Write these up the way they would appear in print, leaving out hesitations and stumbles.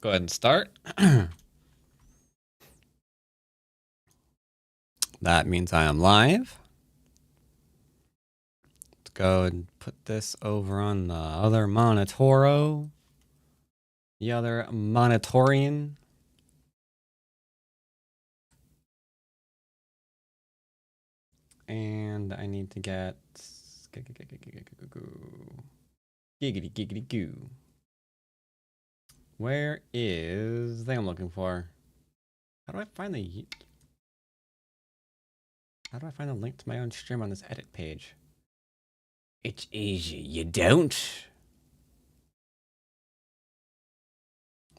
go ahead and start. That means I am live. Let's go and put this over on the other monitoro. The other monitorian. And I need to get giggity goo. Where is the thing I'm looking for? How do I find the link to my own stream on this edit page? It's easy, you don't.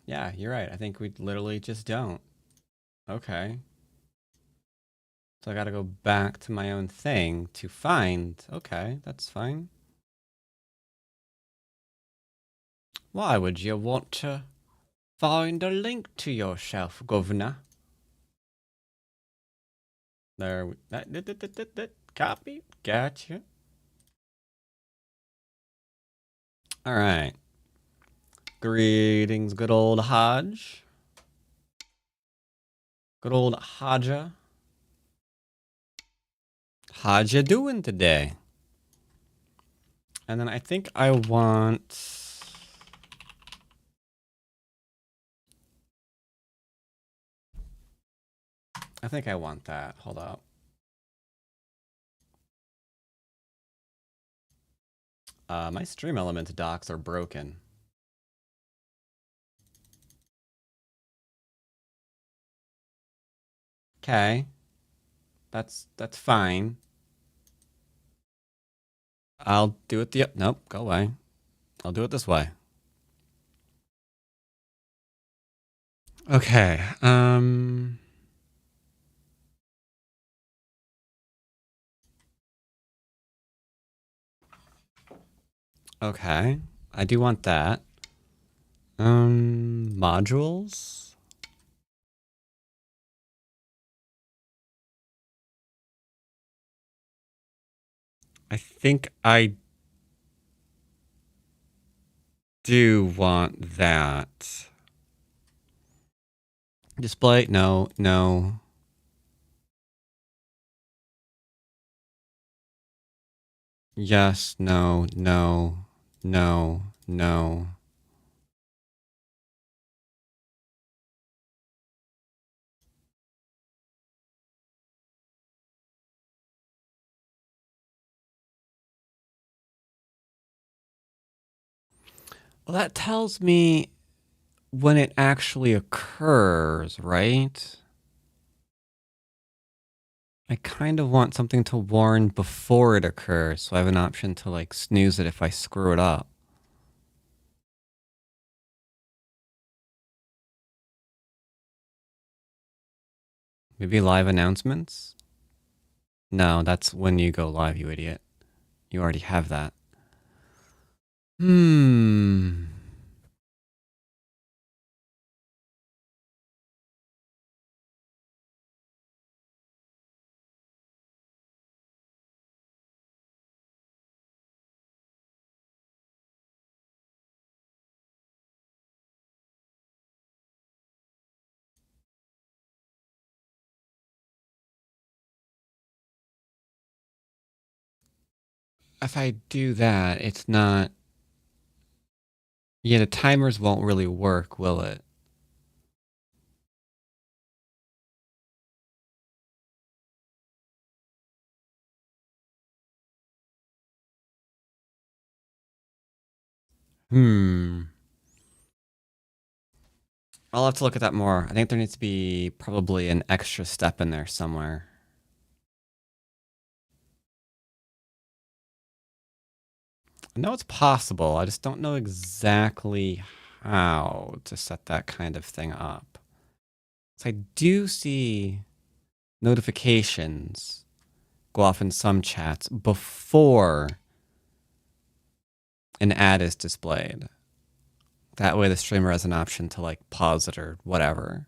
Yeah, you're right. I think we literally just don't. Okay. So I gotta go back to my own thing to find. Okay, that's fine. Why would you want to find a link to yourself, governor? There we copy. Gotcha. All right. Greetings, good old Hodge. Good old Hodja. How'd you doing today? And then I think I want... that. Hold up. My stream element docs are broken. Okay. That's fine. I'll do it nope, go away. I'll do it this way. Okay. Okay. I do want that. Modules. I think I do want that. Display? No, no. Yes, no, no, no, no. Well, that tells me when it actually occurs, right? I kind of want something to warn before it occurs, so I have an option to like snooze it if I screw it up. Maybe live announcements? No, that's when you go live, you idiot. You already have that. If I do that, it's not... Yeah, the timers won't really work, will it? I'll have to look at that more. I think there needs to be probably an extra step in there somewhere. I know it's possible. I just don't know exactly how to set that kind of thing up. So I do see notifications go off in some chats before an ad is displayed. That way the streamer has an option to like pause it or whatever.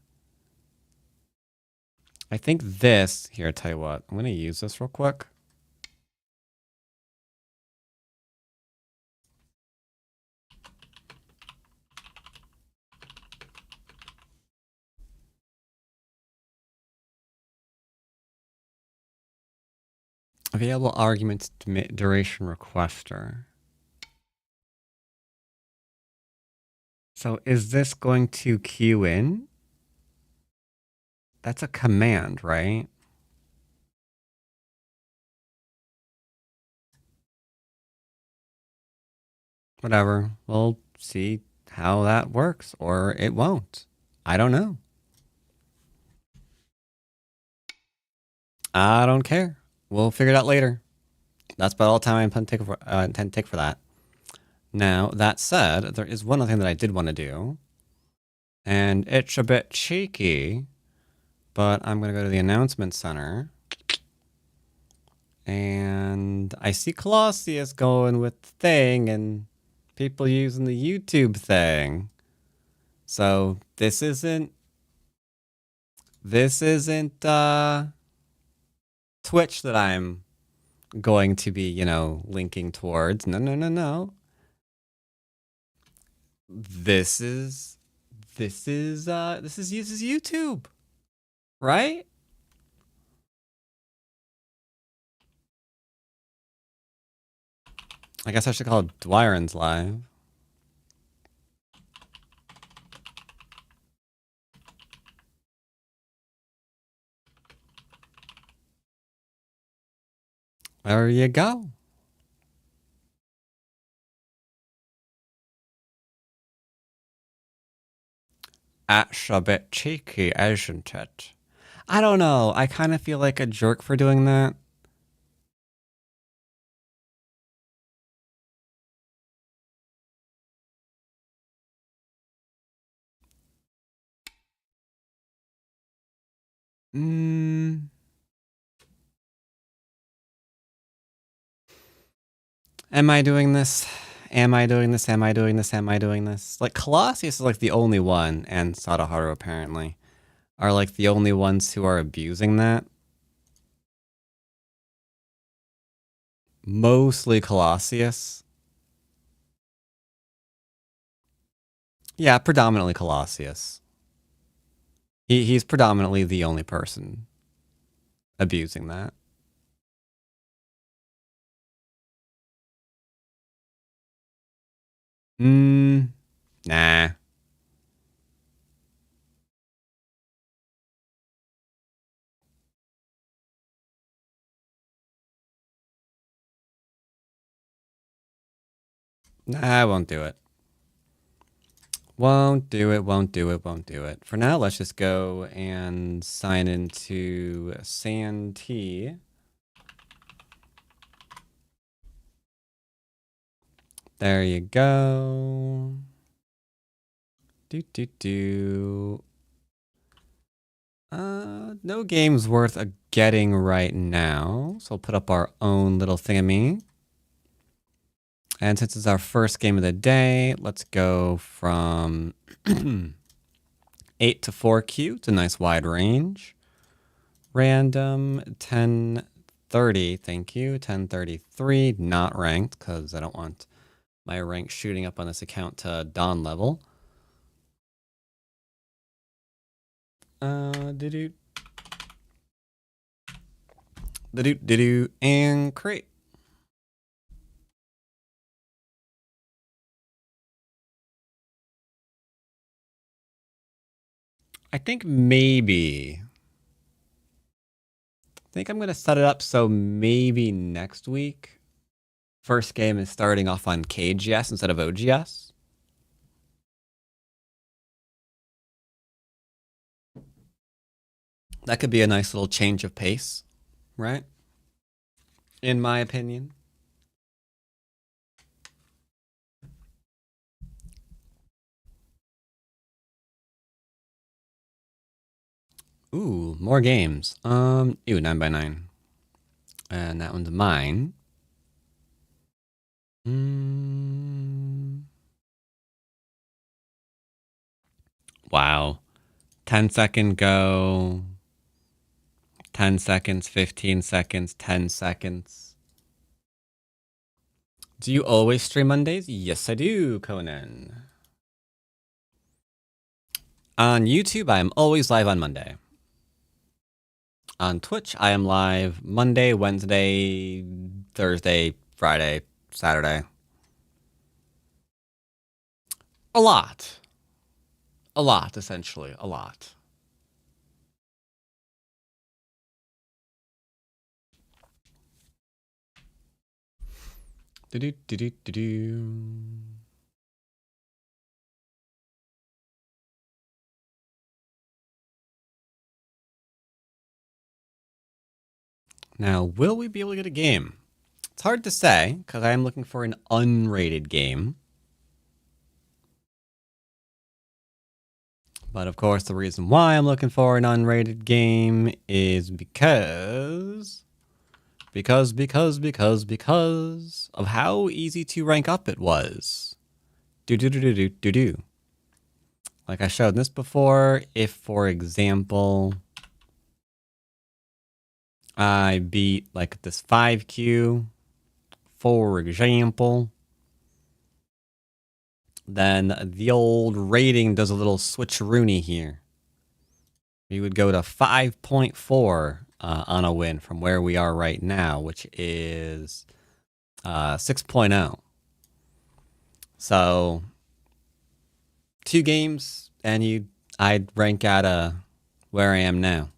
I think this, here, I'll tell you what, I'm going to use this real quick. Available arguments duration requester. So is this going to queue in? That's a command, right? Whatever. We'll see how that works, or it won't. I don't know. I don't care. We'll figure it out later. That's about all the time I intend to take for that. Now, that said, there is one other thing that I did want to do, and it's a bit cheeky, but I'm going to go to the announcement center, and I see Colossus going with the thing, and people using the YouTube thing. So this isn't Twitch that I'm going to be, linking towards. No. This is uses YouTube, right? I guess I should call it Dwyrin's Live. There you go. That's a bit cheeky, isn't it? I don't know. I kind of feel like a jerk for doing that. Am I doing this? Am I doing this? Am I doing this? Am I doing this? Like, Colossus is like the only one, and Sadaharu apparently, are like the only ones who are abusing that. Mostly Colossus. Yeah, predominantly Colossus. He's predominantly the only person abusing that. Nah. Nah, I won't do it. Won't do it. For now, let's just go and sign into Santee. There you go. No game's worth a getting right now. So we'll put up our own little thingamy. And since it's our first game of the day, let's go from 8 to 4Q. It's a nice wide range. Random 1030, thank you. 1033, not ranked, because I don't want my rank shooting up on this account to Dawn level. And create. I think maybe. I think I'm going to set it up so maybe next week. First game is starting off on KGS instead of OGS. That could be a nice little change of pace, right? In my opinion. Ooh, more games. 9x9. And that one's mine. Wow. 10-second go. 10 seconds, 15 seconds, 10 seconds. Do you always stream Mondays? Yes, I do, Conan. On YouTube, I am always live on Monday. On Twitch, I am live Monday, Wednesday, Thursday, Friday, Saturday. A lot. A lot, essentially. A lot. Do-do-do-do-do-do. Now, will we be able to get a game? It's hard to say, because I am looking for an unrated game. But of course, the reason why I'm looking for an unrated game is because of how easy to rank up it was. Do. Like I showed this before, if, for example, I beat like this 5Q, for example, then the old rating does a little switcheroony here. We would go to 5.4 on a win from where we are right now, which is 6.0. So 2 games and I'd rank at where I am now.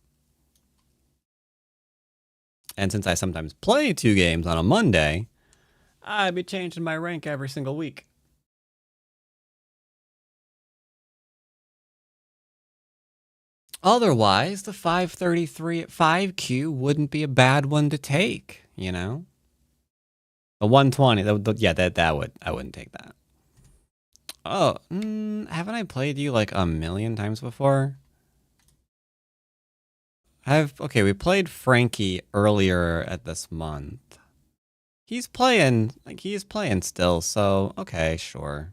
And since I sometimes play 2 games on a Monday, I'd be changing my rank every single week. Otherwise, the 533 at 5Q wouldn't be a bad one to take, you know? The 120, I wouldn't take that. Oh, haven't I played you like a million times before? Okay, we played Frankie earlier at this month. He's playing still, so okay, sure.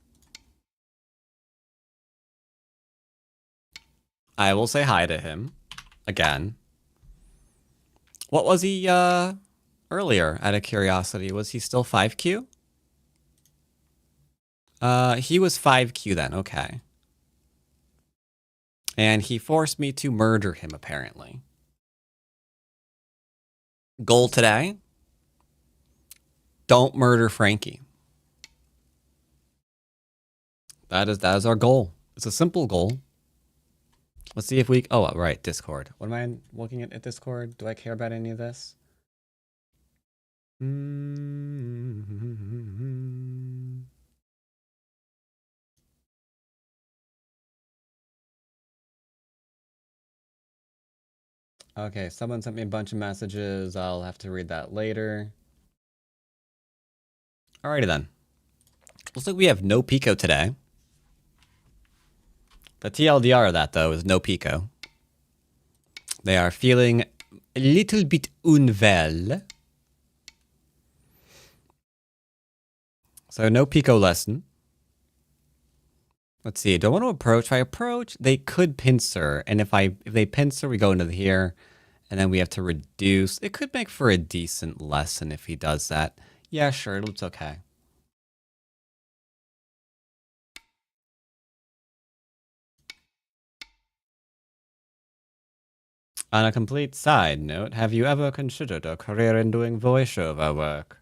I will say hi to him again. What was he earlier, out of curiosity? Was he still 5Q? He was 5Q then, okay. And he forced me to murder him, apparently. Goal today? Don't murder Frankie. That is our goal. It's a simple goal. Let's see if we... Oh, right, Discord. What am I looking at Discord? Do I care about any of this? Okay, someone sent me a bunch of messages. I'll have to read that later. Alrighty then. Looks like we have no Pico today. The TLDR of that, though, is no Pico. They are feeling a little bit unwell. So no Pico lesson. Let's see. Do I want to approach? If I approach, they could pincer. And if they pincer, we go into here. And then we have to reduce. It could make for a decent lesson if he does that. Yeah, sure. It looks okay. On a complete side note, have you ever considered a career in doing voiceover work?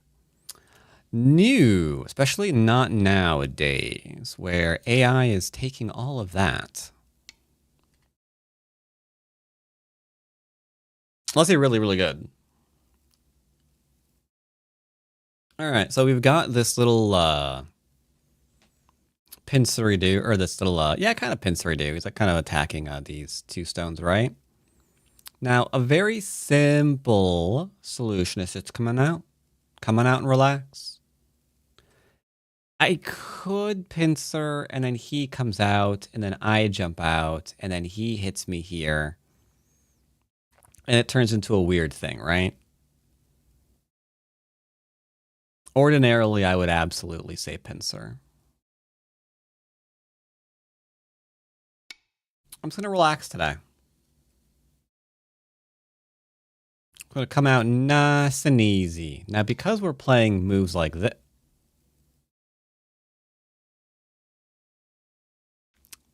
No, especially not nowadays, where AI is taking all of that. Unless you're really, really good. Alright, so we've got this little pincery dude, or this little, yeah, kind of pincery dude. He's like kind of attacking these 2 stones, right? Now, a very simple solution is just coming out and relax. I could pincer, and then he comes out, and then I jump out, and then he hits me here. And it turns into a weird thing, right? Ordinarily, I would absolutely say pincer. I'm just going to relax today. I'm going to come out nice and easy. Now, because we're playing moves like this,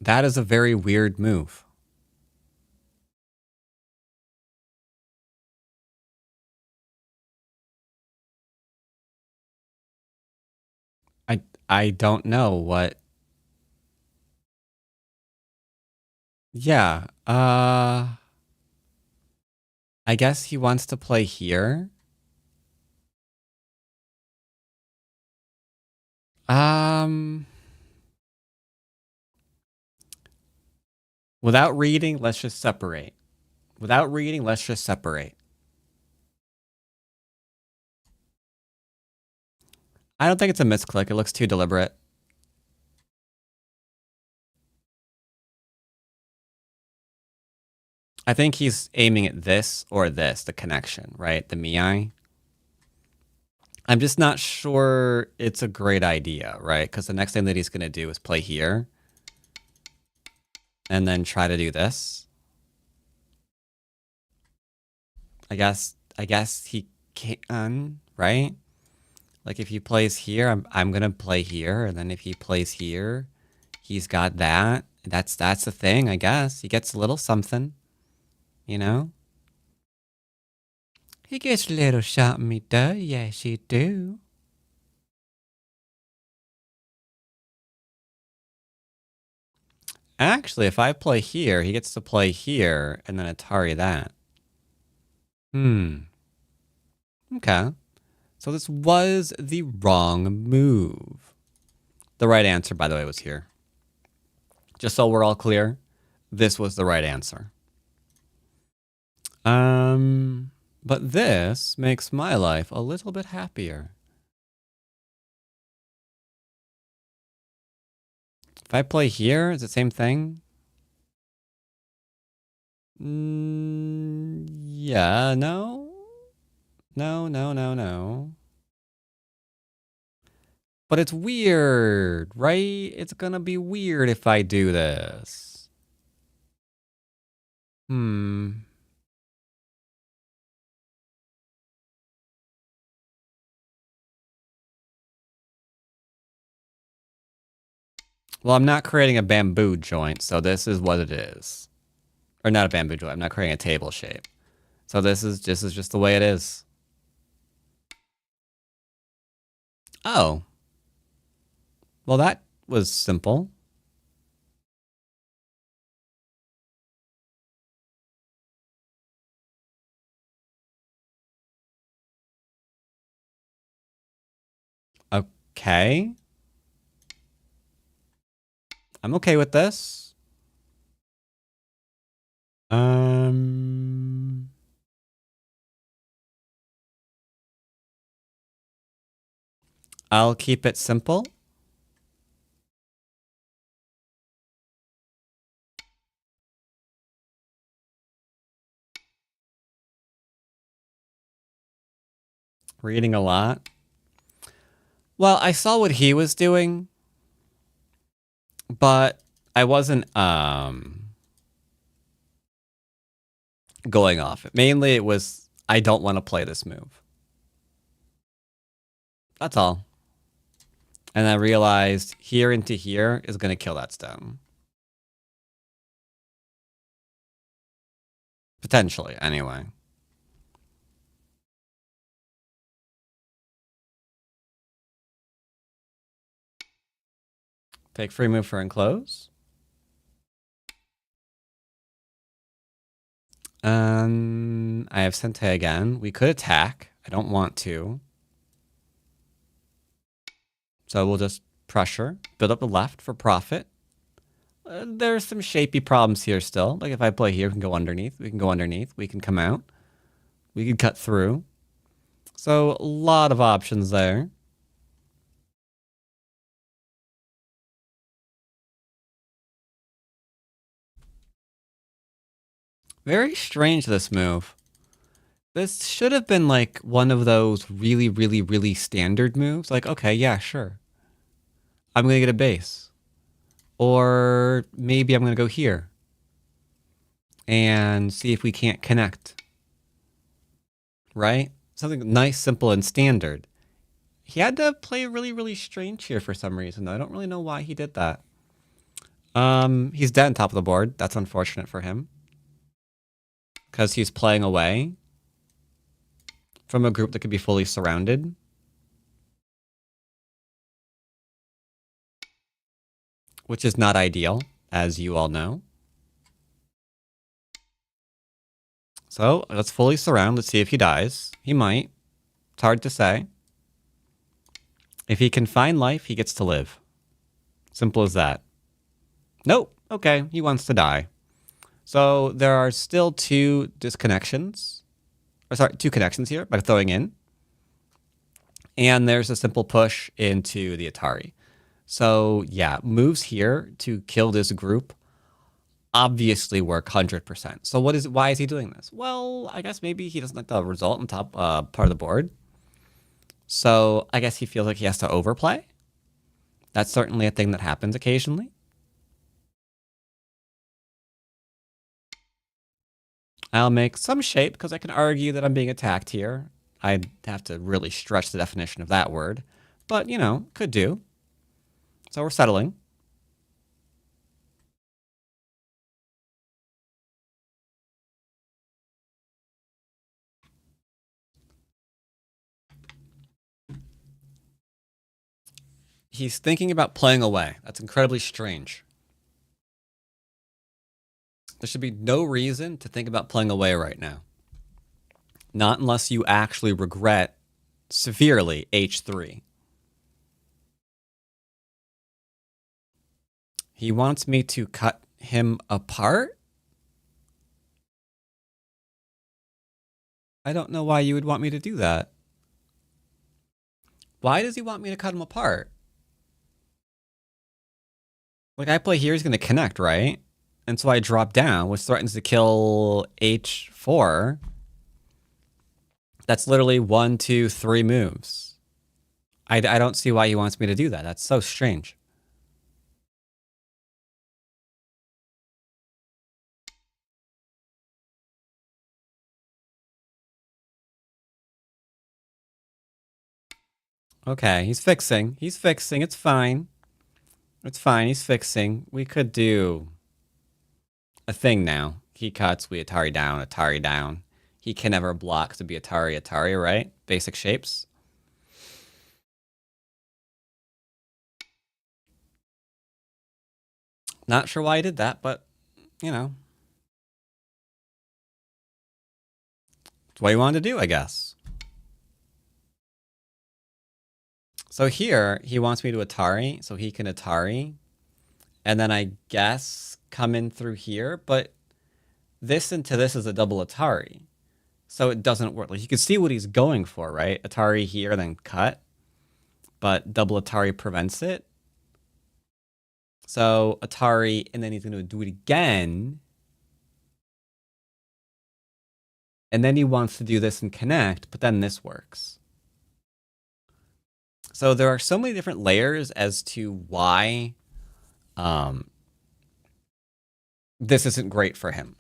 that is a very weird move. I don't know what. Yeah. I guess he wants to play here. Without reading, let's just separate. Without reading, let's just separate. I don't think it's a misclick. It looks too deliberate. I think he's aiming at this or this, the connection, right? The Miai. I'm just not sure it's a great idea, right? Because the next thing that he's going to do is play here. And then try to do this. I guess he can, right? Like if he plays here, I'm going to play here. And then if he plays here, he's got that. That's the thing, I guess. He gets a little something, you know? He gets a little something, he does. Yes, he do. Actually, if I play here, he gets to play here and then Atari that. Okay. So this was the wrong move. The right answer, by the way, was here. Just so we're all clear, this was the right answer. But this makes my life a little bit happier. If I play here, is it the same thing? Yeah, no. No. But it's weird, right? It's gonna be weird if I do this. Well, I'm not creating a bamboo joint, so this is what it is. Or not a bamboo joint, I'm not creating a table shape. So this is just the way it is. Oh. Well, that was simple. Okay. I'm okay with this. I'll keep it simple. Reading a lot. Well, I saw what he was doing, but I wasn't going off it. Mainly it was I don't want to play this move. That's all. And I realized here into here is going to kill that stone. Potentially, anyway. Take free move for enclose. I have Sente again. We could attack. I don't want to. So we'll just pressure, build up the left for profit. There's some shapy problems here still. Like if I play here, we can go underneath. We can go underneath. We can come out. We can cut through. So a lot of options there. Very strange, this move. This should have been like one of those really standard moves. Like, okay, yeah, sure. I'm going to get a base. Or maybe I'm going to go here and see if we can't connect. Right? Something nice, simple, and standard. He had to play really strange here for some reason, though. I don't really know why he did that. He's dead on top of the board. That's unfortunate for him. Because he's playing away from a group that could be fully surrounded. which is not ideal, as you all know. So let's fully surround. Let's see if he dies. He might. It's hard to say. If he can find life, he gets to live. Simple as that. Nope. Okay, he wants to die. So there are still two disconnections. Or sorry, two connections here by throwing in. And there's a simple push into the Atari. So yeah, moves here to kill this group obviously work 100%. So why is he doing this? Well, I guess maybe he doesn't like the result on top part of the board. So I guess he feels like he has to overplay. That's certainly a thing that happens occasionally. I'll make some shape because I can argue that I'm being attacked here. I'd have to really stretch the definition of that word. But, you know, could do. So we're settling. He's thinking about playing away. That's incredibly strange. There should be no reason to think about playing away right now. Not unless you actually regret severely H3. He wants me to cut him apart? I don't know why you would want me to do that. Why does he want me to cut him apart? Like, I play here, he's going to connect, right? And so I drop down, which threatens to kill H4. That's literally 1, 2, 3 moves. I don't see why he wants me to do that. That's so strange. Okay, he's fixing. He's fixing. It's fine. It's fine. He's fixing. We could do a thing now. He cuts, we Atari down, Atari down. He can never block to be Atari, Atari, right? Basic shapes. Not sure why he did that, but, you know. It's what he wanted to do, I guess. So here, he wants me to Atari, so he can Atari. And then I guess come in through here, but this into this is a double Atari. So it doesn't work. Like, you can see what he's going for, right? Atari here, then cut. But double Atari prevents it. So Atari, and then he's going to do it again. And then he wants to do this and connect, but then this works. So there are so many different layers as to why this isn't great for him.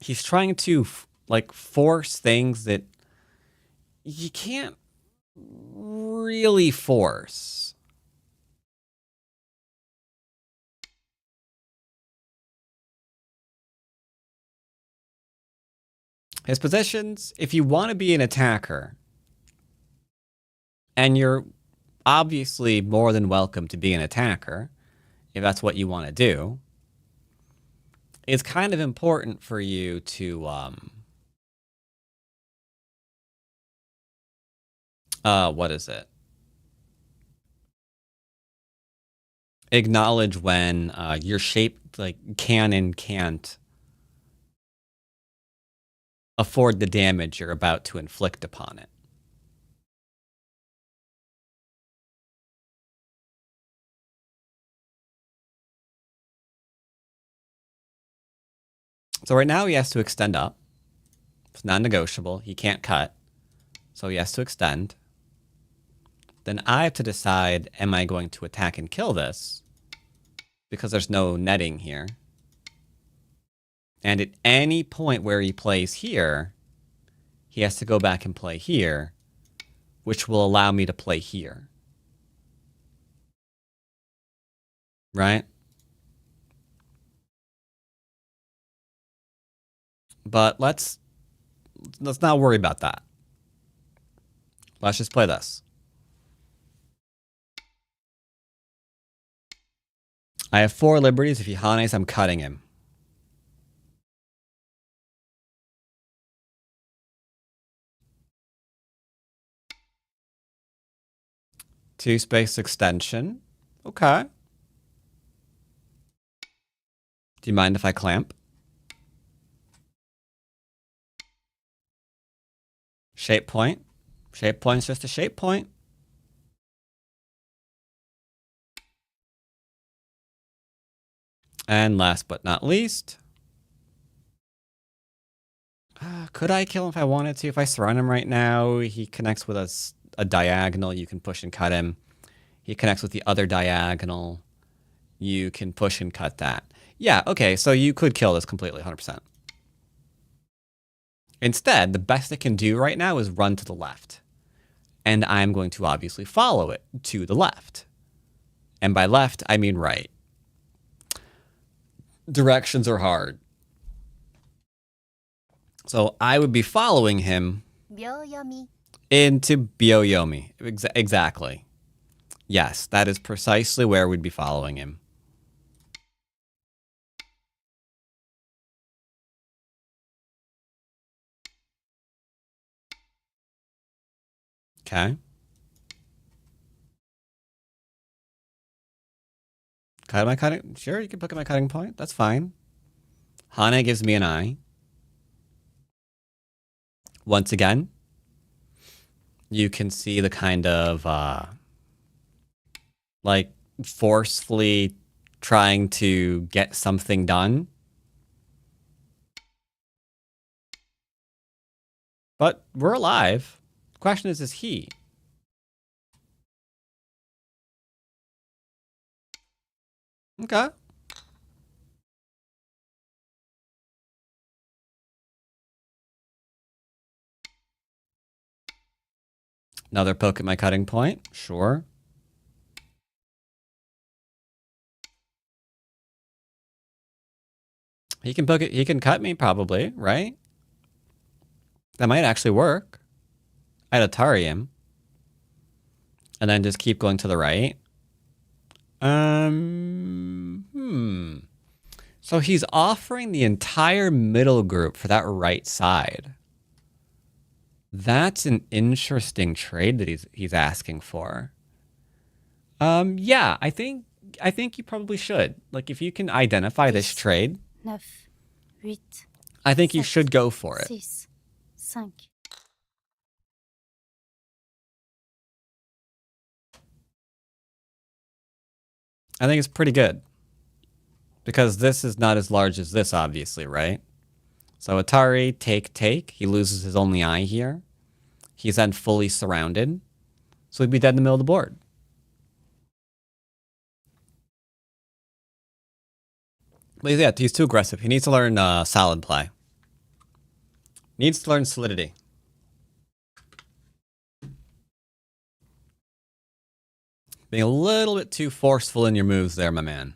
He's trying to like force things that you can't really force. His positions, if you want to be an attacker, and you're obviously more than welcome to be an attacker, if that's what you want to do, it's kind of important for you to what is it? Acknowledge when your shape like can and can't afford the damage you're about to inflict upon it. So right now he has to extend up. It's non-negotiable. He can't cut. So he has to extend. Then I have to decide, am I going to attack and kill this? Because there's no netting here. And at any point where he plays here, he has to go back and play here, which will allow me to play here. Right? But let's not worry about that. Let's just play this. I have 4 liberties. If he Hanes, I'm cutting him. Two space extension. Okay. Do you mind if I clamp? Shape point. Shape point's just a shape point. And last but not least, could I kill him if I wanted to? If I surround him right now, he connects with a diagonal. You can push and cut him. He connects with the other diagonal. You can push and cut that. Yeah, okay, so you could kill this completely, 100%. Instead, the best it can do right now is run to the left. And I'm going to obviously follow it to the left. And by left, I mean right. Directions are hard. So I would be following him into Byoyomi. Exactly. Yes, that is precisely where we'd be following him. Okay. Cut my cutting. Sure, you can look at my cutting point. That's fine. Hane gives me an eye. Once again, you can see the kind of like forcefully trying to get something done. But we're alive. The question is he? Okay. Another poke at my cutting point. Sure. He can poke it. He can cut me probably, right? That might actually work. I'd Atari him. And then just keep going to the right. So he's offering the entire middle group for that right side. That's an interesting trade that he's asking for. Yeah, I think you probably should. Like, if you can identify this trade, I think you should go for it. I think it's pretty good. Because this is not as large as this, obviously, right? So Atari, take. He loses his only eye here. He's then fully surrounded. So he'd be dead in the middle of the board. But yeah, he's too aggressive. He needs to learn solid play. Needs to learn solidity. Being a little bit too forceful in your moves there, my man.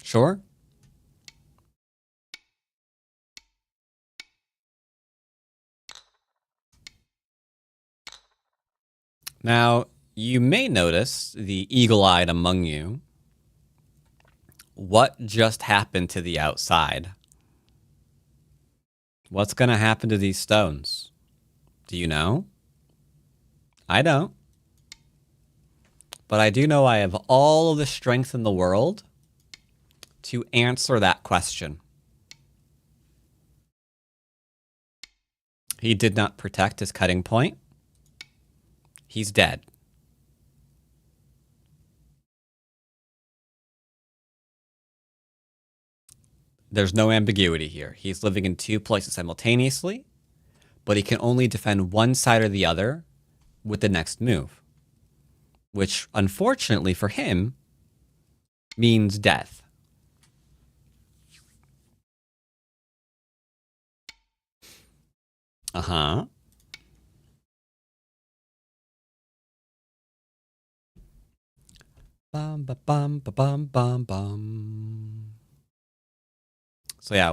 Sure. Now, you may notice, the eagle-eyed among you, what just happened to the outside? What's going to happen to these stones? Do you know? I don't. But I do know I have all of the strength in the world to answer that question. He did not protect his cutting point. He's dead. There's no ambiguity here. He's living in 2 places simultaneously, but he can only defend one side or the other with the next move, which unfortunately for him means death. Uh-huh. Bum ba bum ba bum bum bum. So yeah,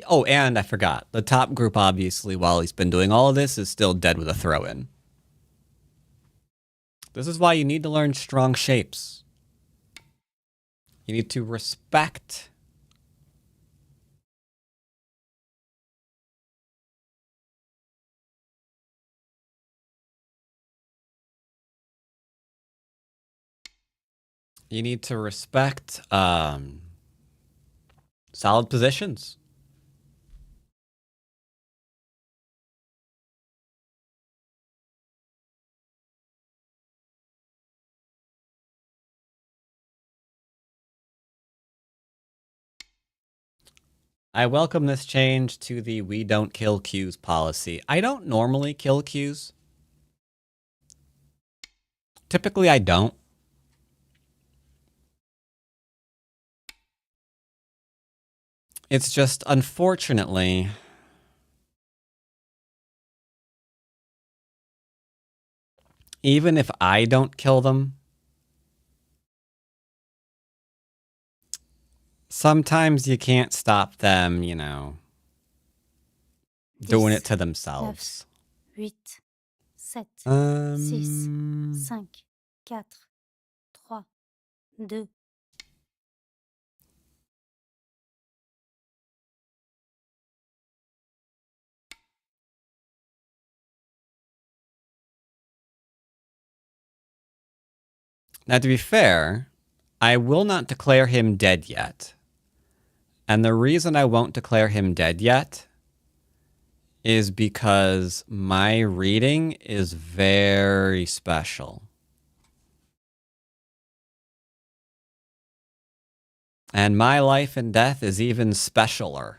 oh, and I forgot. The top group, obviously, while he's been doing all of this, is still dead with a throw-in. This is why you need to learn strong shapes. You need to respect. You need to respect solid positions. I welcome this change to the we don't kill queues policy. I don't normally kill queues. Typically, I don't. It's just, unfortunately, even if I don't kill them, sometimes you can't stop them, you know, doing it to themselves. 8, 7, 6, 5, 4, 3, 2. Now, to be fair, I will not declare him dead yet. And the reason I won't declare him dead yet is because my reading is very special. And my life and death is even specialer.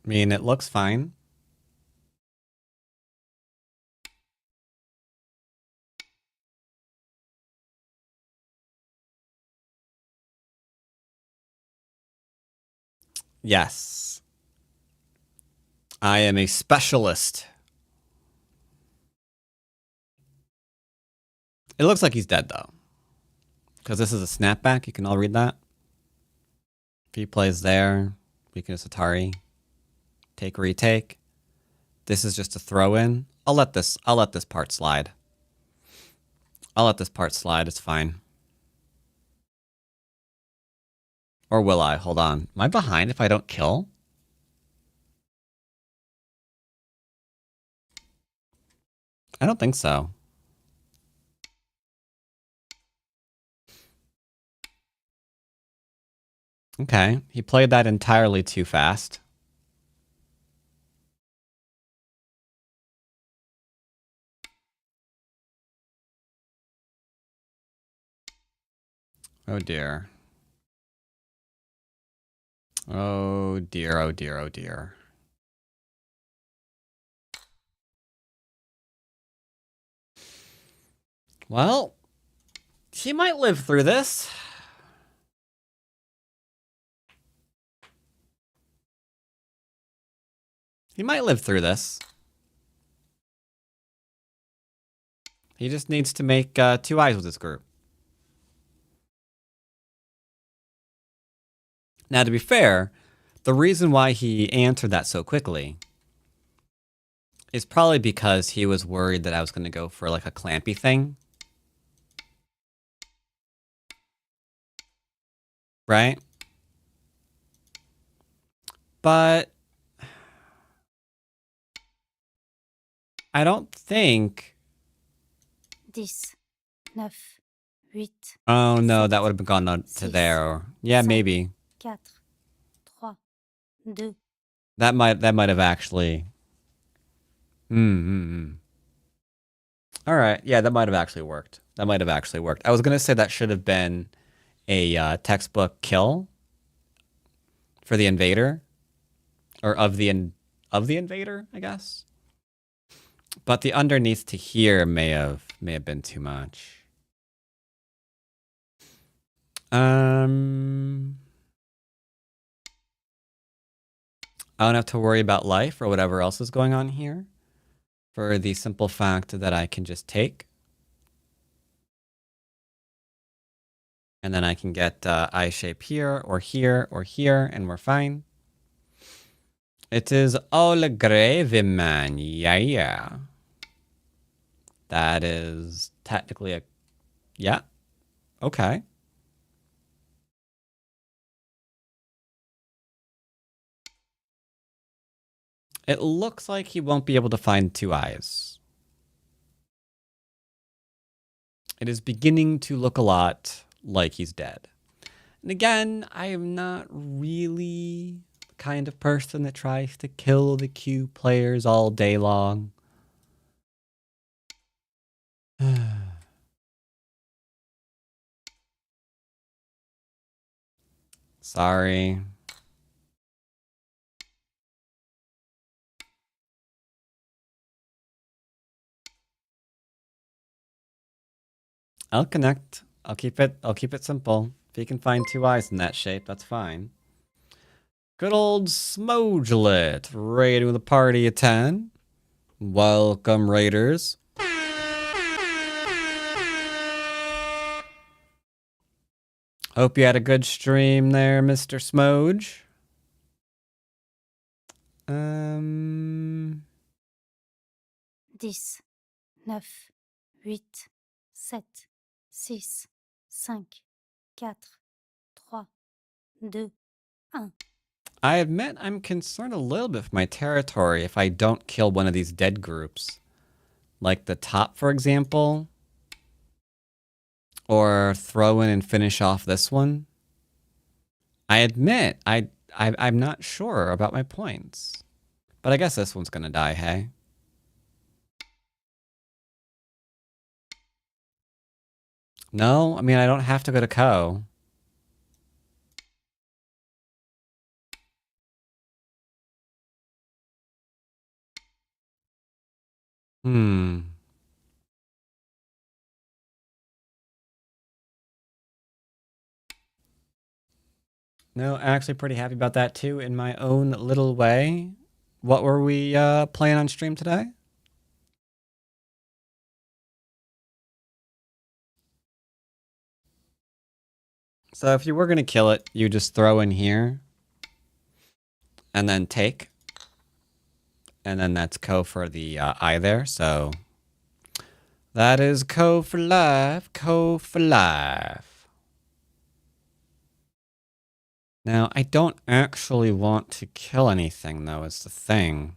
I mean, it looks fine. Yes. I am a specialist. It looks like he's dead, though. Because this is a snapback. You can all read that. If he plays there, weakness Atari. Take, retake. This is just a throw-in. I'll let this part slide. I'll let this part slide. It's fine. Or will I? Hold on. Am I behind if I don't kill? I don't think so. Okay. He played that entirely too fast. Oh dear. Oh dear, oh dear, oh dear. Well, he might live through this. He might live through this. He just needs to make 2 eyes with this group. Now, to be fair, the reason why he answered that so quickly is probably because he was worried that I was going to go for like a clampy thing. Right? But I don't think... 10, 9, 8. Oh no, that would have gone on to there. Yeah, maybe. 4, 3, 2. That might have actually... All right, yeah, that might have actually worked. That might have actually worked. I was going to say that should have been a textbook kill for the invader. Or of the invader, I guess. But the underneath to here may have been too much. I don't have to worry about life or whatever else is going on here, for the simple fact that I can just take. And then I can get eye shape here, or here, or here, and we're fine. It is all gravy, man. Yeah. That is technically a... Yeah. Okay. It looks like he won't be able to find two eyes. It is beginning to look a lot like he's dead. And again, I am not really the kind of person that tries to kill the Q players all day long. Sorry. I'll connect. I'll keep it simple. If you can find two eyes in that shape, that's fine. Good old Smogelet, raiding with a party of 10. Welcome, raiders. Hope you had a good stream there, Mr. Smoge. 10, 9, 8, 7, 6, 5, 4, 3, 2, 1. I admit I'm concerned a little bit for my territory if I don't kill one of these dead groups. Like the top, for example. Or throw in and finish off this one. I admit, I'm not sure about my points. But I guess this one's gonna die, hey? No? I mean, I don't have to go to Co. No, actually pretty happy about that too in my own little way. What were we playing on stream today? So if you were going to kill it, you just throw in here. And then take. And then that's Co for the eye there, so... That is Co for life, Co for life. Now, I don't actually want to kill anything, though, is the thing.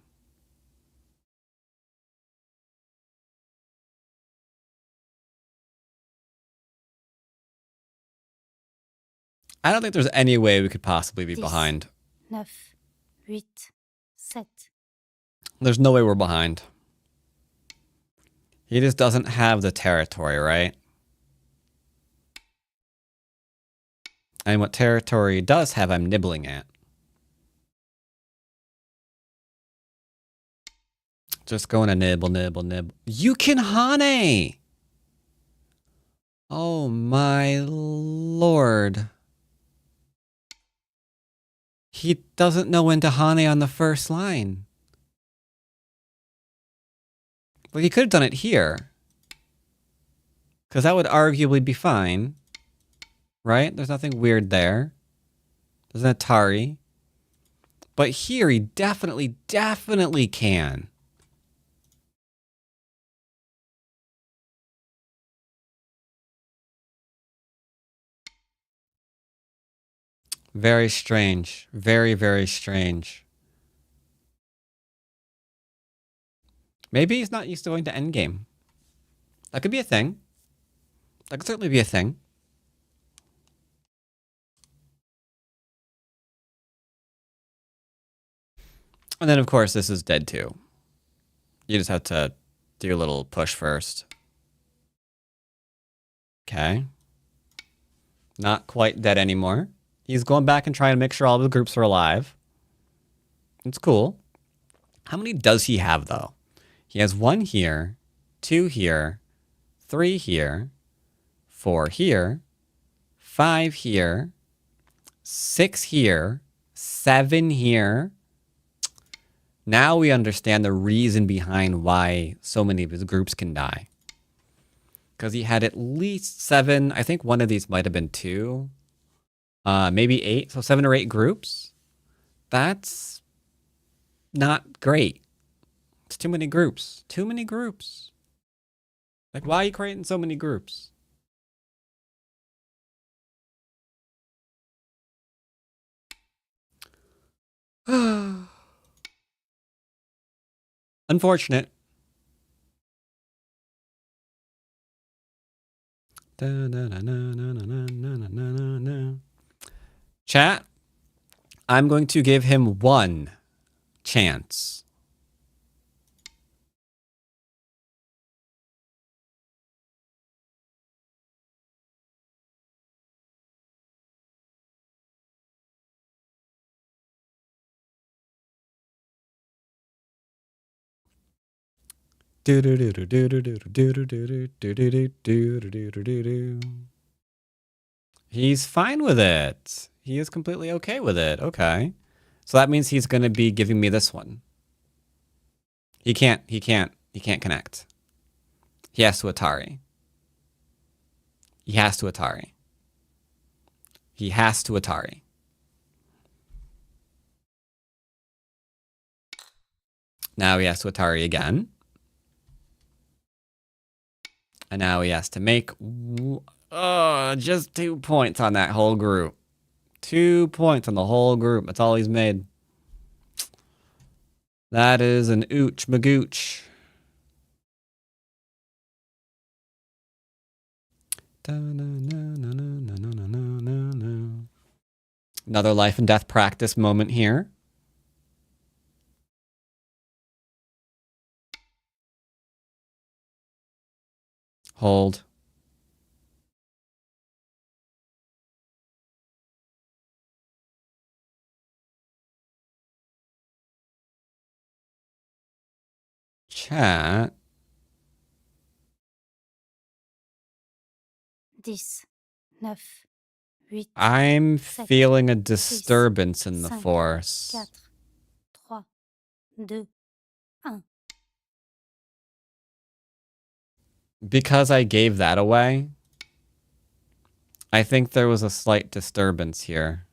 I don't think there's any way we could possibly be 10, behind. 9, 8, 7. There's no way we're behind. He just doesn't have the territory, right? And what territory he does have, I'm nibbling at. Just going to nibble, nibble, nibble. You can Hane! Oh my lord. He doesn't know when to Hane on the first line. Well, he could have done it here. Because that would arguably be fine. Right? There's nothing weird there. There's an Atari. But here he definitely can. Very strange. Very, very strange. Maybe he's not used to going to endgame. That could be a thing. That could certainly be a thing. And then, of course, this is dead too. You just have to do a little push first. Okay. Not quite dead anymore. He's going back and trying to make sure all of the groups are alive. It's cool. How many does he have, though? He has 1 here, 2 here, 3 here, 4 here, 5 here, 6 here, 7 here. Now we understand the reason behind why so many of his groups can die. Because he had at least 7. I think one of these might have been 2. Maybe 8. So 7 or 8 groups. That's not great. It's too many groups. Too many groups. Like, why are you creating so many groups? Unfortunate. Chat, I'm going to give him 1 chance. He's fine with it. He is completely okay with it. Okay. So that means he's going to be giving me this one. He can't connect. He has to Atari. He has to Atari. He has to Atari. Now he has to Atari again. And now he has to make just 2 points on that whole group. 2 points on the whole group. That's all he's made. That is an ooch magooch. Another life and death practice moment here. Hold. Chat. 10, 9, 8, I'm 7, feeling a 6, disturbance in the 5, force. 4, 3, 2, 1. Because I gave that away, I think there was a slight disturbance here.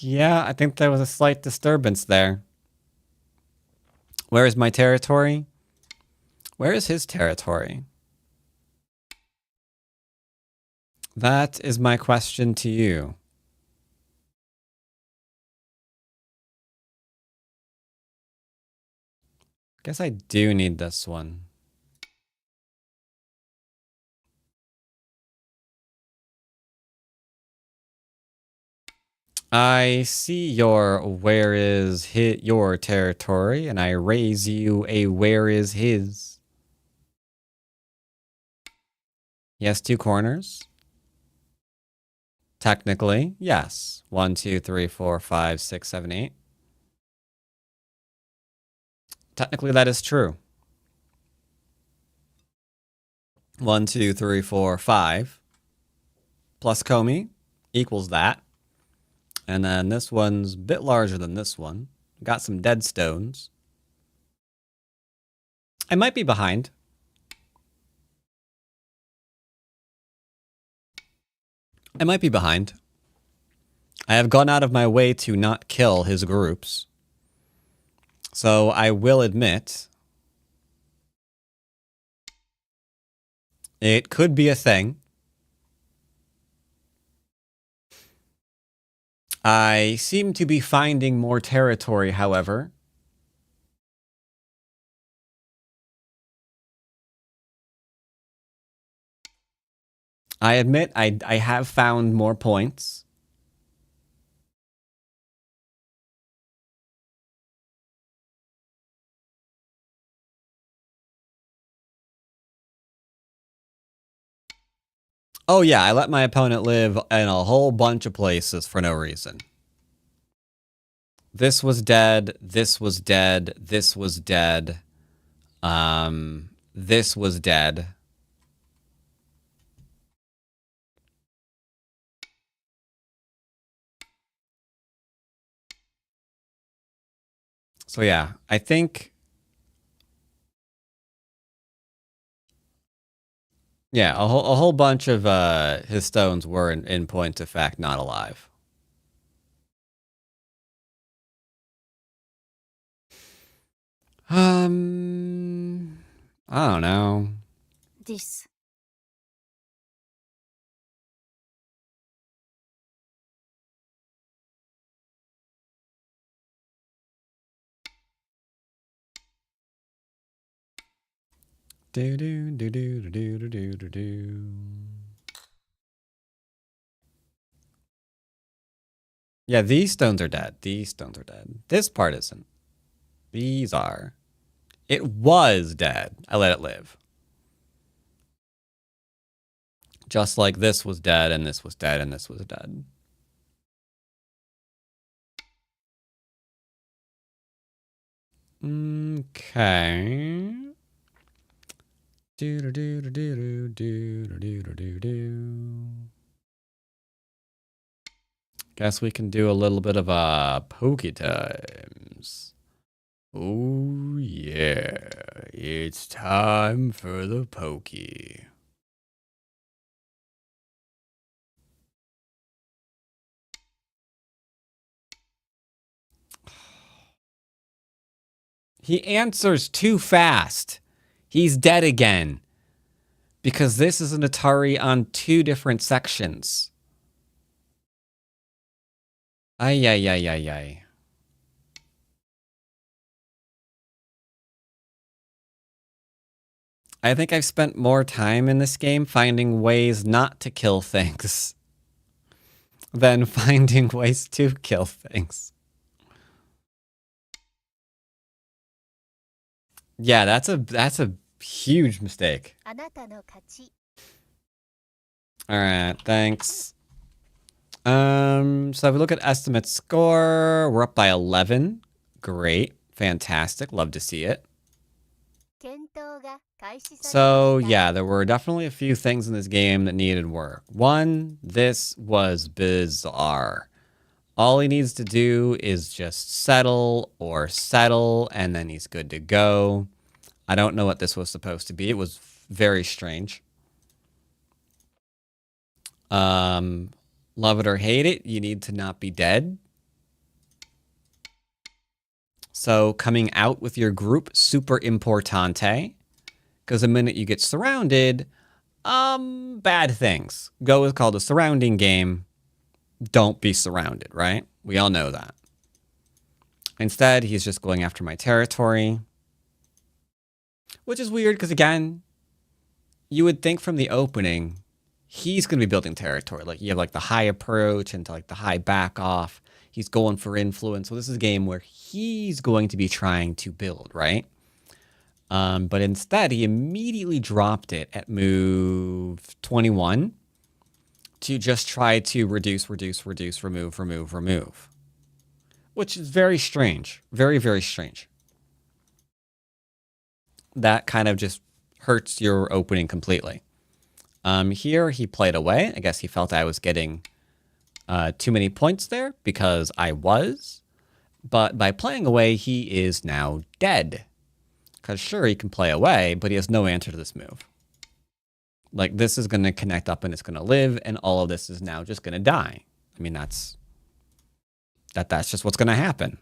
Yeah, I think there was a slight disturbance there. Where is my territory? Where is his territory? That is my question to you. Guess I do need this one. I see your where is hit your territory, and I raise you a where is his. He has 2 corners. Technically, yes. 1, 2, 3, 4, 5, 6, 7, 8. Technically, that is true. 1, 2, 3, 4, 5 plus Comey equals that. And then this one's a bit larger than this one. Got some dead stones. I might be behind. I might be behind. I have gone out of my way to not kill his groups. So I will admit it could be a thing. I seem to be finding more territory, however. I admit I have found more points. Oh yeah, I let my opponent live in a whole bunch of places for no reason. This was dead, this was dead, this was dead. This was dead. So yeah, I think, yeah, a whole bunch of his stones were in point of fact not alive. I don't know. 10. Do do do do do do do do do. Yeah, these stones are dead. These stones are dead. This part isn't. These are. It was dead. I let it live. Just like this was dead, and this was dead, and this was dead. Okay. Do do do do do do do do do do. Guess we can do a little bit of pokey times. Oh yeah, it's time for the pokey. He answers too fast. He's dead again. Because this is an Atari on 2 different sections. Ay, ay, ay, ay, ay. I think I've spent more time in this game finding ways not to kill things than finding ways to kill things. Yeah, that's a huge mistake. All right, thanks. So if we look at estimate score, we're up by 11. Great, fantastic, love to see it. So yeah, there were definitely a few things in this game that needed work. One, this was bizarre. All he needs to do is just settle or settle, and then he's good to go. I don't know what this was supposed to be. It was very strange. Love it or hate it, you need to not be dead. So coming out with your group, super importante. Because the minute you get surrounded, bad things. Go is called a surrounding game. Don't be surrounded, right? We all know that. Instead, he's just going after my territory. Which is weird, because again, you would think from the opening, he's going to be building territory. Like, you have like the high approach and like the high back off. He's going for influence. So this is a game where he's going to be trying to build, right? But instead, he immediately dropped it at move 21 to just try to reduce, remove. Which is very strange. Very, very strange. That kind of just hurts your opening completely. Here, he played away. I guess he felt I was getting too many points there because I was. But by playing away, he is now dead. Because sure, he can play away, but he has no answer to this move. Like, this is going to connect up and it's going to live, and all of this is now just going to die. I mean, that's just what's going to happen.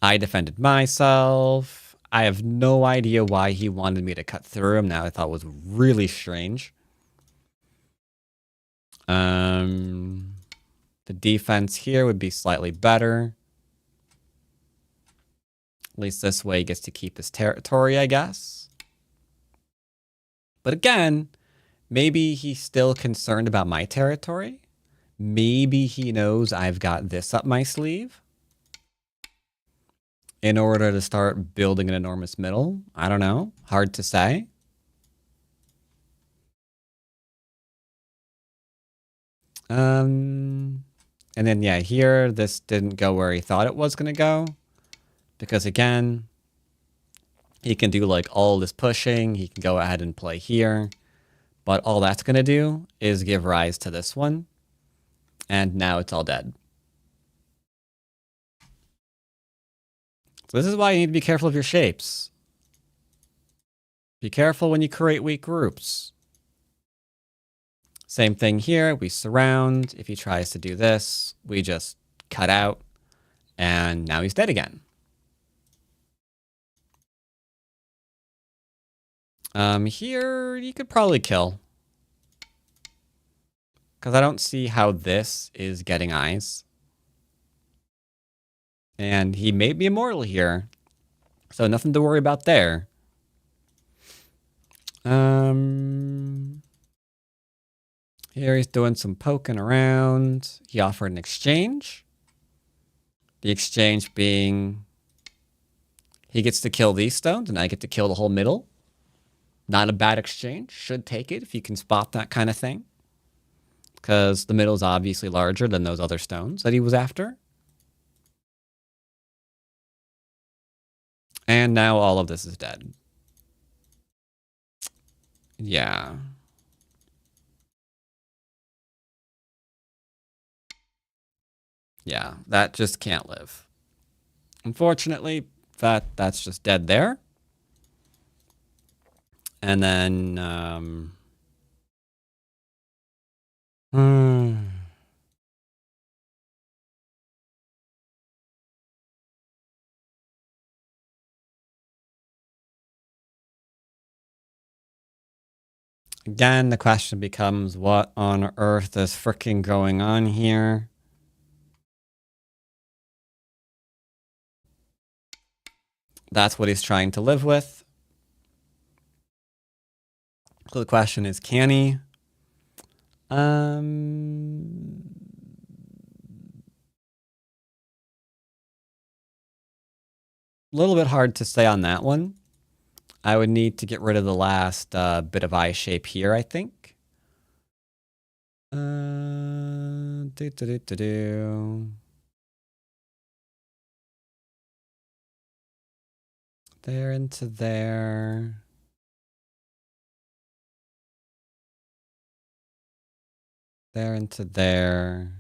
I defended myself. I have no idea why he wanted me to cut through him. Now I thought was really strange. The defense here would be slightly better. At least this way he gets to keep his territory, I guess. But again, Maybe he's still concerned about my territory. Maybe he knows I've got this up my sleeve in order to start building an enormous middle. I don't know. Hard to say. And then, yeah, here, this didn't go where he thought it was going to go. Because, again, he can do, like, all this pushing. He can go ahead and play here. But all that's going to do is give rise to this one. And now it's all dead. So this is why you need to be careful of your shapes. Be careful when you create weak groups. Same thing here. We surround. If he tries to do this, we just cut out. And now he's dead again. Here, you could probably kill. Because I don't see how this is getting eyes. And he made me immortal here. So nothing to worry about there. Here he's doing some poking around. He offered an exchange. The exchange being he gets to kill these stones and I get to kill the whole middle. Not a bad exchange. Should take it if you can spot that kind of thing. Because the middle is obviously larger than those other stones that he was after. And now all of this is dead. Yeah. Yeah, that just can't live. Unfortunately, that's just dead there. And then, again, the question becomes, what on earth is freaking going on here? That's what he's trying to live with. So the question is, can he? A little bit hard to say on that one. I would need to get rid of the last bit of eye shape here, I think. There into there. There into there.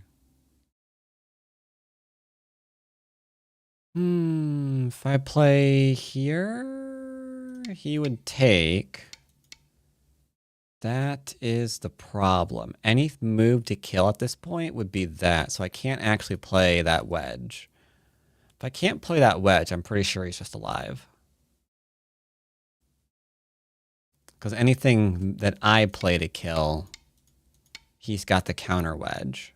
If I play here, he would take. That is the problem. Any move to kill at this point would be that, so I can't actually play that wedge. If I can't play that wedge, I'm pretty sure he's just alive. Because anything that I play to kill, he's got the counter wedge.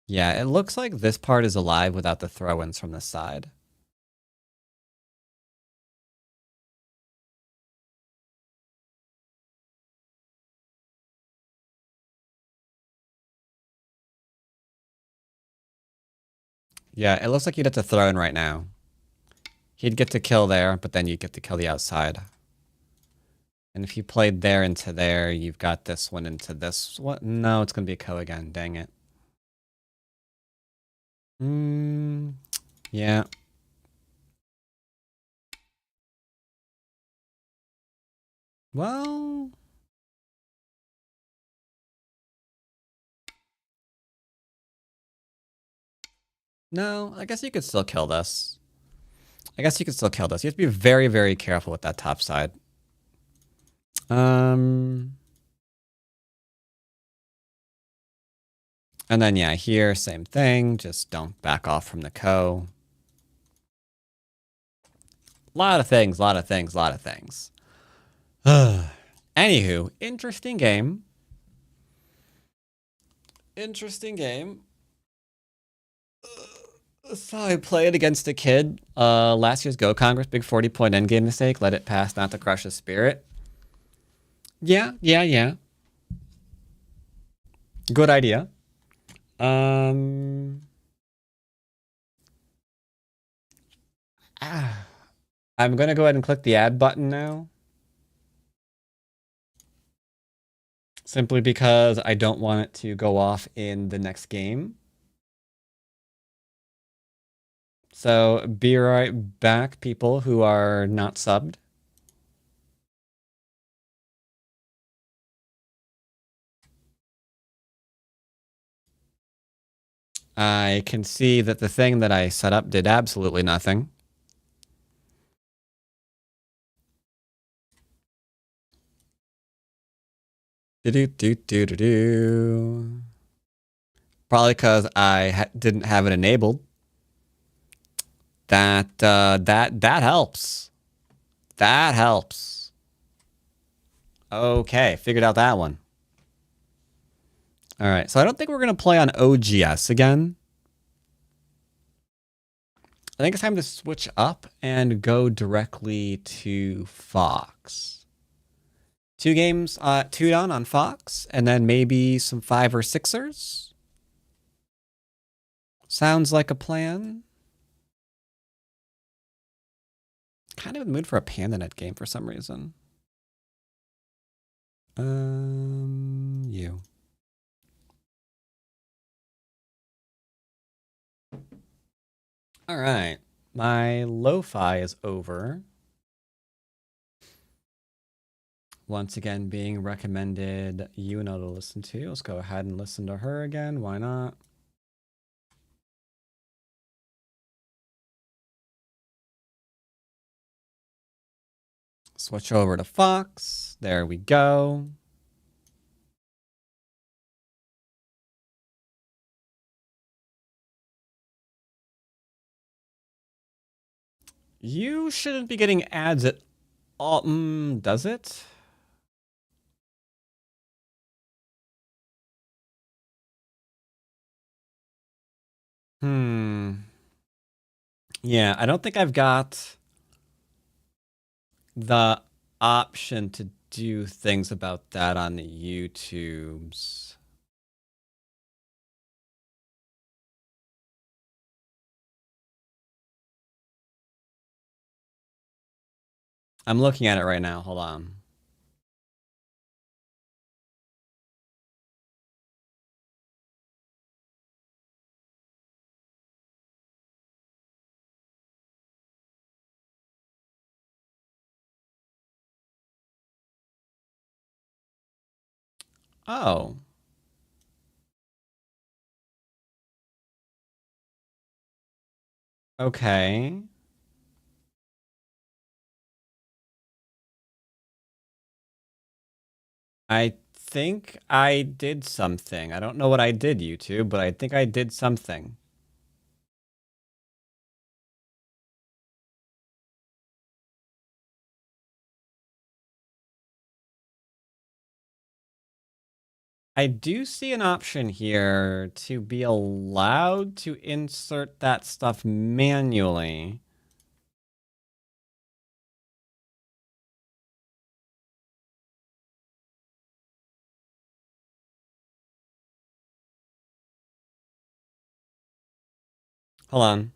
Yeah, it looks like this part is alive without the throw-ins from this side. Yeah, it looks like you'd have to throw in right now. He'd get to kill there, but then you'd get to kill the outside. And if you played there into there, you've got this one into this. What? No, it's going to be a Ko again. Dang it. Yeah. Well. No, I guess you could still kill this. You have to be very, very careful with that top side. And then, yeah, here, same thing. Just don't back off from the Ko. A lot of things. Anywho, interesting game. So I played against a kid last year's Go Congress, big 40-point endgame mistake. Let it pass, not to crush his spirit. Yeah. Good idea. I'm gonna go ahead and click the add button now. Simply because I don't want it to go off in the next game. So be right back, people who are not subbed. I can see that the thing that I set up did absolutely nothing. Do. Probably because I didn't have it enabled. That helps. That helps. Okay, figured out that one. All right, so I don't think we're gonna play on OGS again. I think it's time to switch up and go directly to Fox. 2 games, 2 done on Fox, and then maybe some 5 or 6ers. Sounds like a plan. Kind of in the mood for a PandaNet game for some reason. You. All right. My lo-fi is over. Once again, being recommended Yuno to listen to. Let's go ahead and listen to her again. Why not? Switch over to Fox. There we go. You shouldn't be getting ads at all. Does it? Yeah, I don't think I've got the option to do things about that on the YouTubes. I'm looking at it right now. Hold on. Oh. Okay. I think I did something. I don't know what I did, YouTube, but I think I did something. I do see an option here to be allowed to insert that stuff manually. Hold on.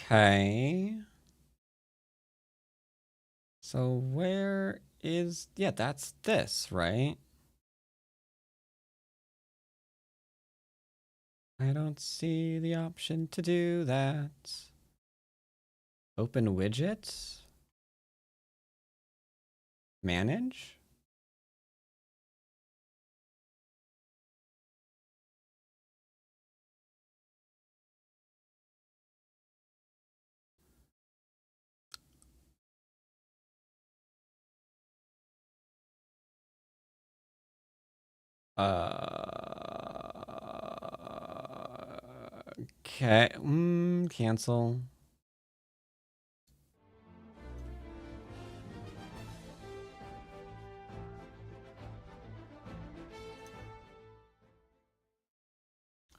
Okay. So where is... Yeah, that's this, right? I don't see the option to do that. Open widget? Manage? Okay. Cancel.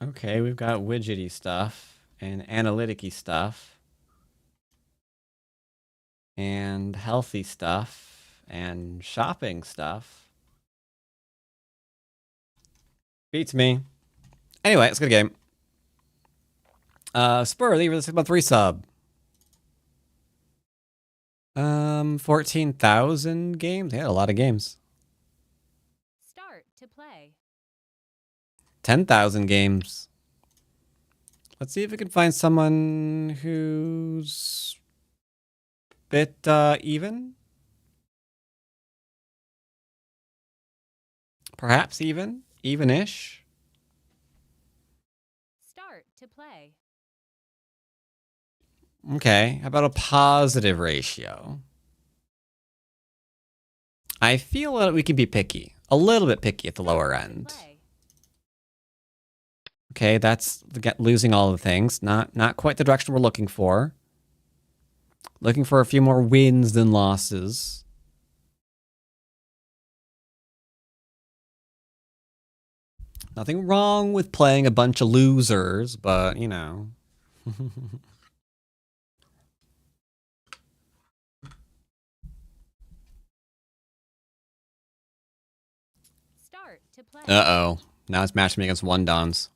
Okay, we've got widgety stuff and analytic-y stuff and healthy stuff and shopping stuff. Beats me. Anyway, it's a good game. Spur, leave us a 6-month resub. 14,000 games? Yeah, a lot of games. Start to play. 10,000 games. Let's see if we can find someone who's a bit even. Perhaps even. Even-ish. Start to play. Okay, how about a positive ratio? I feel that we can be picky. A little bit picky at the lower end. Okay, that's losing all the things. Not quite the direction we're looking for. Looking for a few more wins than losses. Nothing wrong with playing a bunch of losers, but, you know. Start to play. Uh-oh. Now it's matching me against one dons.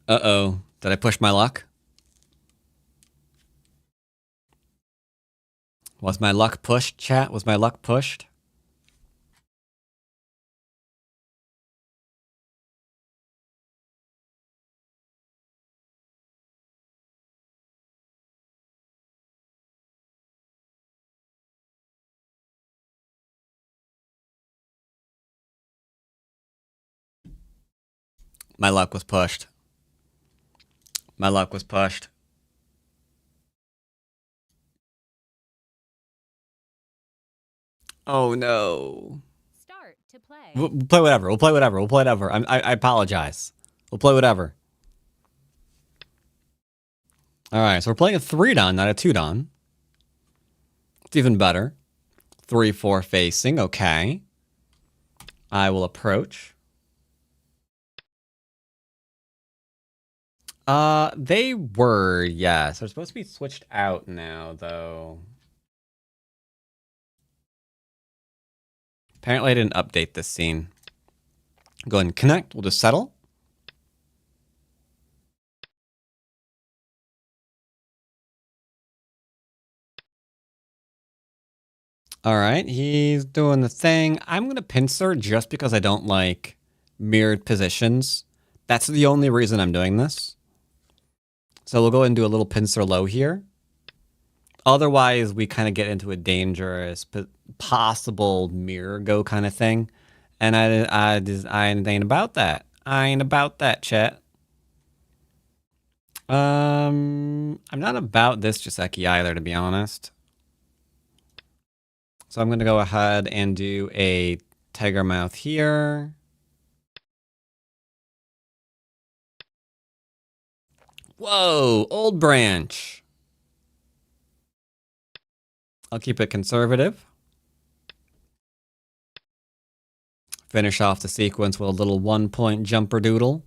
Uh-oh. Did I push my luck? Was my luck pushed, chat? Was my luck pushed? My luck was pushed. My luck was pushed. Oh no. Start to play. We'll play whatever. We'll play whatever. We'll play whatever. I apologize. We'll play whatever. Alright, so we're playing a 3-don, not a 2-don. It's even better. 3-4 facing, okay. I will approach. They were, yes. They're supposed to be switched out now, though. Apparently I didn't update this scene. Go ahead and connect. We'll just settle. Alright, he's doing the thing. I'm going to pincer just because I don't like mirrored positions. That's the only reason I'm doing this. So we'll go ahead and do a little pincer low here. Otherwise, we kind of get into a dangerous, possible mirror go kind of thing. And I ain't about that. I ain't about that, chat. I'm not about this Joseki either, to be honest. So I'm going to go ahead and do a tiger mouth here. Whoa, old branch. I'll keep it conservative. Finish off the sequence with a little 1-point jumper doodle.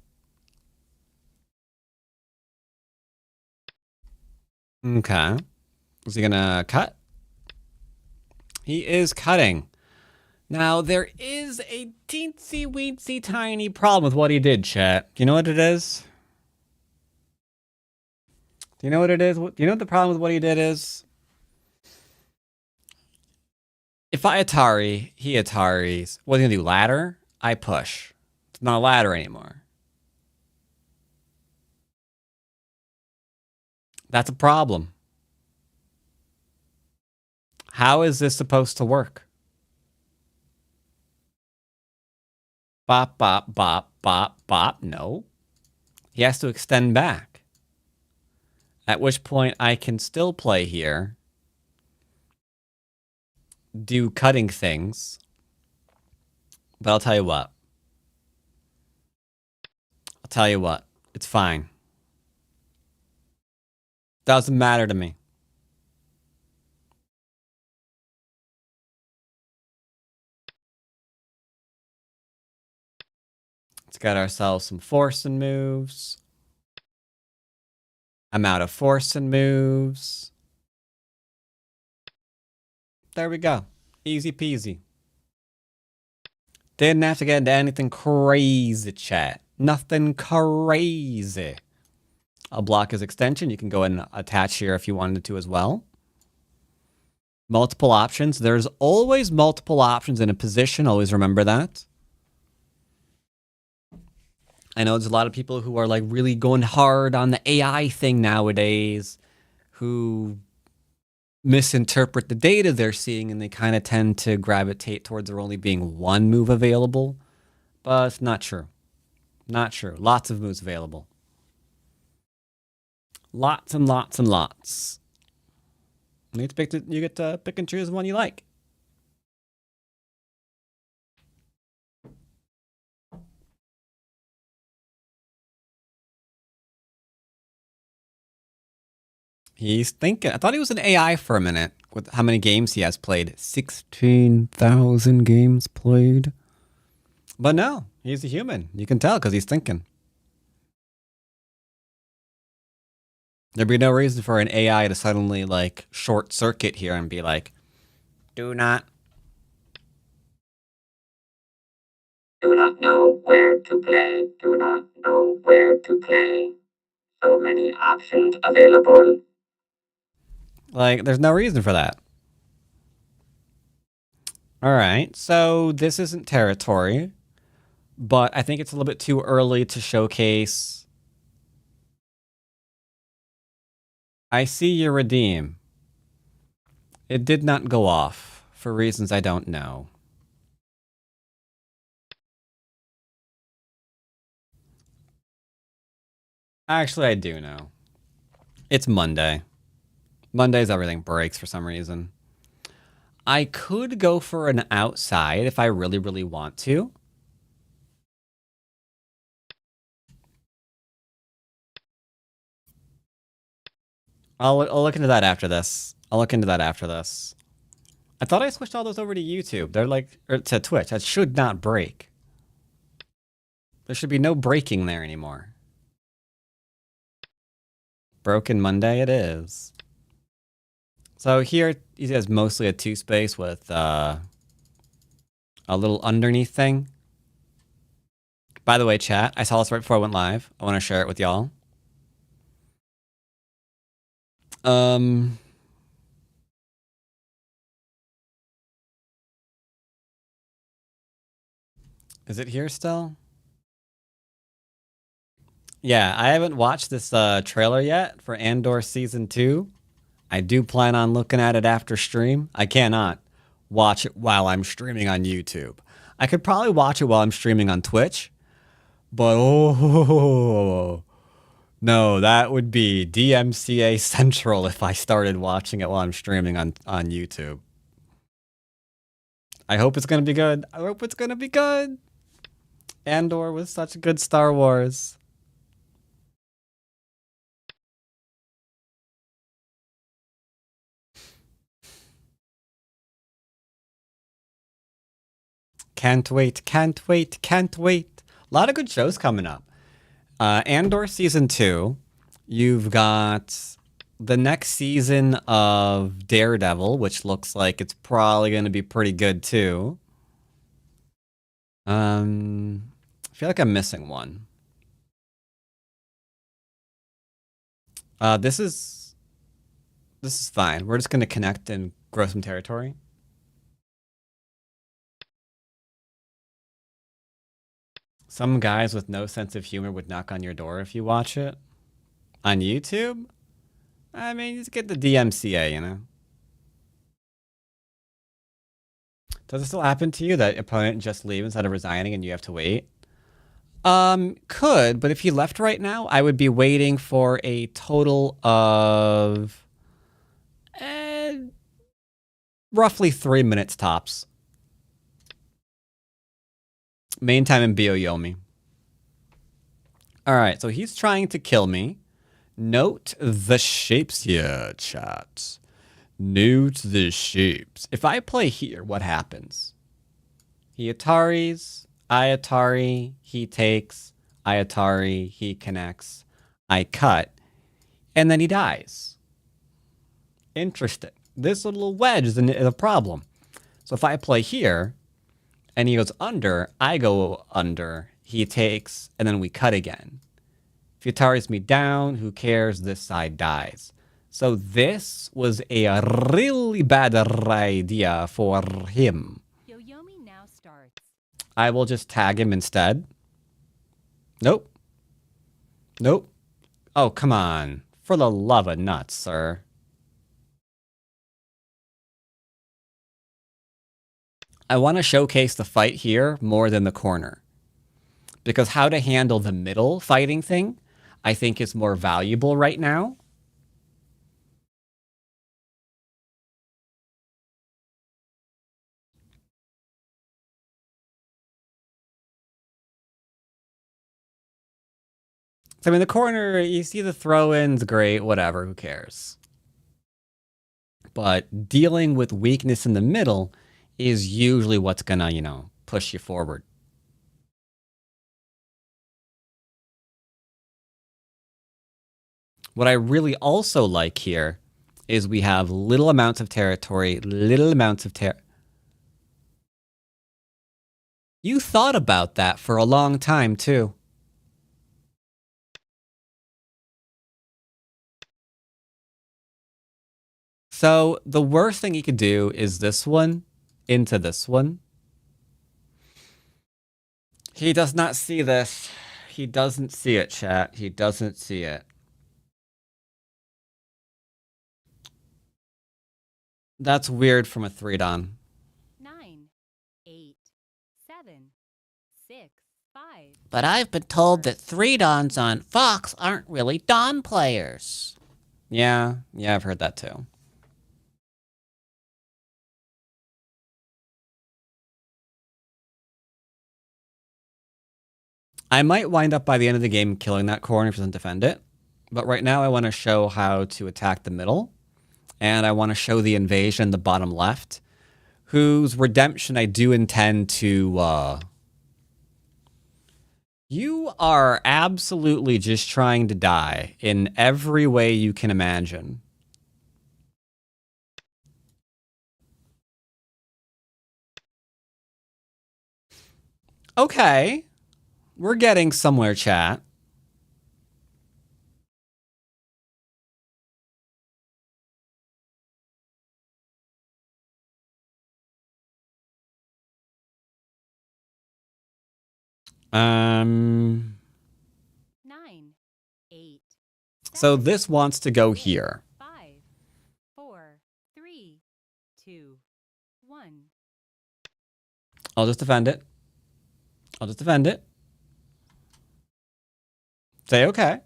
Okay. Is he gonna cut? He is cutting. Now, there is a teensy-weensy tiny problem with what he did, chat. Do you know what it is? Do you know what it is? Do you know what the problem with what he did is? If I Atari, he Ataris. What are you gonna do? Ladder? I push. It's not a ladder anymore. That's a problem. How is this supposed to work? Bop, bop, bop, bop, bop. No. He has to extend back. At which point I can still play here. Do cutting things. But I'll tell you what. It's fine. Doesn't matter to me. Let's get ourselves some forcing moves. I'm out of forcing moves. There we go. Easy peasy. Didn't have to get into anything crazy, chat. Nothing crazy. I'll block his extension. You can go and attach here if you wanted to as well. Multiple options. There's always multiple options in a position. Always remember that. I know there's a lot of people who are like really going hard on the AI thing nowadays who misinterpret the data they're seeing and they kind of tend to gravitate towards there only being one move available. But it's not true. Not true. Lots of moves available. Lots and lots and lots. You get to pick and choose one you like. He's thinking. I thought he was an AI for a minute with how many games he has played. 16,000 games played. But no, he's a human. You can tell because he's thinking. There'd be no reason for an AI to suddenly like short circuit here and be like, do not know where to play. Do not know where to play. So many options available. Like, there's no reason for that. All right, so this isn't territory, but I think it's a little bit too early to showcase. I see your redeem. It did not go off for reasons I don't know. Actually, I do know. It's Monday. Mondays, everything breaks for some reason. I could go for an outside if I really, really want to. I'll look into that after this. I thought I switched all those over to YouTube. They're like, or to Twitch. That should not break. There should be no breaking there anymore. Broken Monday it is. So here he has mostly a 2-space with a little underneath thing. By the way, chat, I saw this right before I went live. I want to share it with y'all. Is it here still? Yeah, I haven't watched this trailer yet for Andor Season 2. I do plan on looking at it after stream. I cannot watch it while I'm streaming on YouTube. I could probably watch it while I'm streaming on Twitch. But oh, no, that would be DMCA Central if I started watching it while I'm streaming on YouTube. I hope it's going to be good. I hope it's going to be good. Andor was such a good Star Wars. Can't wait, can't wait, can't wait. A lot of good shows coming up. Andor Season 2. You've got the next season of Daredevil, which looks like it's probably going to be pretty good too. I feel like I'm missing one. This is fine. We're just going to connect and grow some territory. Some guys with no sense of humor would knock on your door if you watch it. On YouTube? I mean, just get the DMCA, you know? Does it still happen to you that opponent just leaves instead of resigning and you have to wait? Could, but if he left right now, I would be waiting for a total of roughly 3 minutes tops. Main time in Byo Yomi. All right, so he's trying to kill me. Note the shapes here, chat. Note the shapes. If I play here, what happens? He Ataris, I Atari, he takes, I Atari, he connects, I cut, and then he dies. Interesting. This little wedge is a problem. So if I play here, and he goes under, I go under, he takes, and then we cut again. If he Ataris me down, who cares? This side dies. So this was a really bad idea for him. Yoyomi now starts. I will just tag him instead. Nope. Nope. Oh, come on. For the love of nuts, sir. I want to showcase the fight here more than the corner. Because how to handle the middle fighting thing, I think is more valuable right now. So, I mean, the corner, you see the throw-ins, great, whatever, who cares? But dealing with weakness in the middle is usually what's gonna, push you forward. What I really also like here is we have little amounts of territory, You thought about that for a long time, too. So the worst thing you could do is this one into this one. He does not see this. He doesn't see it, chat. He doesn't see it. That's weird from a 3-don. 9, 8, 7, 6, 5. But I've been told that 3-dons on Fox aren't really Don players. Yeah, I've heard that too. I might wind up by the end of the game killing that corner if he doesn't defend it. But right now I want to show how to attack the middle. And I want to show the invasion in the bottom left, whose redemption I do intend to... You are absolutely just trying to die in every way you can imagine. Okay. We're getting somewhere, chat. Um... 9, 8. So 7, this wants to go 6, here. 5, 4, 3, 2, 1. I'll just defend it. I'll just defend it. Say okay.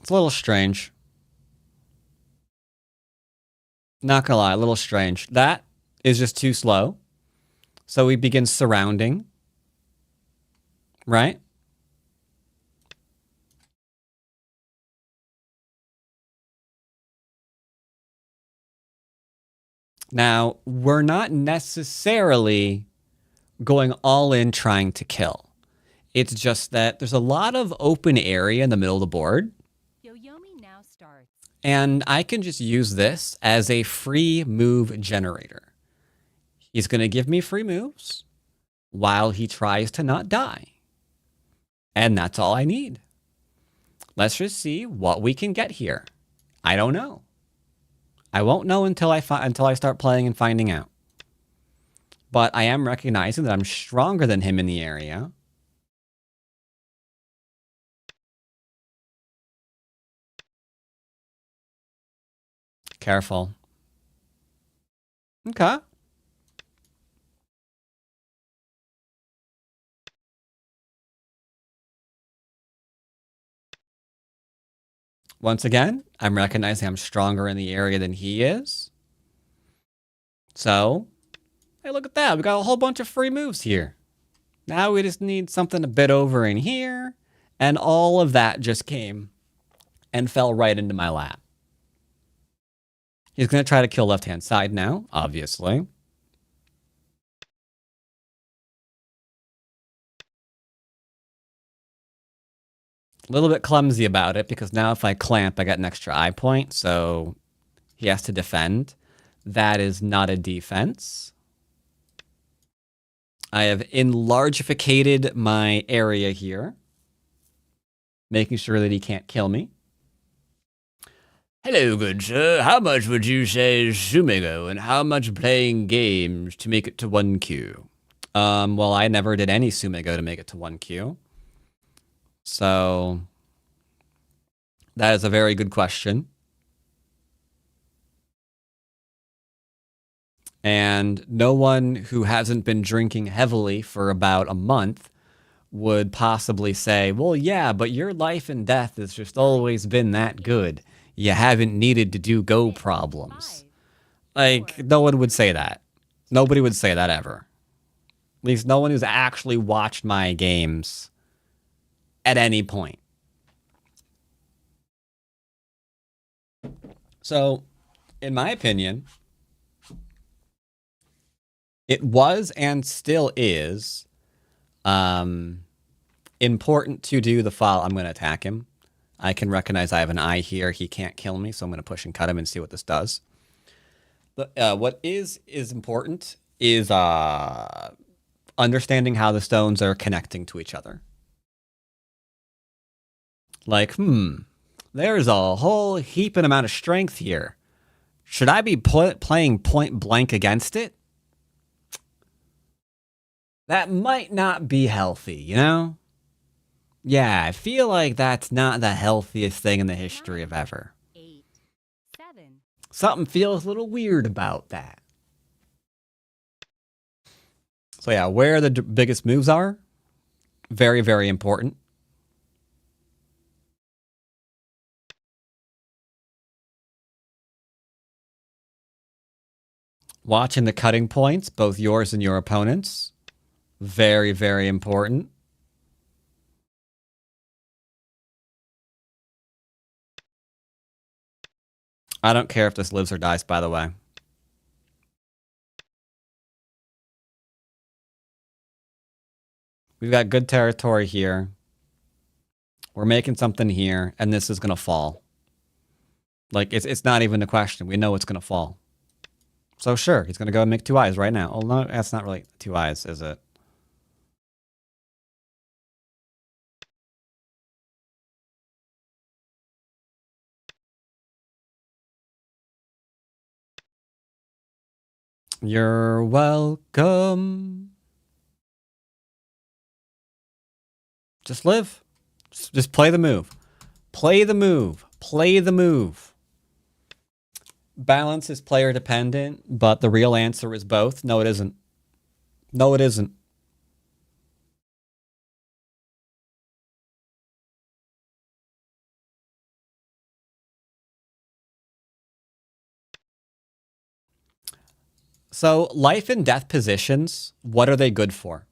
It's a little strange. Not gonna lie, a little strange. That is just too slow. So we begin surrounding. Right? Now, we're not necessarily going all in trying to kill. It's just that there's a lot of open area in the middle of the board. Yoyomi now starts. And I can just use this as a free move generator. He's going to give me free moves while he tries to not die. And that's all I need. Let's just see what we can get here. I don't know. I won't know until I start playing and finding out. But I am recognizing that I'm stronger than him in the area. Careful. Okay. Once again, I'm recognizing I'm stronger in the area than he is. So, Hey, look at that. We got a whole bunch of free moves here. Now we just need something a bit over in here. And all of that just came and fell right into my lap. He's going to try to kill left-hand side now, obviously. A little bit clumsy about it because now if I clamp, I got an extra eye point. So he has to defend. That is not a defense. I have enlargificated my area here, making sure that he can't kill me. Hello, good sir. How much would you say is Sumego, and how much playing games to make it to 1Q? Well, I never did any Sumego to make it to 1Q. So, that is a very good question. And no one who hasn't been drinking heavily for about a month would possibly say, well, yeah, but your life and death has just always been that good. You haven't needed to do Go problems. Like, no one would say that. Nobody would say that ever. At least no one who's actually watched my games at any point. So, in my opinion, it was and still is important to do the follow. I'm going to attack him. I can recognize I have an eye here. He can't kill me, so I'm going to push and cut him and see what this does. But what is important is understanding how the stones are connecting to each other. Like, there's a whole heaping amount of strength here. Should I be playing point blank against it? That might not be healthy, you know? Yeah, I feel like that's not the healthiest thing in the history of ever. 8, 7. Something feels a little weird about that. So yeah, where the biggest moves are, very, very important. Watching the cutting points, both yours and your opponent's, very, very important. I don't care if this lives or dies, by the way. We've got good territory here. We're making something here, and this is going to fall. Like, it's not even a question. We know it's going to fall. So sure, he's going to go and make 2 eyes right now. Oh, no, that's not really 2 eyes, is it? You're welcome. Just live. Just play the move. Play the move. Play the move. Balance is player dependent, but the real answer is both. No, it isn't. No, it isn't. So, life and death positions, what are they good for?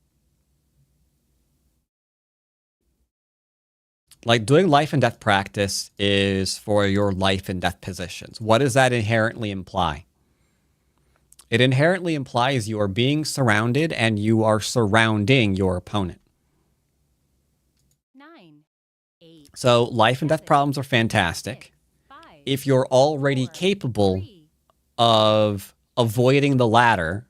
Like, doing life and death practice is for your life and death positions. What does that inherently imply? It inherently implies you are being surrounded and you are surrounding your opponent. 9, 8. So, life and death problems are fantastic. 5, If you're already 4, capable 3. of avoiding the ladder.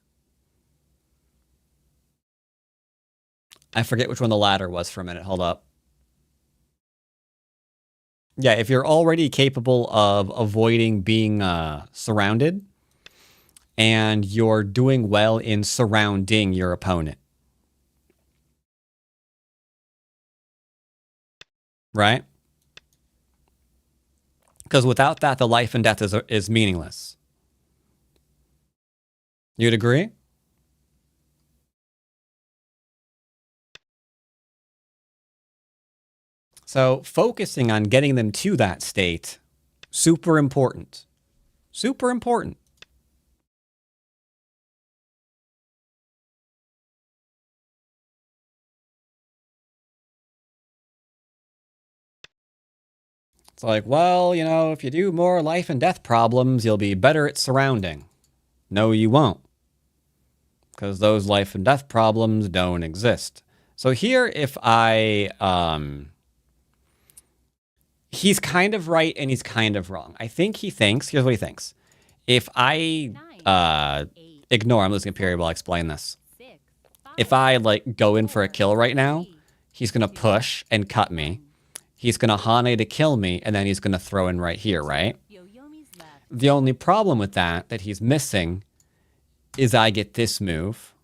I forget which one the ladder was for a minute. Hold up. Yeah, if you're already capable of avoiding being surrounded, and you're doing well in surrounding your opponent. Right? Because without that, the life and death is meaningless. You'd agree? So focusing on getting them to that state, super important. Super important. It's like, well, you know, if you do more life and death problems, you'll be better at surrounding. No, you won't. Because those life and death problems don't exist. So here, if I, he's kind of right and he's kind of wrong. I think he thinks, here's what he thinks. If I ignore, I'm losing a period while I explain this. 6, 5, If I like go in for a kill right now, he's going to push and cut me. He's going to Hane to kill me, and then he's going to throw in right here, right? Yoyomi's left. The only problem with that he's missing, is I get this move.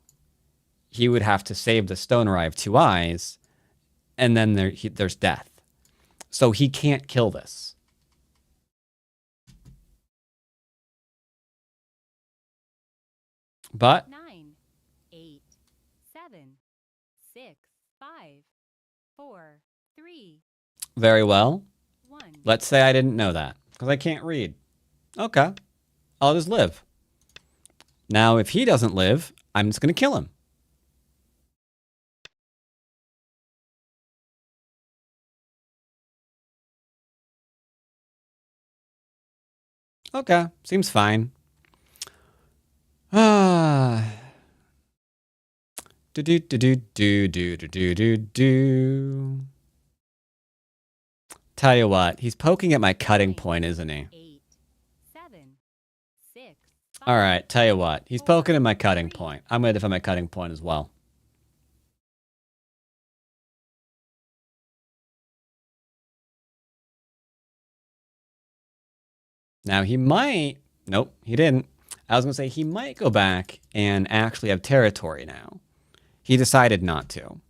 He would have to save the stoner. I have 2 eyes, and then there's death. So he can't kill this. But 9, 8, 7, 6, 5, 4, 3, very well. 1. Let's say I didn't know that because I can't read. Okay, I'll just live. Now, if he doesn't live, I'm just going to kill him. Okay, seems fine. Ah. Do do do do do do do do do. Tell you what, he's poking at my cutting point, isn't he? 8, 7, 6, 5. All right, tell you what, he's poking at my cutting point. I'm going to defend my cutting point as well. Now he might, nope, he didn't. I was going to say he might go back and actually have territory now. He decided not to.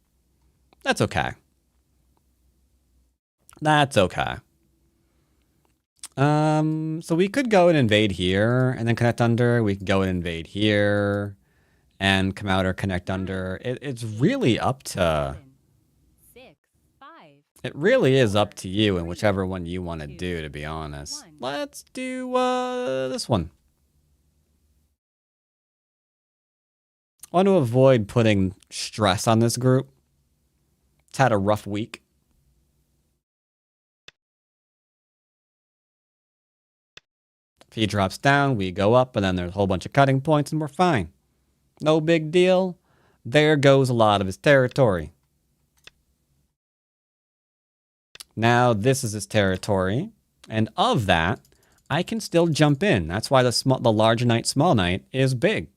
That's okay. That's okay. So we could go and invade here and then connect under. We could go and invade here and come out or connect under. It's really up to... 6, 5. It really is up to you and whichever one you want to do, to be honest. Let's do this one. I want to avoid putting stress on this group. It's had a rough week. If he drops down, we go up, and then there's a whole bunch of cutting points, and we're fine. No big deal. There goes a lot of his territory. Now this is his territory, and of that, I can still jump in. That's why the large knight, small knight is big.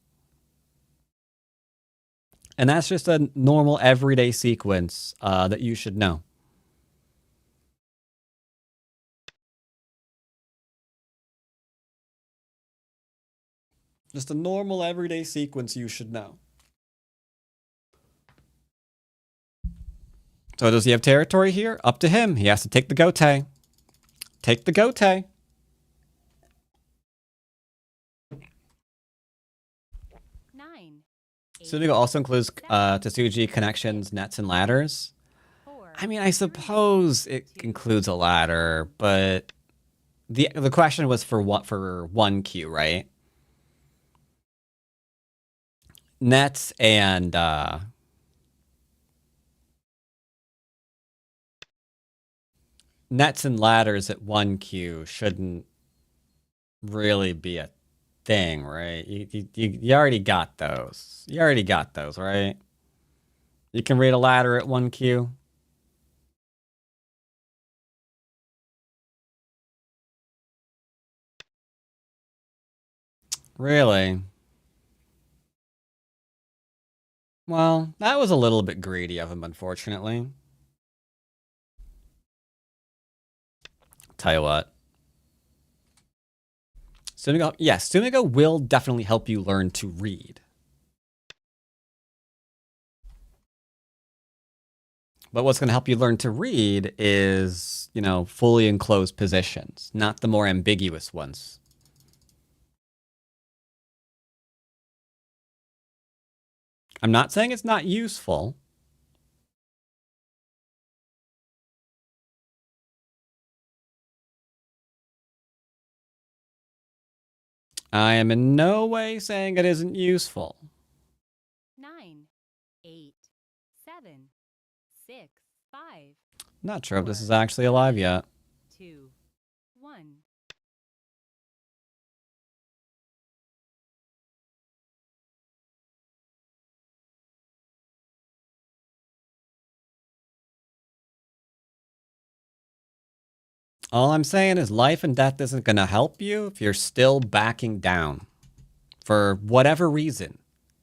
And that's just a normal everyday sequence that you should know. Just a normal everyday sequence you should know. So does he have territory here? Up to him. He has to take the gote. Take the gote. 9. Sudigo also includes Tsuji connections, nets, and ladders. 4. I mean, I suppose it includes a ladder, but the question was for what, for 1Q, right? Nets and ladders at 1Q shouldn't really be a thing, right? You already got those. You already got those, right? You can read a ladder at 1Q. Really? Well, that was a little bit greedy of him, unfortunately. Tell you what. Sumigo, yes, Sumigo will definitely help you learn to read. But what's going to help you learn to read is, you know, fully enclosed positions, not the more ambiguous ones. I'm not saying it's not useful. I am in no way saying it isn't useful. 9, 8, 7, 6, 5. Not sure if this is actually alive yet. 2, 1. All I'm saying is life and death isn't going to help you if you're still backing down for whatever reason.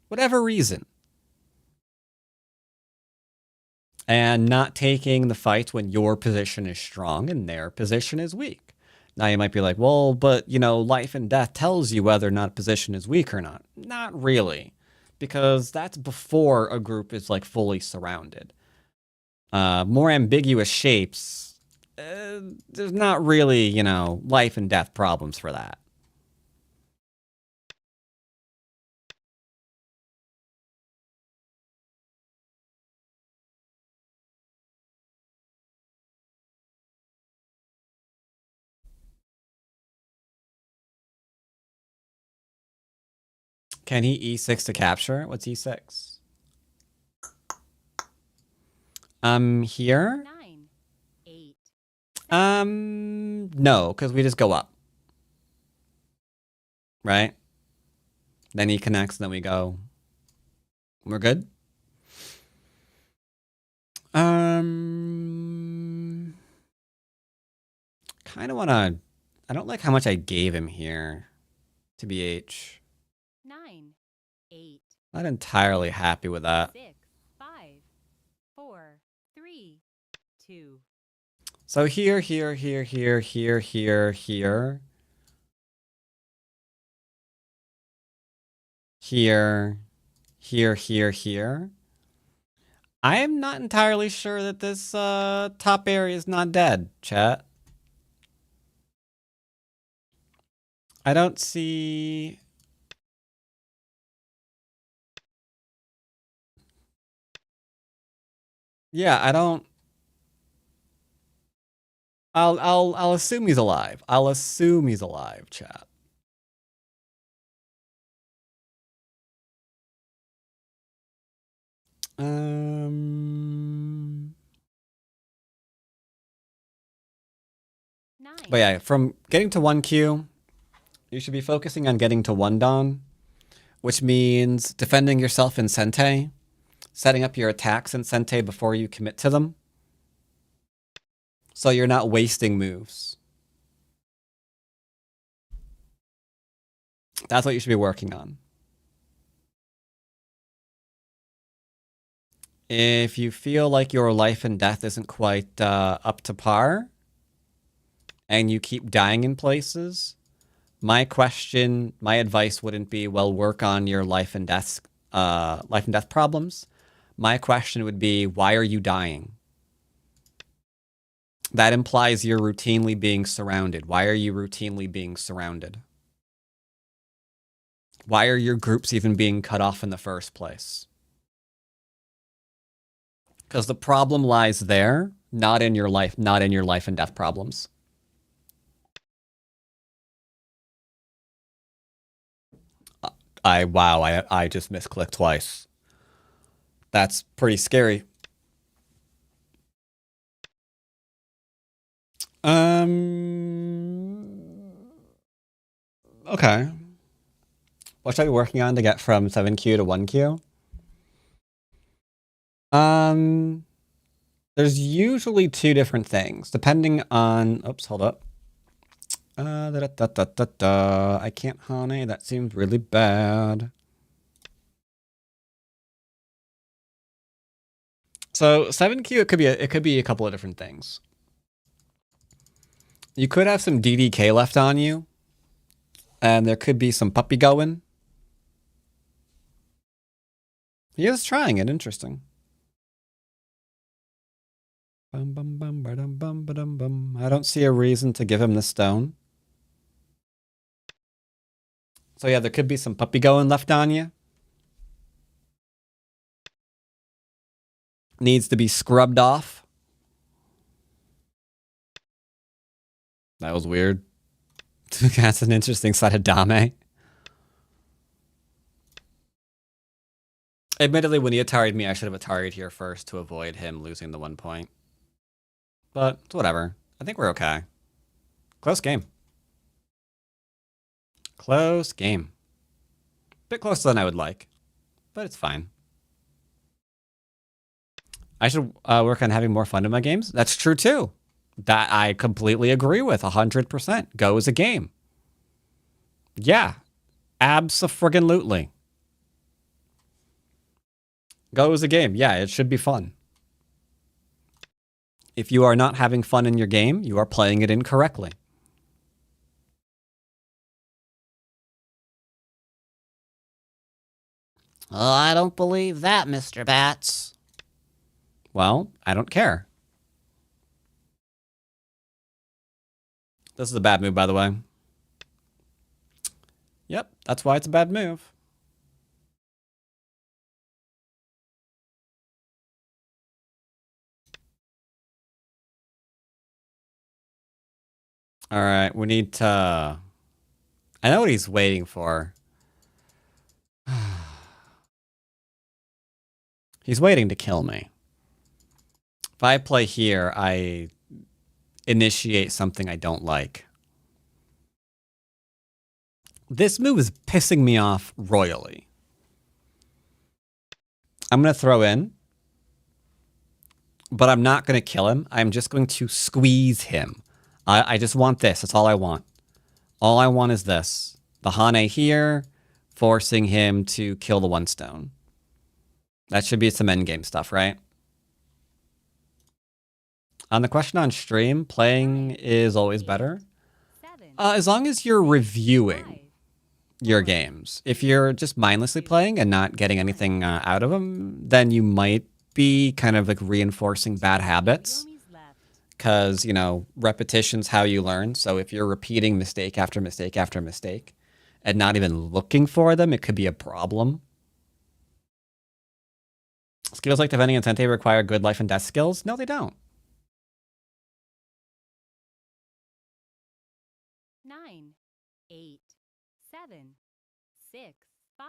Whatever reason. And not taking the fight when your position is strong and their position is weak. Now you might be like, well, but, you know, life and death tells you whether or not a position is weak or not. Not really. Because that's before a group is like fully surrounded. More ambiguous shapes, there's not really, you know, life and death problems for that. Can he E6 to capture? What's E6? Here? 9, 8. No, because we just go up. Right? Then he connects, then we go. We're good? Kind of want to... I don't like how much I gave him here to BH. 9, 8. Not entirely happy with that. 6, 5, 4, 3, 2. So here, here, here, here, here, here, here. Here, here, here, here. I am not entirely sure that this top area is not dead, chat. I don't see... Yeah, I don't... I'll assume he's alive. I'll assume he's alive, chat. But yeah, from getting to 1Q, you should be focusing on getting to 1 Dawn, which means defending yourself in Sente, setting up your attacks in Sente before you commit to them, so you're not wasting moves. That's what you should be working on. If you feel like your life and death isn't quite up to par, and you keep dying in places, my advice wouldn't be, well, work on your life and death problems. My question would be, why are you dying? That implies you're routinely being surrounded. Why are you routinely being surrounded? Why are your groups even being cut off in the first place? Because the problem lies there, not in your life and death problems. I just misclicked twice. That's pretty scary. Okay. What should I be working on to get from 7Q to 1Q? There's usually 2 different things, depending on... Oops, hold up. I can't honey. That seems really bad. So 7Q, it could be a couple of different things. You could have some DDK left on you, and there could be some puppy going. He is trying it. Interesting. I don't see a reason to give him the stone. So yeah, there could be some puppy going left on you. Needs to be scrubbed off. That was weird. That's an interesting side of Dame. Admittedly, when he Atari'd me, I should have Atari'd here first to avoid him losing the 1 point. But it's whatever. I think we're okay. Close game. Close game. Bit closer than I would like, but it's fine. I should work on having more fun in my games. That's true too. That I completely agree with 100%. Go is a game. Yeah, abso-friggin-lutely. Go is a game. Yeah, it should be fun. If you are not having fun in your game, you are playing it incorrectly. Oh, I don't believe that, Mr. Bats. Well, I don't care. This is a bad move, by the way. Yep, that's why it's a bad move. All right, we need to... I know what he's waiting for. He's waiting to kill me. If I play here, I initiate something I don't like. This move is pissing me off royally. I'm going to throw in, but I'm not going to kill him. I'm just going to squeeze him. I just want this. That's all I want. All I want is this. The Hane here, forcing him to kill the one stone. That should be some endgame stuff, right? On the question on stream, playing is always better. As long as you're reviewing your games. If you're just mindlessly playing and not getting anything out of them, then you might be kind of like reinforcing bad habits. Because, you know, repetition's how you learn. So if you're repeating mistake after mistake after mistake and not even looking for them, it could be a problem. Skills like defending and Sente require good life and death skills? No, they don't. 9, 8, 7, 6, 5,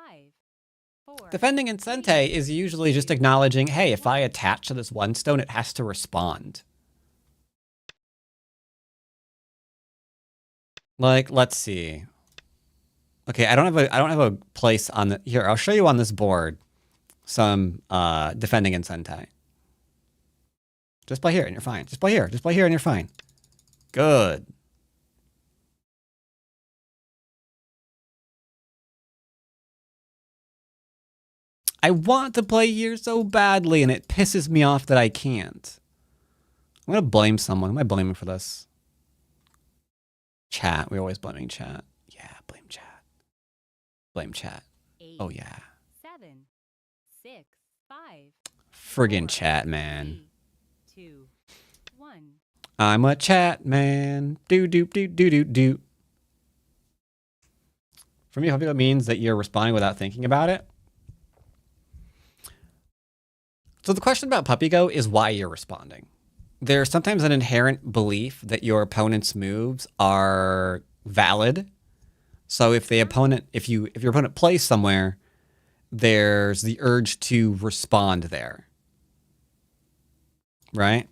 4. Defending and Sente is usually just acknowledging, hey, if I attach to this one stone, it has to respond. Like, let's see. Okay, I don't have a place on the here. I'll show you on this board some defending and Sente. Just play here and you're fine. Just play here. Just play here and you're fine. Good. I want to play here so badly and it pisses me off that I can't. I'm gonna blame someone. Am I blaming for this? Chat. We're always blaming chat. Yeah, blame chat. Blame chat. 8, Oh yeah. 7, 6, 5. Friggin' 4, chat, man. 3, 2, 1. I'm a chat man. Do do do do do do. For me, it means that you're responding without thinking about it. So the question about Puppy Go is why you're responding. There's sometimes an inherent belief that your opponent's moves are valid. So if your opponent plays somewhere, there's the urge to respond there. Right?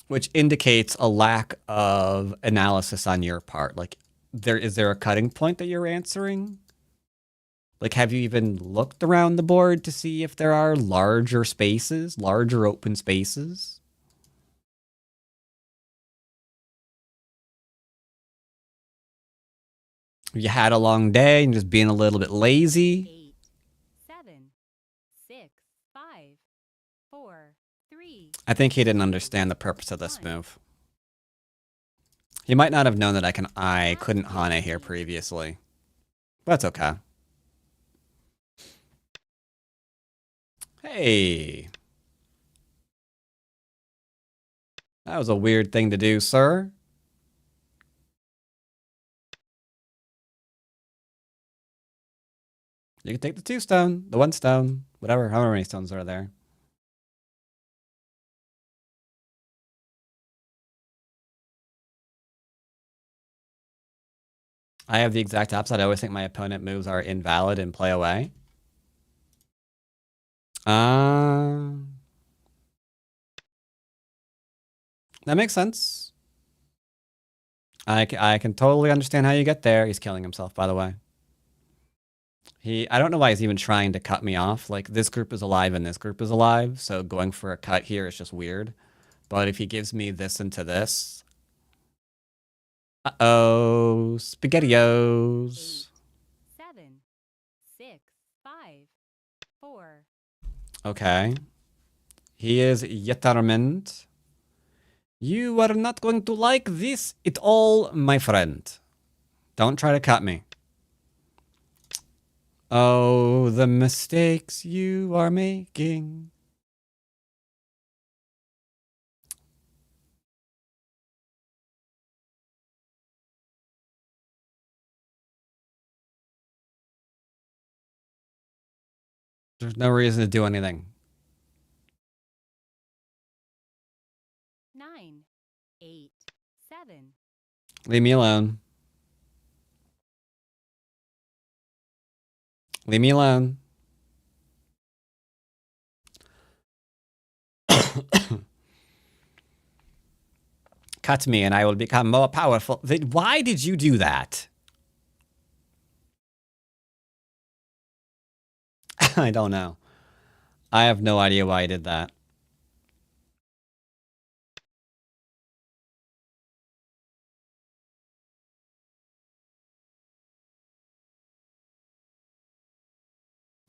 Which indicates a lack of analysis on your part. Like, is there a cutting point that you're answering? Like, have you even looked around the board to see if there are larger spaces, larger open spaces? You had a long day and just being a little bit lazy. 8, 7, 6, 5, 4, 3. I think he didn't understand the purpose of this move. He might not have known that I couldn't Hane here previously. But that's okay. Hey. That was a weird thing to do, sir. You can take the 2 stone, the 1 stone, whatever, however many stones are there. I have the exact opposite. I always think my opponent moves are invalid and play away. That makes sense. I can totally understand how you get there. He's killing himself, by the way. I don't know why he's even trying to cut me off. Like, this group is alive and this group is alive, so going for a cut here is just weird. But if he gives me this into this... Uh-oh, SpaghettiOs. 7, 6, 5, 4. Okay. He is determined. You are not going to like this at all, my friend. Don't try to cut me. Oh, the mistakes you are making. There's no reason to do anything. 9, 8, 7. Leave me alone. Leave me alone. Cut me and I will become more powerful. Why did you do that? I don't know. I have no idea why I did that.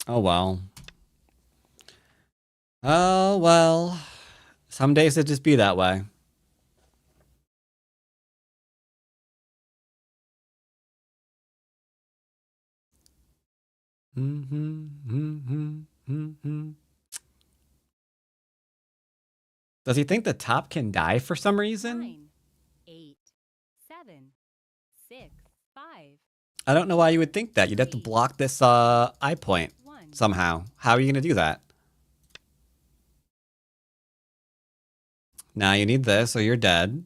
Oh well. Oh well. Some days it just be that way. Does he think the top can die for some reason? 9, 8, 7, 6, 5. I don't know why you would think that. You'd have to block this eye point 1. somehow. How are you going to do that? Now you need this or you're dead.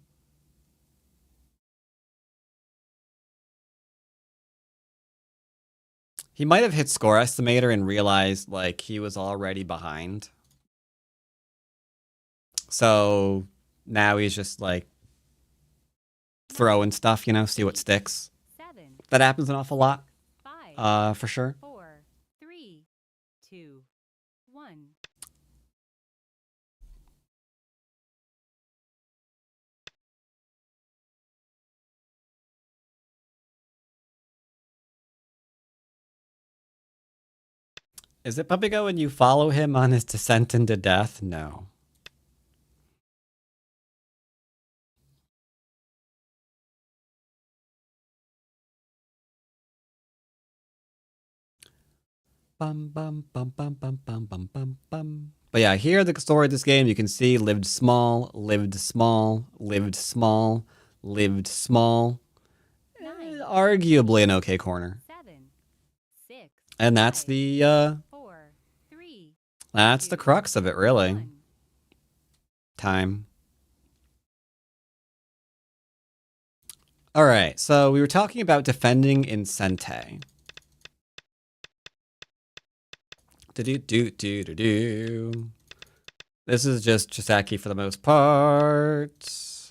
He might have hit score estimator and realized like he was already behind. So now he's just like throwing stuff, you know, see what sticks. 7, That happens an awful lot, 5, for sure. 4, 3, 2, 1. Is it Puppy Go when you follow him on his descent into death? No. Bum bum bum bum bum bum bum bum bum. But yeah, here the story of this game, you can see lived small, lived small, lived small, lived small. 9, Arguably an okay corner. 7, 6. And that's 5, the 4, 3. that's the crux of it, really. 1. Time. All right, so we were talking about defending in Sente. Do. This is just Chisaki for the most part.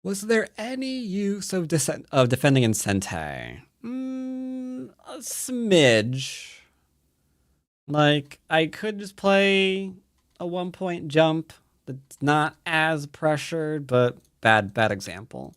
Was there any use of defending in Sente? A smidge. Like, I could just play a 1-point jump that's not as pressured, but bad example.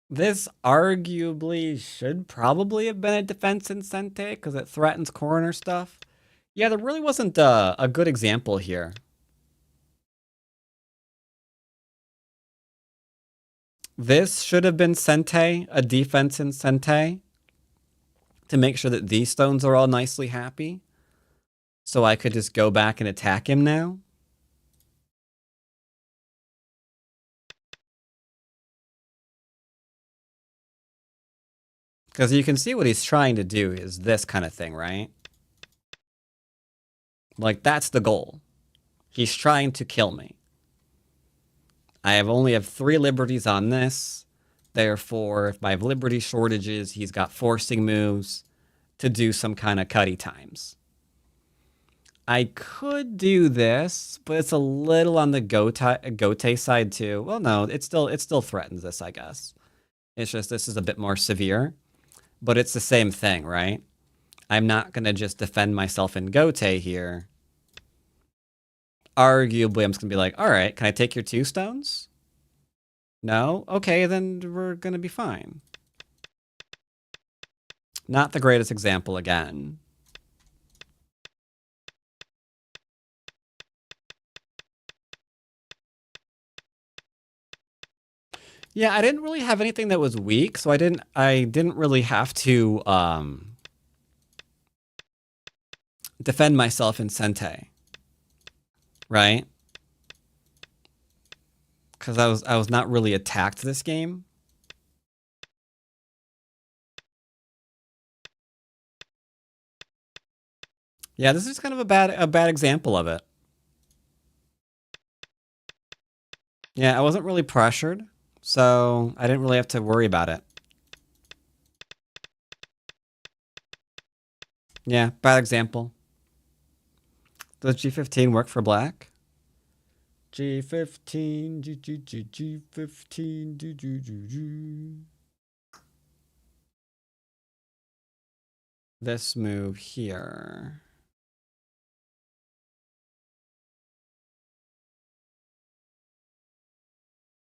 This arguably should probably have been a defense in Sente because it threatens corner stuff. Yeah, there really wasn't a good example here. This should have been Sente, a defense in Sente, to make sure that these stones are all nicely happy. So I could just go back and attack him now. Because you can see what he's trying to do is this kind of thing, right? Like, that's the goal. He's trying to kill me. I only have 3 liberties on this. Therefore, if I have liberty shortages, he's got forcing moves to do some kind of cutty times. I could do this, but it's a little on the Gote side too. Well, no, it still threatens this, I guess. It's just this is a bit more severe, but it's the same thing, right? I'm not gonna just defend myself in Gote here. Arguably, I'm just gonna be like, all right, can I take your 2 stones? No? Okay, then we're gonna be fine. Not the greatest example again. Yeah, I didn't really have anything that was weak, so I didn't really have to defend myself in Sente. Right? Cuz I was not really attacked this game. Yeah, this is kind of a bad example of it. Yeah, I wasn't really pressured, so I didn't really have to worry about it. Yeah, bad example. Does G15 work for black? G15, G15, do. This move here.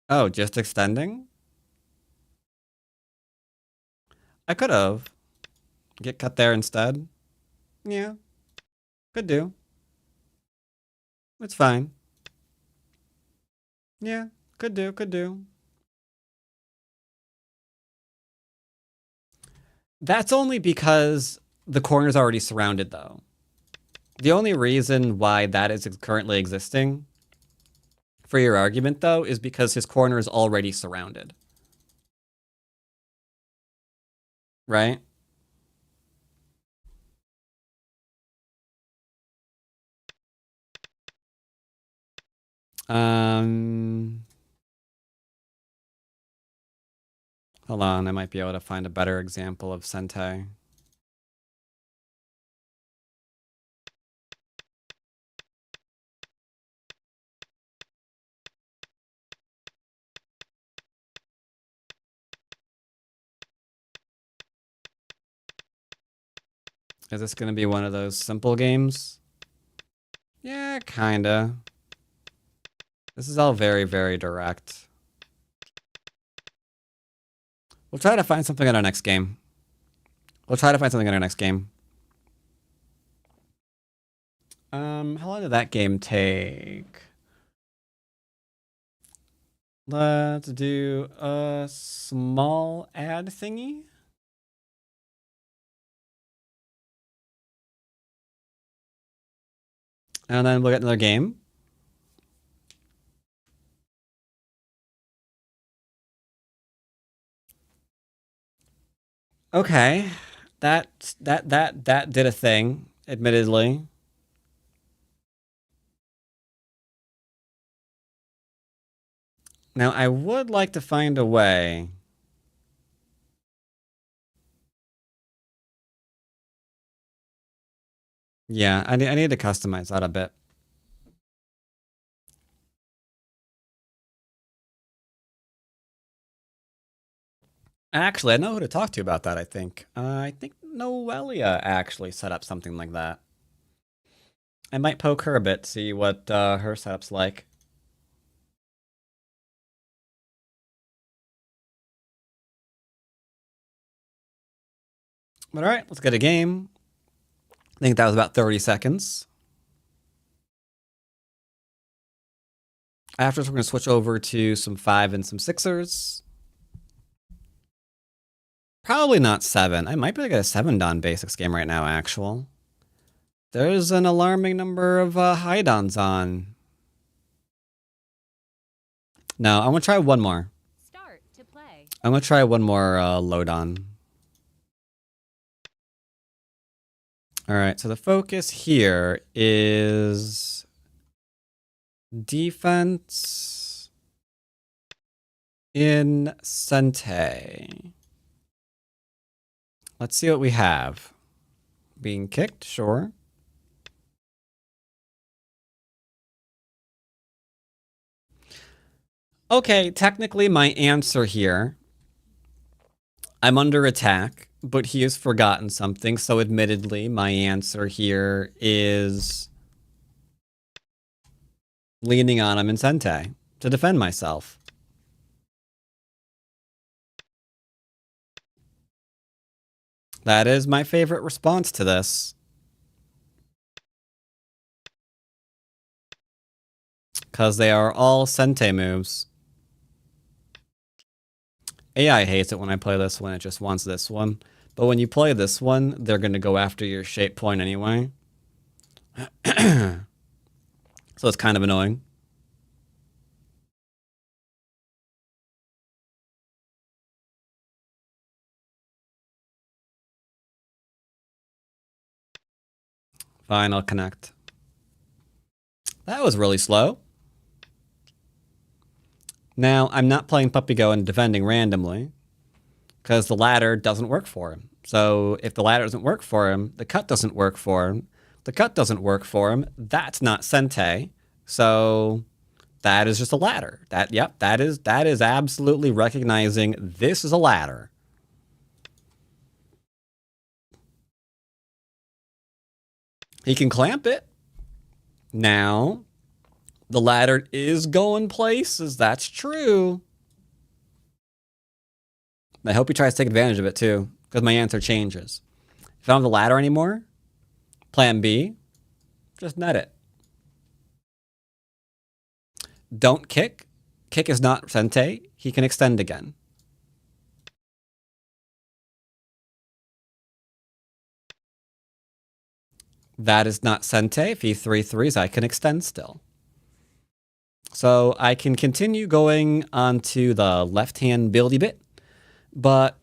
Oh, just extending? I could have. Get cut there instead. Yeah, could do. It's fine. Yeah, could do. That's only because the corner's already surrounded, though. The only reason why that is currently existing, for your argument, though, is because his corner is already surrounded. Right? Hold on, I might be able to find a better example of Sentai. Is this going to be one of those simple games? Yeah, kinda. This is all very, very direct. We'll try to find something in our next game. How long did that game take? Let's do a small ad thingy. And then we'll get another game. Okay. That did a thing, admittedly. Now, I would like to find a way. Yeah, I need to customize that a bit. Actually, I know who to talk to about that, I think. I think Noelia actually set up something like that. I might poke her a bit, see what her setup's like. But alright, let's get a game. I think that was about 30 seconds. After this, we're going to switch over to some 5 and some 6ers. Probably not 7. I might be able to get a 7 Don basics game right now, actual. There's an alarming number of high Dons on. No, I'm going to try one more. Start to play. I'm going to try one more low Don. All right, so the focus here is defense in Sente. Let's see what we have. Being kicked, sure. Okay, technically my answer here, I'm under attack, but he has forgotten something, so admittedly my answer here is leaning on him in Sente to defend myself. That is my favorite response to this. Because they are all Sente moves. AI hates it when I play this one, it just wants this one. But when you play this one, they're going to go after your shape point anyway. So it's kind of annoying. Fine, I'll connect. That was really slow. Now, I'm not playing Puppy Go and defending randomly, because the ladder doesn't work for him. So if the ladder doesn't work for him, the cut doesn't work for him. The cut doesn't work for him. That's not Sente. So that is just a ladder. That is absolutely recognizing this is a ladder. He can clamp it. Now, the ladder is going places. That's true. I hope he tries to take advantage of it too, because my answer changes. If I don't have the ladder anymore, plan B, just net it. Don't kick. Kick is not Sente. He can extend again. That is not Sente. If he 3-3s, I can extend still. So I can continue going onto the left-hand buildy bit, but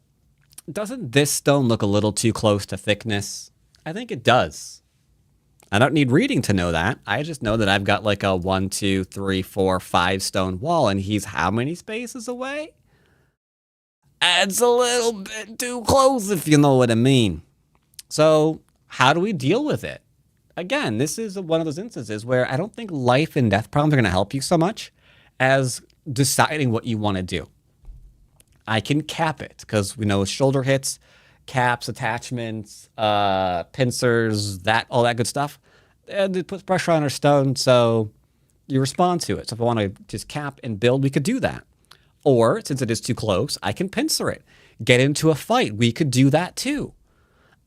doesn't this stone look a little too close to thickness? I think it does. I don't need reading to know that. I just know that I've got like a 1, 2, 3, 4, 5 stone wall, and he's how many spaces away? Adds a little bit too close, if you know what I mean. So how do we deal with it? Again, this is one of those instances where I don't think life and death problems are going to help you so much as deciding what you want to do. I can cap it because we know shoulder hits, caps, attachments, pincers, all that good stuff. It puts pressure on our stone, so you respond to it. So if I want to just cap and build, we could do that. Or, since it is too close, I can pincer it. Get into a fight. We could do that too.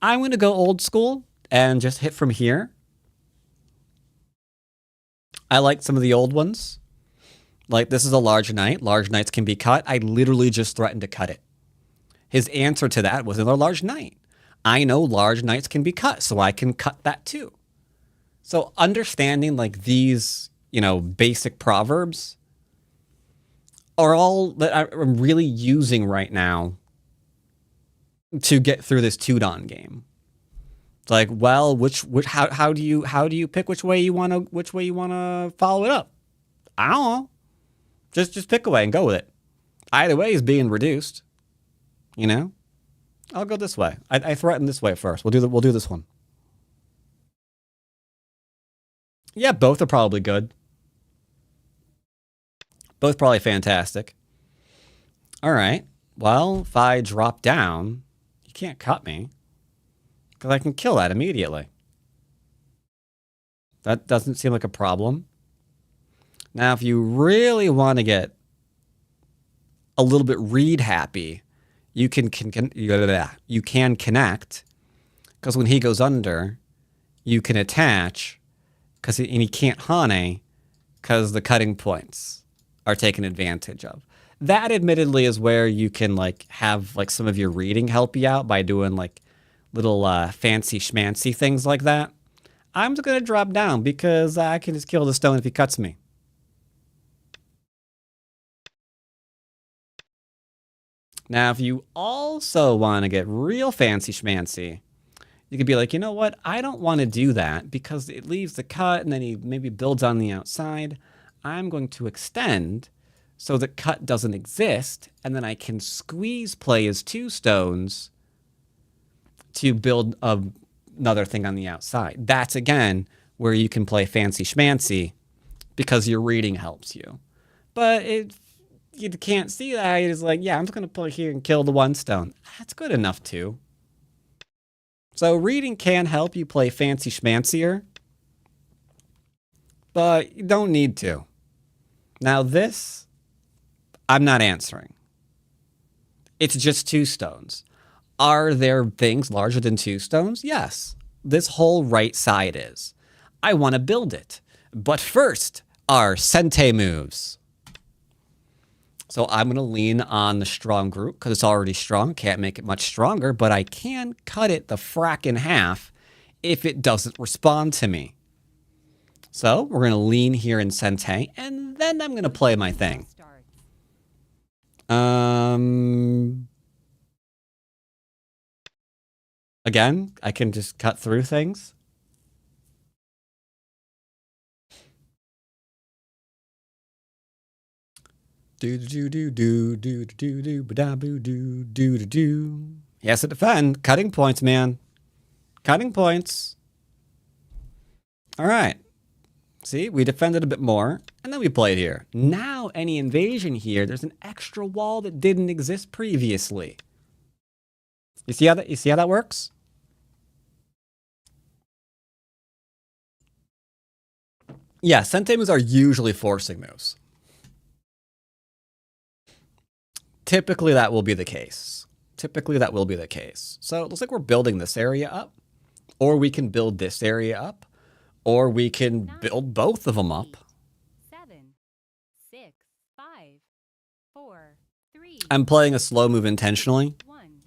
I'm going to go old school and just hit from here. I like some of the old ones. Like, this is a large knight. Large knights can be cut. I literally just threatened to cut it. His answer to that was another large knight. I know large knights can be cut, so I can cut that too. So understanding like these, basic proverbs are all that I'm really using right now to get through this 2-don game. It's like, well, how do you pick which way you want to follow it up? I don't know. Just pick a way and go with it. Either way is being reduced. I'll go this way. I threaten this way first. We'll do this one. Yeah, both are probably good. Both probably fantastic. All right. Well, if I drop down, you can't cut me because I can kill that immediately. That doesn't seem like a problem. Now, if you really want to get a little bit read happy, you can connect, because when he goes under, you can attach, and he can't hane because the cutting points are taken advantage of. That admittedly is where you can have some of your reading help you out by doing little fancy schmancy things like that. I'm just going to drop down because I can just kill the stone if he cuts me. Now, if you also want to get real fancy schmancy, You could be like, you know what? I don't want to do that because it leaves the cut and then he maybe builds on the outside. I'm going to extend so the cut doesn't exist, and then I can squeeze play his 2 stones to build another thing on the outside. That's, again, where you can play fancy schmancy because your reading helps you. But you can't see that. It's like, yeah, I'm just going to play here and kill the 1 stone. That's good enough, too. So reading can help you play fancy schmancier, but you don't need to. Now this, I'm not answering. It's just 2 stones. Are there things larger than 2 stones? Yes. This whole right side is. I want to build it. But first are Sente moves. So I'm going to lean on the strong group because it's already strong. Can't make it much stronger, but I can cut it the frack in half if it doesn't respond to me. So we're going to lean here in Sente, and then I'm going to play my thing. Again, I can just cut through things. Do do do do do do do ba boo do do do do. He has to defend. Cutting points, man. Cutting points. All right. See, we defended a bit more, and then we played here. Now, any invasion here, there's an extra wall that didn't exist previously. You see how that works? Yeah, Sente moves are usually forcing moves. Typically, that will be the case. So it looks like we're building this area up, or we can build this area up, or we can build both of them up. 7, 6, 5, 4, 3. I'm playing a slow move intentionally. 1.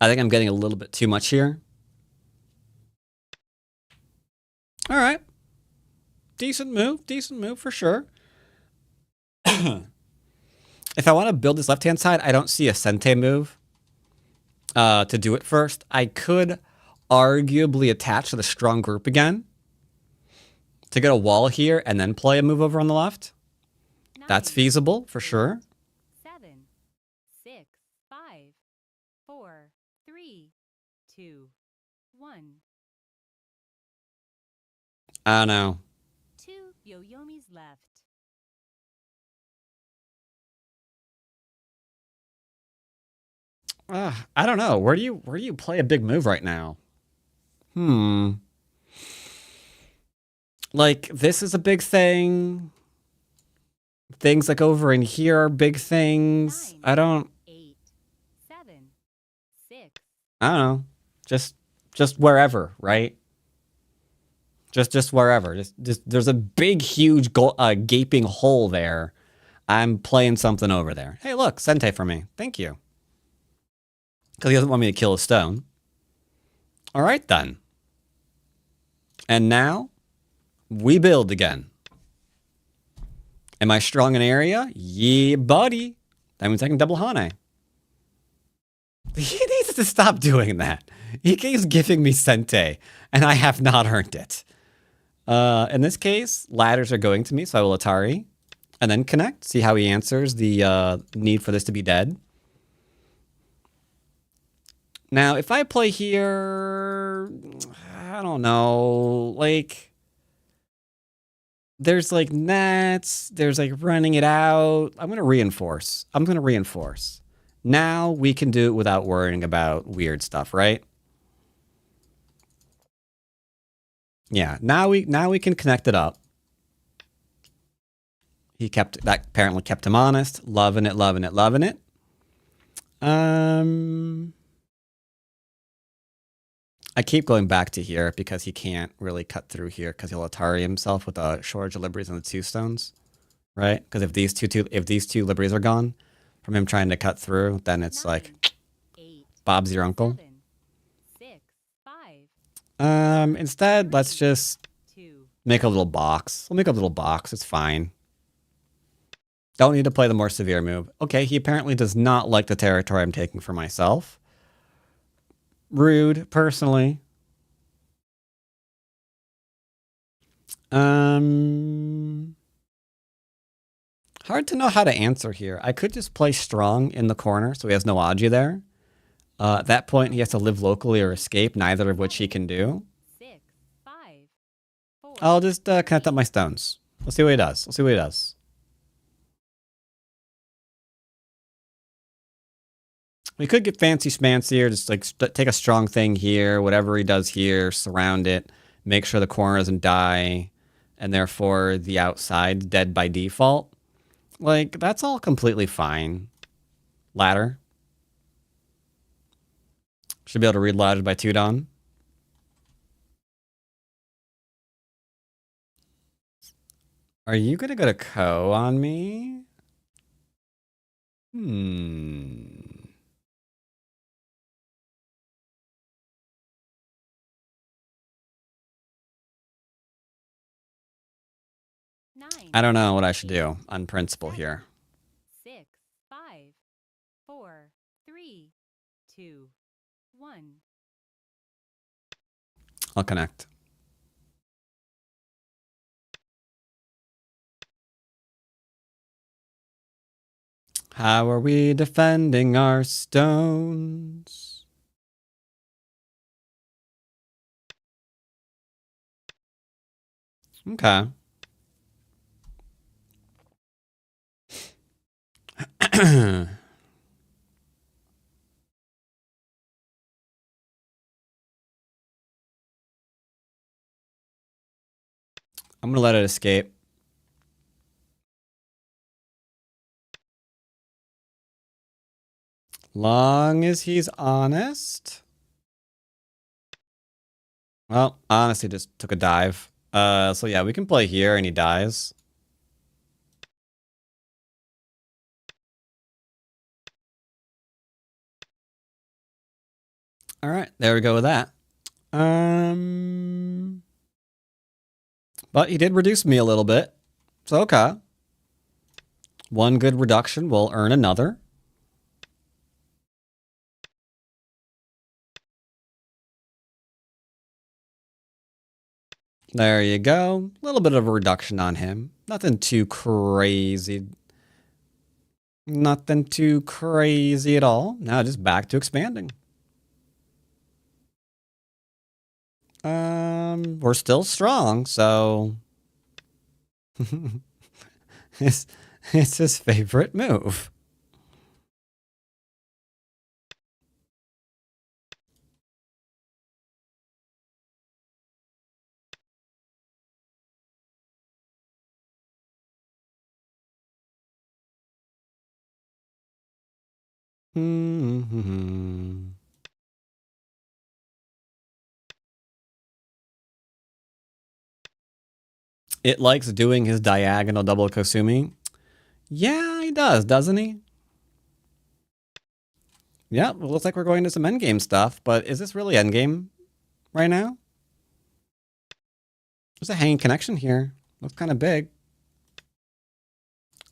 I think I'm getting a little bit too much here. All right. Decent move for sure. If I want to build this left-hand side, I don't see a Sente move to do it first. I could arguably attach to the strong group again to get a wall here and then play a move over on the left. 9, That's feasible for sure. 7, 6, 5, 4, 3, 2, 1. I don't know. 2 Yoyomis left. I don't know. Where do you play a big move right now? Like, this is a big thing. Things like over in here are big things. 9, I don't 8, 7, 6. I don't know. Just wherever, right? Just wherever. Just there's a big, huge gaping hole there. I'm playing something over there. Hey, look, Sente for me. Thank you. Because he doesn't want me to kill a stone. All right, then. And now, we build again. Am I strong in area? Yeah, buddy. That means I can double Hane. He needs to stop doing that. He keeps giving me Sente, and I have not earned it. In this case, ladders are going to me, so I will Atari. And then connect, see how he answers the need for this to be dead. Now, if I play here, I don't know, like, there's like nets, there's like running it out. I'm going to reinforce. Now we can do it without worrying about weird stuff, right? Yeah, now we can connect it up. That apparently kept him honest. Loving it. I keep going back to here because he can't really cut through here because he'll Atari himself with a shortage of Libris and the 2 stones, right? Because if these two Libris are gone from him trying to cut through, then it's 9, like 8, Bob's your uncle. 7, 6, 5. Instead, let's just 2. make a little box. We'll make a little box. It's fine. Don't need to play the more severe move. Okay, he apparently does not like the territory I'm taking for myself. Rude, personally. Hard to know how to answer here. I could just play strong in the corner so he has no Aji there. At that point, he has to live locally or escape, neither of which he can do. 6, 5, 4. I'll just connect up my stones. Let's see what he does. Let's see what he does. We could get fancy schmancier, just like take a strong thing here, whatever he does here, surround it, make sure the corner doesn't die, and therefore the outside dead by default. Like, that's all completely fine. Ladder. Should be able to read ladder by 2 Dawn. Are you gonna go to Ko on me? I don't know what I should do on principle here. 6, 5, 4, 3, 2, 1. I'll connect. How are we defending our stones? Okay. I'm gonna let it escape. Long as he's honest. Well, honestly, just took a dive. So yeah, we can play here and he dies. All right, there we go with that. But he did reduce me a little bit. So okay. One good reduction will earn another. There you go. A little bit of a reduction on him. Nothing too crazy. Nothing too crazy at all. Now just back to expanding. We're still strong, so it's his favorite move. It likes doing his diagonal double Kosumi. Yeah, he does, doesn't he? Yeah, it looks like we're going to some endgame stuff, but is this really endgame right now? There's a hanging connection here. Looks kind of big.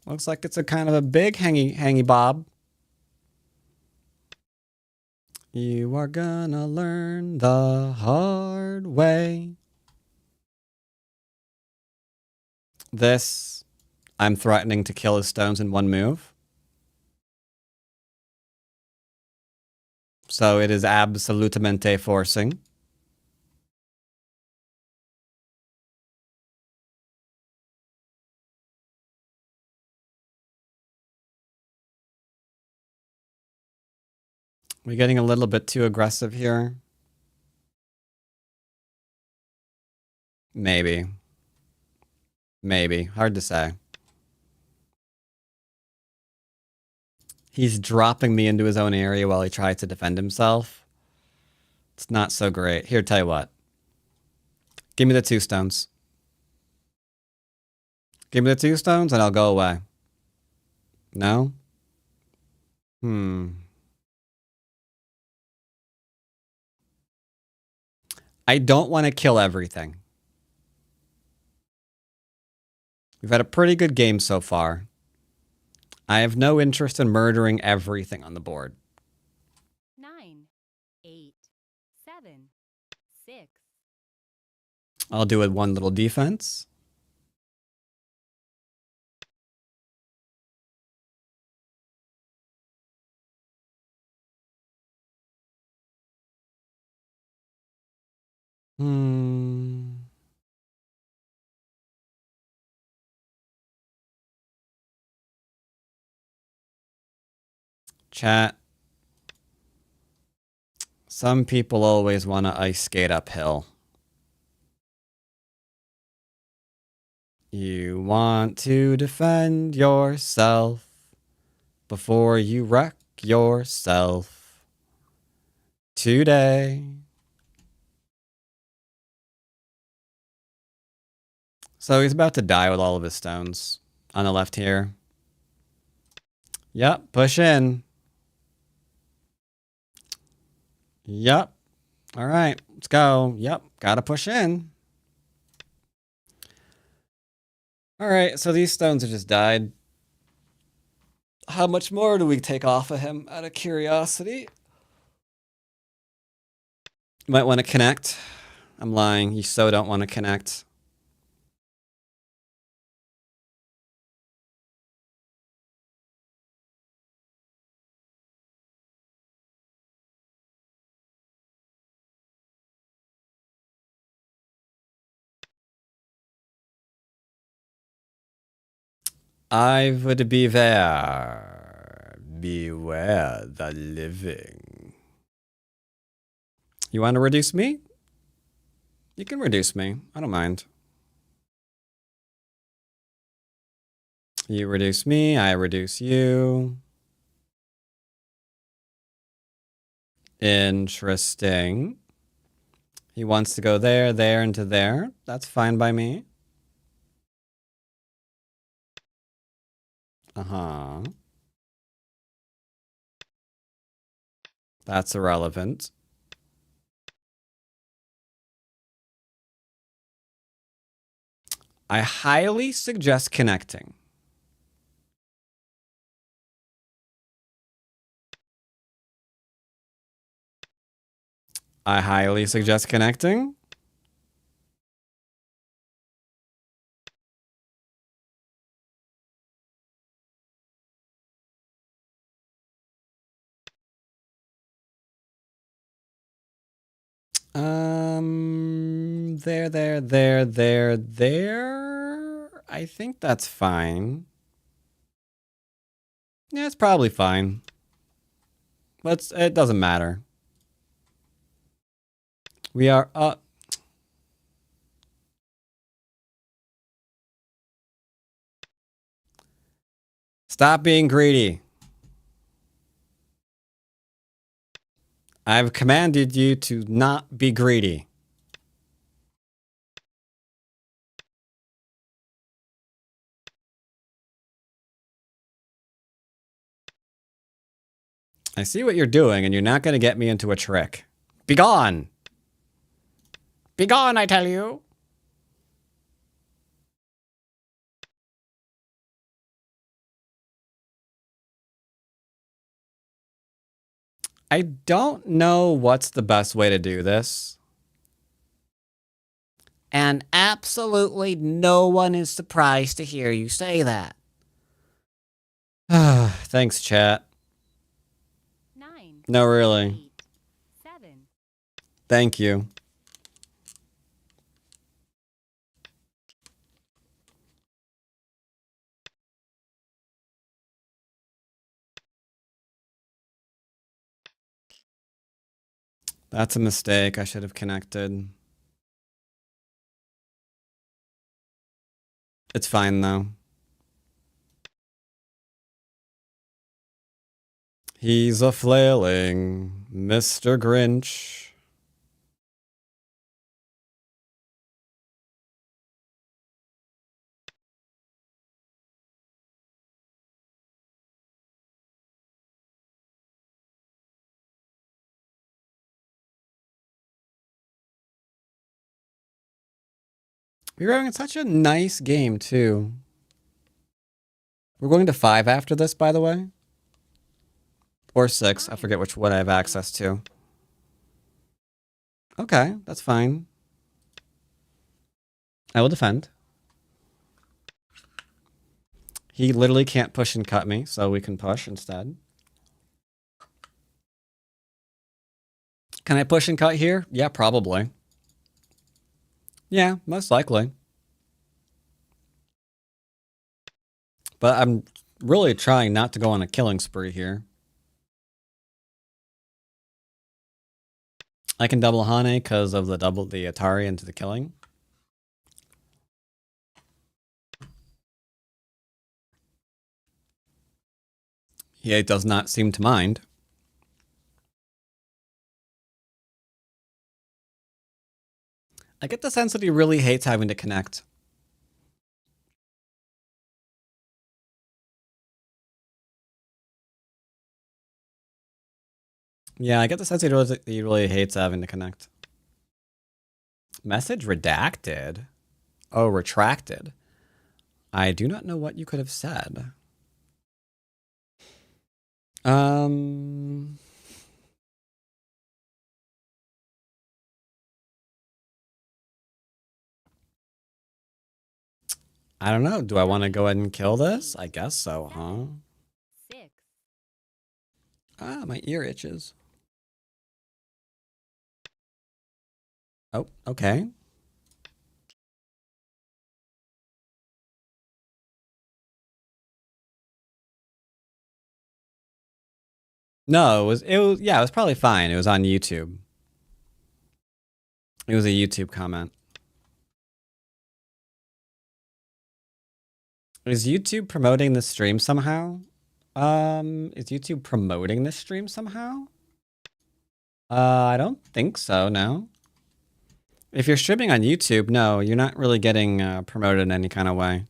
Looks like it's a kind of a big hangy bob. You are gonna learn the hard way. This, I'm threatening to kill his stones in one move. So it is absolutamente forcing. We're getting a little bit too aggressive here. Maybe. Maybe. Hard to say. He's dropping me into his own area while he tries to defend himself. It's not so great. Here, tell you what. Give me the 2 stones. Give me the 2 stones and I'll go away. No? I don't want to kill everything. We've had a pretty good game so far. I have no interest in murdering everything on the board. 9, 8, 7, 6. I'll do it one little defense. Chat. Some people always want to ice skate uphill. You want to defend yourself before you wreck yourself today. So he's about to die with all of his stones on the left here. Yep, push in. Yep. All right, let's go. Yep, gotta push in. All right, so these stones have just died. How much more do we take off of him out of curiosity? You might want to connect. I'm lying. You so don't want to connect. I would beware. Beware the living. You want to reduce me? You can reduce me. I don't mind. You reduce me, I reduce you. Interesting. He wants to go there, there, and to there. That's fine by me. Uh-huh. That's irrelevant. I highly suggest connecting. I highly suggest connecting. There. I think that's fine. Yeah, it's probably fine. But it doesn't matter. We are up. Stop being greedy. I've commanded you to not be greedy. I see what you're doing, and you're not going to get me into a trick. Be gone! Be gone, I tell you! I don't know what's the best way to do this. And absolutely no one is surprised to hear you say that. Thanks, chat. 9. No, really. 8. 7. Thank you. That's a mistake. I should have connected. It's fine, though. He's a flailing Mr. Grinch. We're having such a nice game, too. We're going to 5 after this, by the way. Or 6. I forget which one I have access to. Okay, that's fine. I will defend. He literally can't push and cut me, so we can push instead. Can I push and cut here? Yeah, probably. Yeah, most likely. But I'm really trying not to go on a killing spree here. I can double Hane because of the Atari into the killing. He does not seem to mind. I get the sense that he really hates having to connect. Yeah, I get the sense he really hates having to connect. Message redacted. Oh, retracted. I do not know what you could have said. I don't know. Do I want to go ahead and kill this? I guess so, huh? 6, Ah, my ear itches. Oh, okay. No, yeah, it was probably fine. It was on YouTube. It was a YouTube comment. Is YouTube promoting the stream somehow? Is YouTube promoting this stream somehow? I don't think so, no. If you're streaming on YouTube, no, you're not really getting promoted in any kind of way.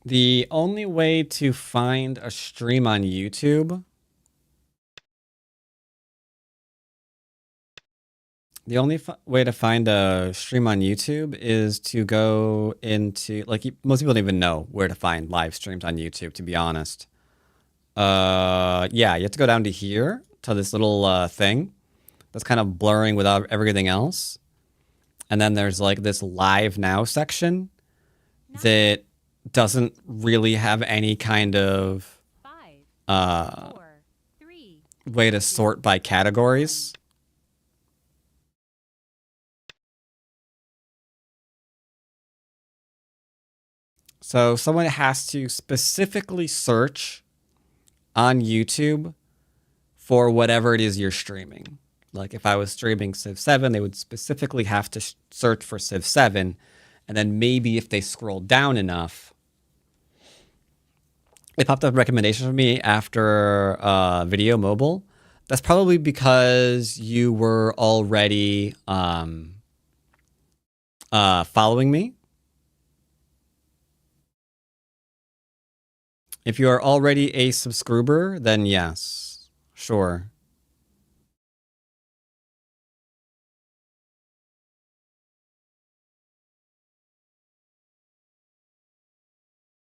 The only way to find a stream on YouTube, the only way to find a stream on YouTube is to go into, like, most people don't even know where to find live streams on YouTube, to be honest. Yeah, you have to go down to here, to this little thing that's kind of blurring without everything else. And then there's like this live now section that doesn't really have any kind of 5, 4, 3, way to sort by categories. So someone has to specifically search on YouTube for whatever it is you're streaming. Like if I was streaming Civ 7, they would specifically have to search for Civ 7. And then maybe if they scroll down enough, it popped up recommendations for me after video mobile. That's probably because you were already following me. If you are already a subscriber, then yes, sure.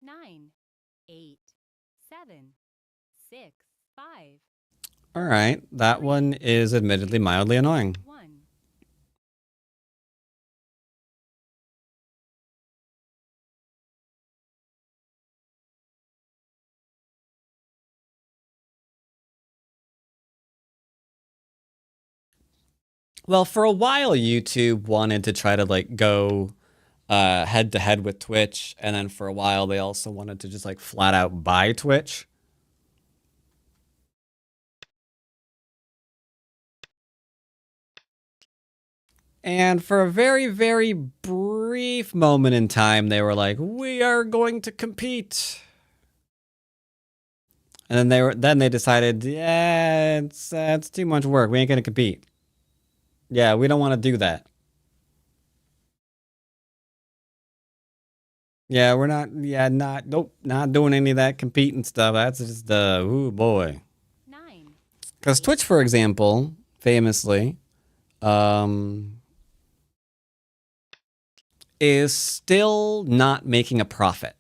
9, 8, 7, 6, 5, All right, that one is admittedly mildly annoying. 1. Well, for a while, YouTube wanted to try to like go head to head with Twitch, and then for a while they also wanted to just like flat out buy Twitch. And for a very, very brief moment in time, they were like, "We are going to compete." And then they decided, "Yeah, it's too much work. We ain't gonna compete. Yeah, we don't want to do that. Yeah, we're not. Yeah, nope, not doing any of that competing stuff. That's just ooh boy." 9, Because Twitch, for example, famously, is still not making a profit.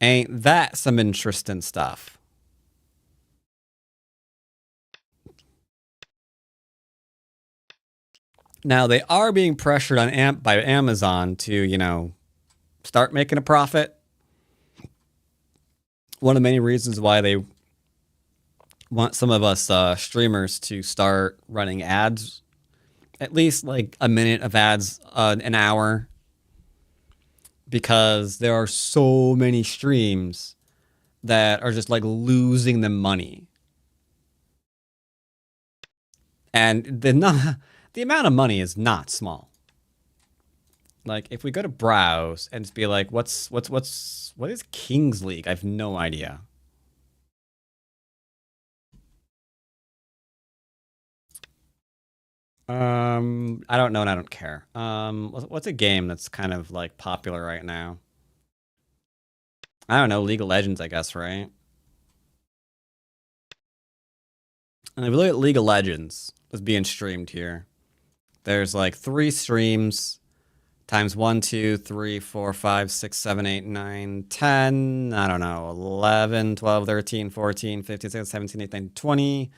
Ain't that some interesting stuff? Now, they are being pressured on by Amazon to, start making a profit. one of the many reasons why they want some of us streamers to start running ads, at least like a minute of ads an hour, because there are so many streams that are just like losing them money. And the amount of money is not small. Like if we go to browse and just be like, what is Kings League? I have no idea. I don't know and I don't care. What's a game that's kind of like popular right now? I don't know, League of Legends, I guess, right? And if we look at League of Legends that's being streamed here, there's like 3 streams times 1, 2, 3, 4, 5, 6, 7, 8, 9, 10, I don't know, 11, 12, 13, 14, 15, 16, 17, 18, 19, 20,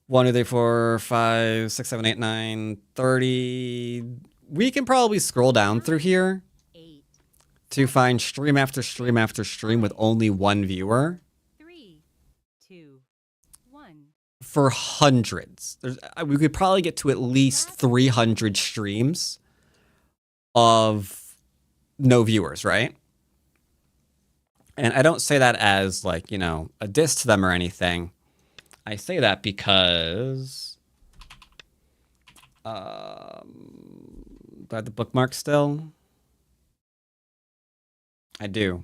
1, 2, 3, 4, 5, 6, 7, 8, 9, 30. We can probably scroll down through here 8, to find stream after stream after stream with only 1 viewer 3, 2, 1. for hundreds. We could probably get to at least 300 streams of no viewers, right? And I don't say that as like, you know, a diss to them or anything. I say that because do I have the bookmark still? I do.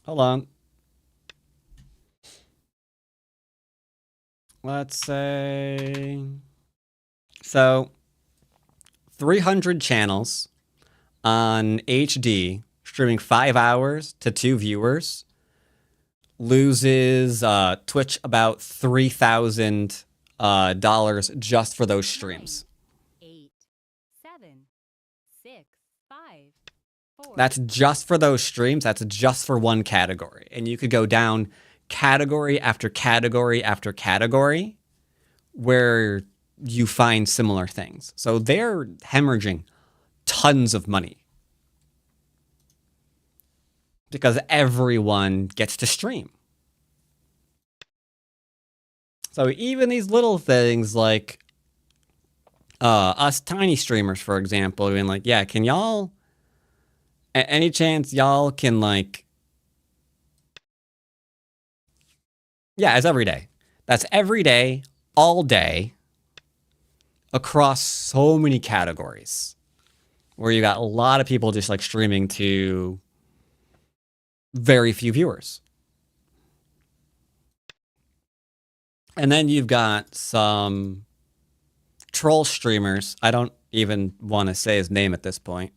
Hold on. Let's say, so 300 channels on HD, streaming 5 hours to 2 viewers, loses Twitch about $3,000 just for those streams. 8, 7, 6, 5, 4. That's just for those streams. That's just for one category. And you could go down category after category after category where you find similar things. So they're hemorrhaging tons of money because everyone gets to stream. So even these little things like us tiny streamers, for example, being like, yeah, can y'all, any chance y'all can like, yeah, it's every day. That's every day, all day, across so many categories, where you got a lot of people just like streaming to very few viewers. And then you've got some troll streamers, I don't even want to say his name at this point,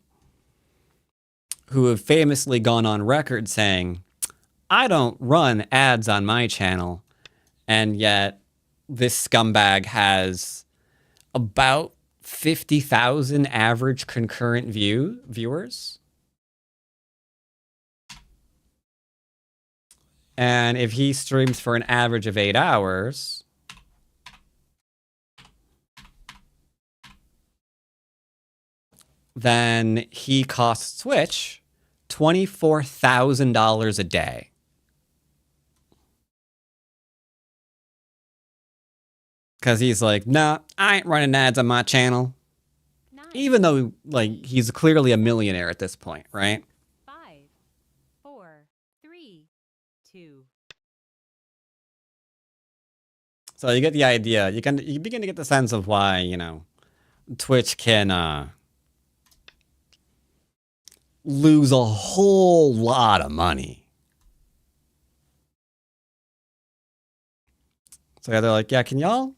who have famously gone on record saying, I don't run ads on my channel, and yet this scumbag has about 50,000 average concurrent viewers. And if he streams for an average of 8 hours, then he costs Twitch $24,000 a day. Because he's like, nah, I ain't running ads on my channel. 9, Even though, like, he's clearly a millionaire at this point, right? 5, 4, 3, 2. So you get the idea. You begin to get the sense of why, you know, Twitch can lose a whole lot of money. So they're like, yeah, can y'all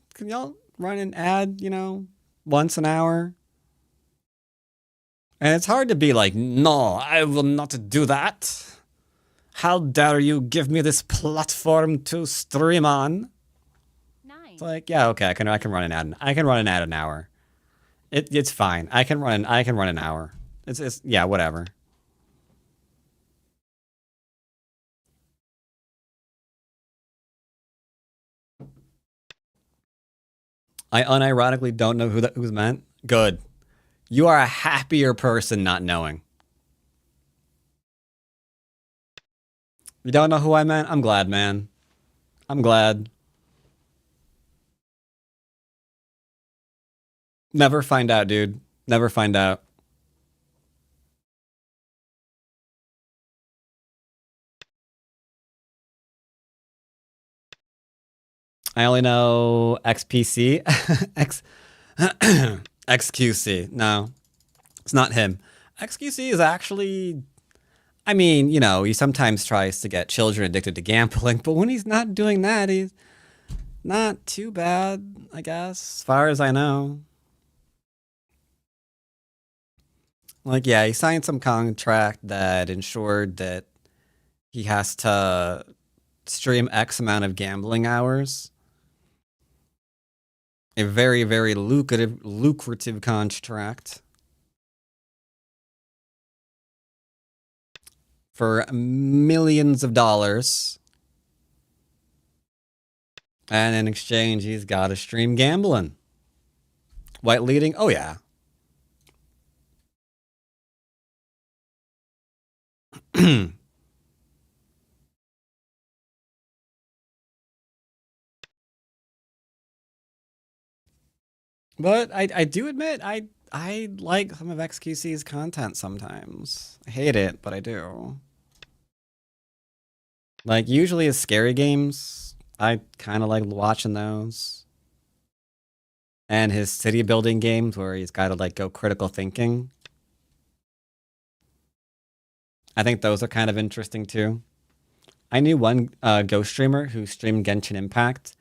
run an ad, you know, once an hour? And it's hard to be like, no, I will not do that. How dare you give me this platform to stream on? 9, It's like, yeah, okay, I can run an ad. I can run an ad an hour. It's fine. I can run an hour. It's yeah, whatever. I unironically don't know who's meant. Good. You are a happier person not knowing. You don't know who I meant? I'm glad, man. I'm glad. Never find out, dude. Never find out. I only know XPC. XQC. No, it's not him. XQC is actually, I mean, you know, he sometimes tries to get children addicted to gambling, but when he's not doing that, he's not too bad, I guess, as far as I know. Like, yeah, he signed some contract that ensured that he has to stream X amount of gambling hours. A very, very lucrative contract for millions of dollars. And in exchange, he's got to stream gambling. White leading? Oh, yeah. But I do admit, I like some of XQC's content sometimes. I hate it, but I do. Like, usually his scary games, I kind of like watching those. And his city building games where he's got to like go critical thinking. I think those are kind of interesting too. I knew one Go streamer who streamed Genshin Impact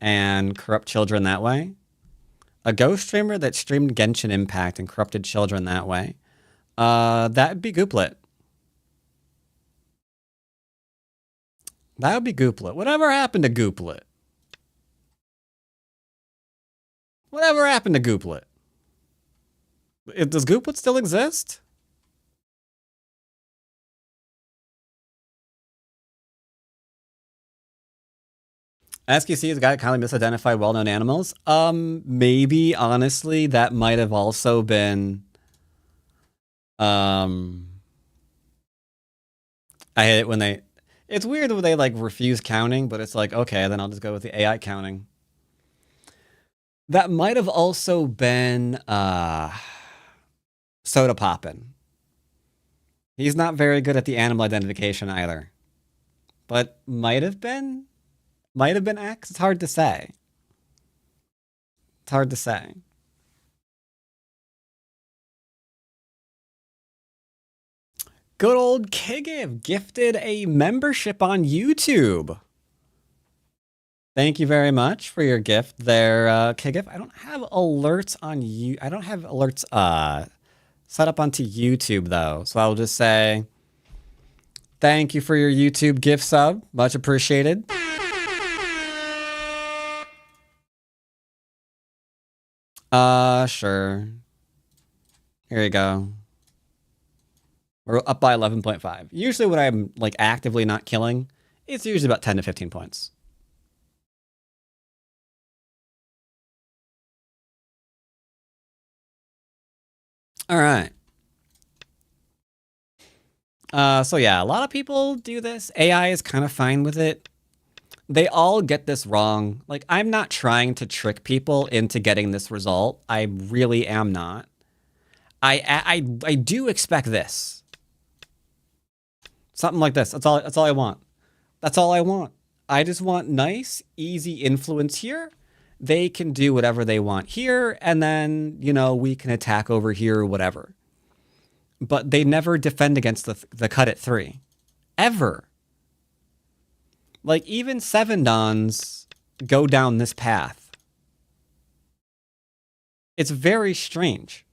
and corrupt children that way. A Go streamer that streamed Genshin Impact and corrupted children that way. That'd be Gooplet. That would be Gooplet. Whatever happened to Gooplet? Whatever happened to Gooplet? Does Gooplet still exist? SQC has got kind of misidentified well-known animals. Maybe, honestly, that might have also been... I hate it when they... It's weird when they, like, refuse counting, but it's like, okay, then I'll just go with the AI counting. That might have also been, Soda Poppin'. He's not very good at the animal identification either. But might have been? Might have been X? It's hard to say. It's hard to say. Good old Kigiv gifted a membership on YouTube. Thank you very much for your gift there, Kigiv. I don't have alerts on you. I don't have alerts set up onto YouTube though. So I'll just say thank you for your YouTube gift sub. Much appreciated. Sure. Here you go. We're up by 11.5. Usually when I'm like actively not killing, it's usually about 10 to 15 points. All right. So yeah, a lot of people do this. AI is kind of fine with it. They all get this wrong. Like, I'm not trying to trick people into getting this result. I really am not. I do expect this. Something like this. That's all I want. That's all I want. I just want nice, easy influence here. They can do whatever they want here, and then, you know, we can attack over here or whatever. But they never defend against the cut at 3. Ever. Like, even 7 Dons go down this path. It's very strange.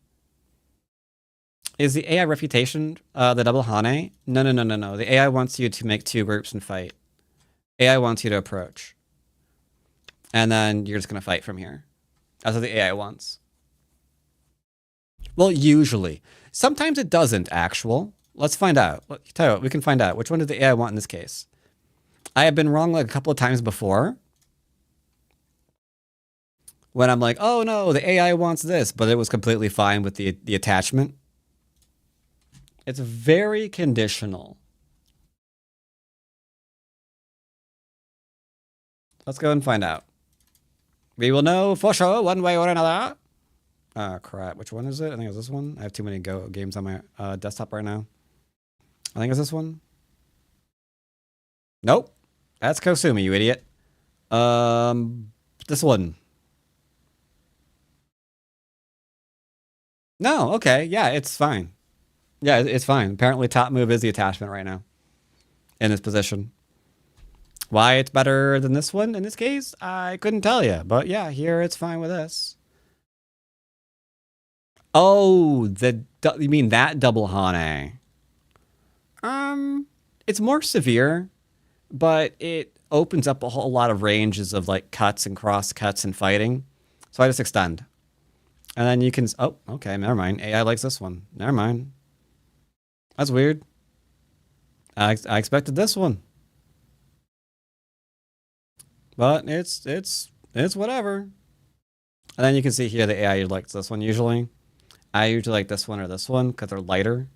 Is the AI refutation the double Hane? No. The AI wants you to make 2 groups and fight. AI wants you to approach. And then you're just going to fight from here. That's what the AI wants. Well, usually. Sometimes it doesn't, actual. Let's find out. Tell you what, we can find out. Which one did the AI want in this case? I have been wrong like a couple of times before. when I'm like, oh no, the AI wants this, but it was completely fine with the attachment. It's very conditional. Let's go and find out. We will know for sure one way or another. Crap. Which one is it? I think it's this one. I have too many Go games on my desktop right now. I think it's this one. Nope. That's Kosumi, you idiot. This one. No, okay. Yeah, it's fine. Yeah, it's fine. Apparently top move is the attachment right now. In this position. Why it's better than this one in this case, I couldn't tell you. But yeah, here it's fine with this. Oh, you mean that double Hane? It's more severe, but it opens up a whole lot of ranges of like cuts and cross cuts and fighting. So I just extend. And then you can, oh, okay, never mind. AI likes this one. Never mind. That's weird. I expected this one. But it's whatever. And then you can see here the AI likes this one usually. I usually like this one or this one because they're lighter.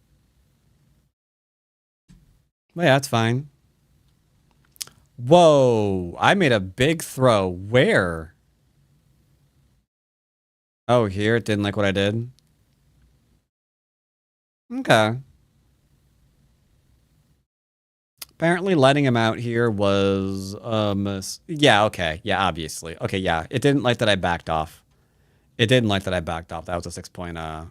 But yeah, that's fine. Whoa, I made a big throw. Where? Oh, here? It didn't like what I did? Okay. Apparently letting him out here was, yeah, okay. Yeah, obviously. Okay, yeah. It didn't like that I backed off. It didn't like that I backed off. That was a 6 point, a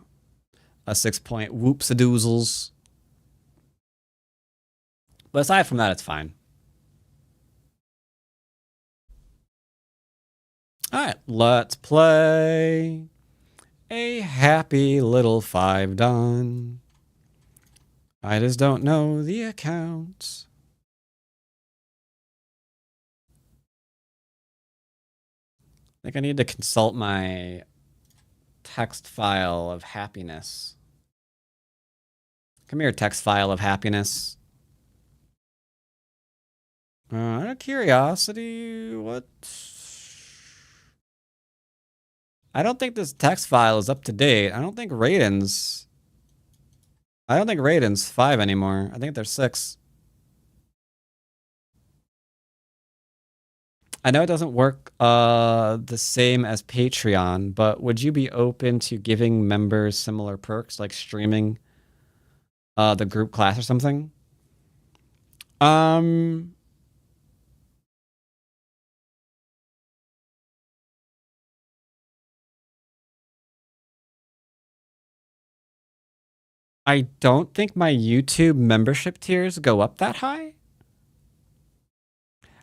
6 point whoops-a-doozles. But aside from that, it's fine. All right, let's play a happy little 5 done. I just don't know the account. I think I need to consult my text file of happiness. Come here, text file of happiness. Out of curiosity, what? I don't think this text file is up to date. I don't think Raiden's 5 anymore. I think they're 6. I know it doesn't work the same as Patreon, but would you be open to giving members similar perks like streaming the group class or something? I don't think my YouTube membership tiers go up that high.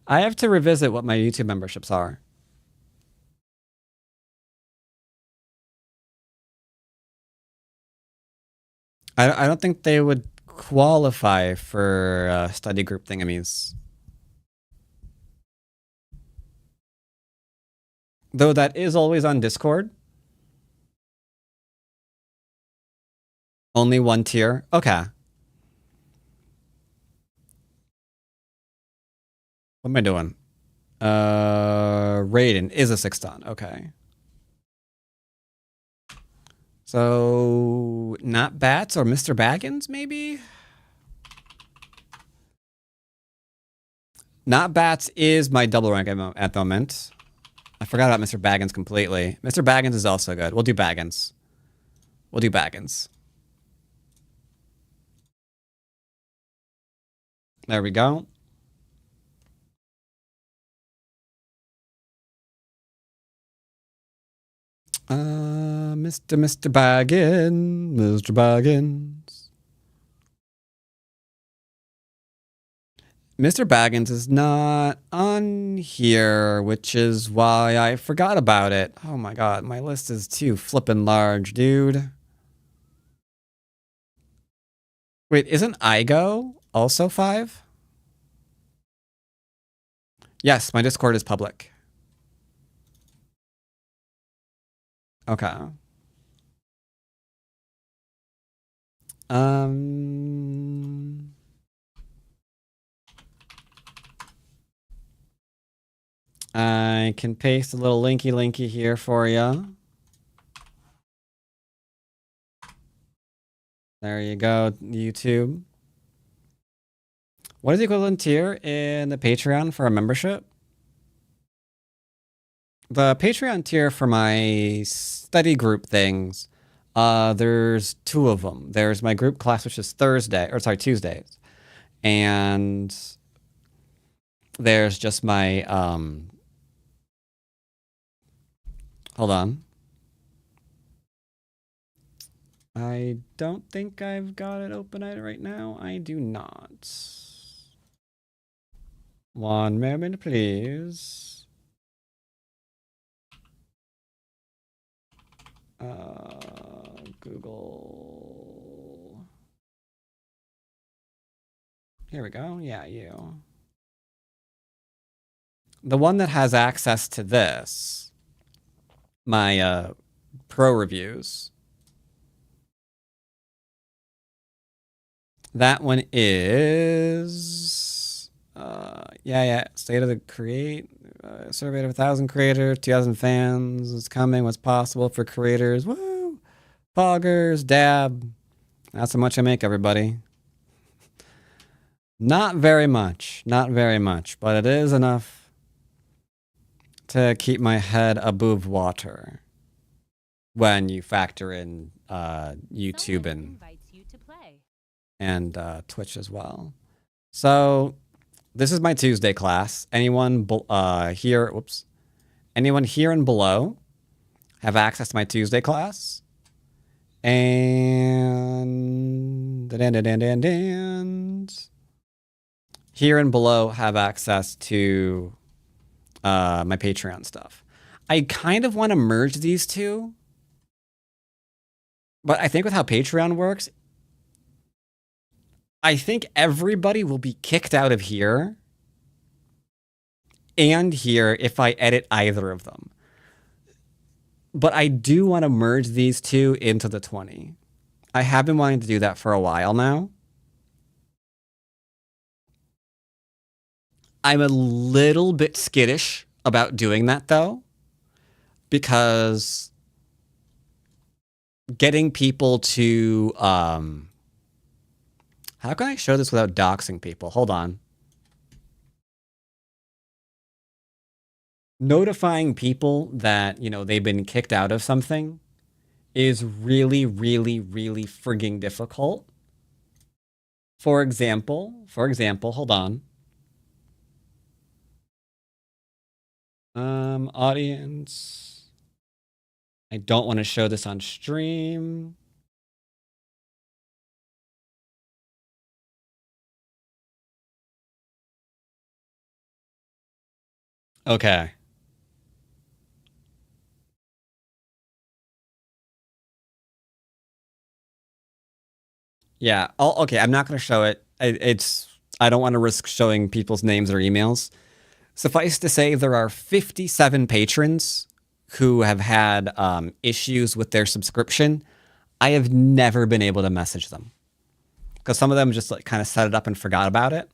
I have to revisit what my YouTube memberships are. I don't think they would qualify for study group thingamies. Though that is always on Discord. Only one tier? Okay. What am I doing? Raiden is a 6 dan. Okay. So, not Bats or Mr. Baggins, maybe? Not Bats is my double rank at the moment. I forgot about Mr. Baggins completely. Mr. Baggins is also good. We'll do Baggins. We'll do Baggins. There we go. Mr. Baggins. Mr. Baggins. Mr. Baggins is not on here, which is why I forgot about it. Oh my god, my list is too flippin' large, dude. Wait, isn't iGo also 5? Yes, my Discord is public. Okay. I can paste a little linky here for you. There you go, YouTube. What is the equivalent tier in the Patreon for a membership? The Patreon tier for my study group things, there's 2 of them. There's my group class, which is Tuesdays. And there's just my, hold on. I don't think I've got it open right now. I do not. One moment, please. Google. Here we go. Yeah, you. The one that has access to this, my pro reviews. That one is, State of the Create, survey of 1,000 creators, 2,000 fans is coming. What's possible for creators? Woo! Poggers, dab. That's how much I make, everybody. Not very much, but it is enough to keep my head above water when you factor in YouTube Someone and invites you to play. Twitch as well. So this is my Tuesday class. Anyone here and below have access to my Tuesday class. And here and below have access to my Patreon stuff. I kind of want to merge these two, but I think with how Patreon works, I think everybody will be kicked out of here and here if I edit either of them. But I do want to merge these two into the 20. I have been wanting to do that for a while now. I'm a little bit skittish about doing that though, because getting people to, how can I show this without doxing people? Hold on. Notifying people that, they've been kicked out of something is really, really, really frigging difficult. For example, hold on. Audience. I don't want to show this on stream. Okay. Yeah. Okay. I'm not going to show it. I don't want to risk showing people's names or emails. Suffice to say, there are 57 patrons who have had issues with their subscription. I have never been able to message them because some of them just kind of set it up and forgot about it.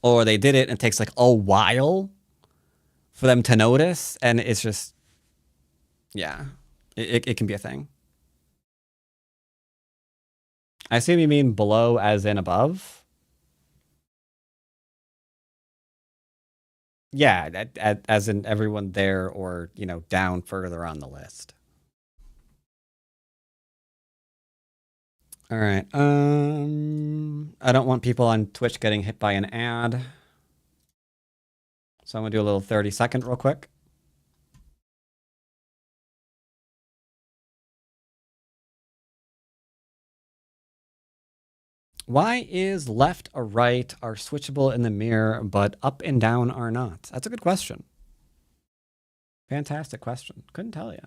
Or they did it and it takes a while for them to notice. And it's just, yeah, it can be a thing. I assume you mean below as in above? Yeah, as in everyone there or, down further on the list. All right. I don't want people on Twitch getting hit by an ad. So I'm going to do a little 30-second real quick. Why is left or right are switchable in the mirror, but up and down are not? That's a good question. Fantastic question. Couldn't tell you.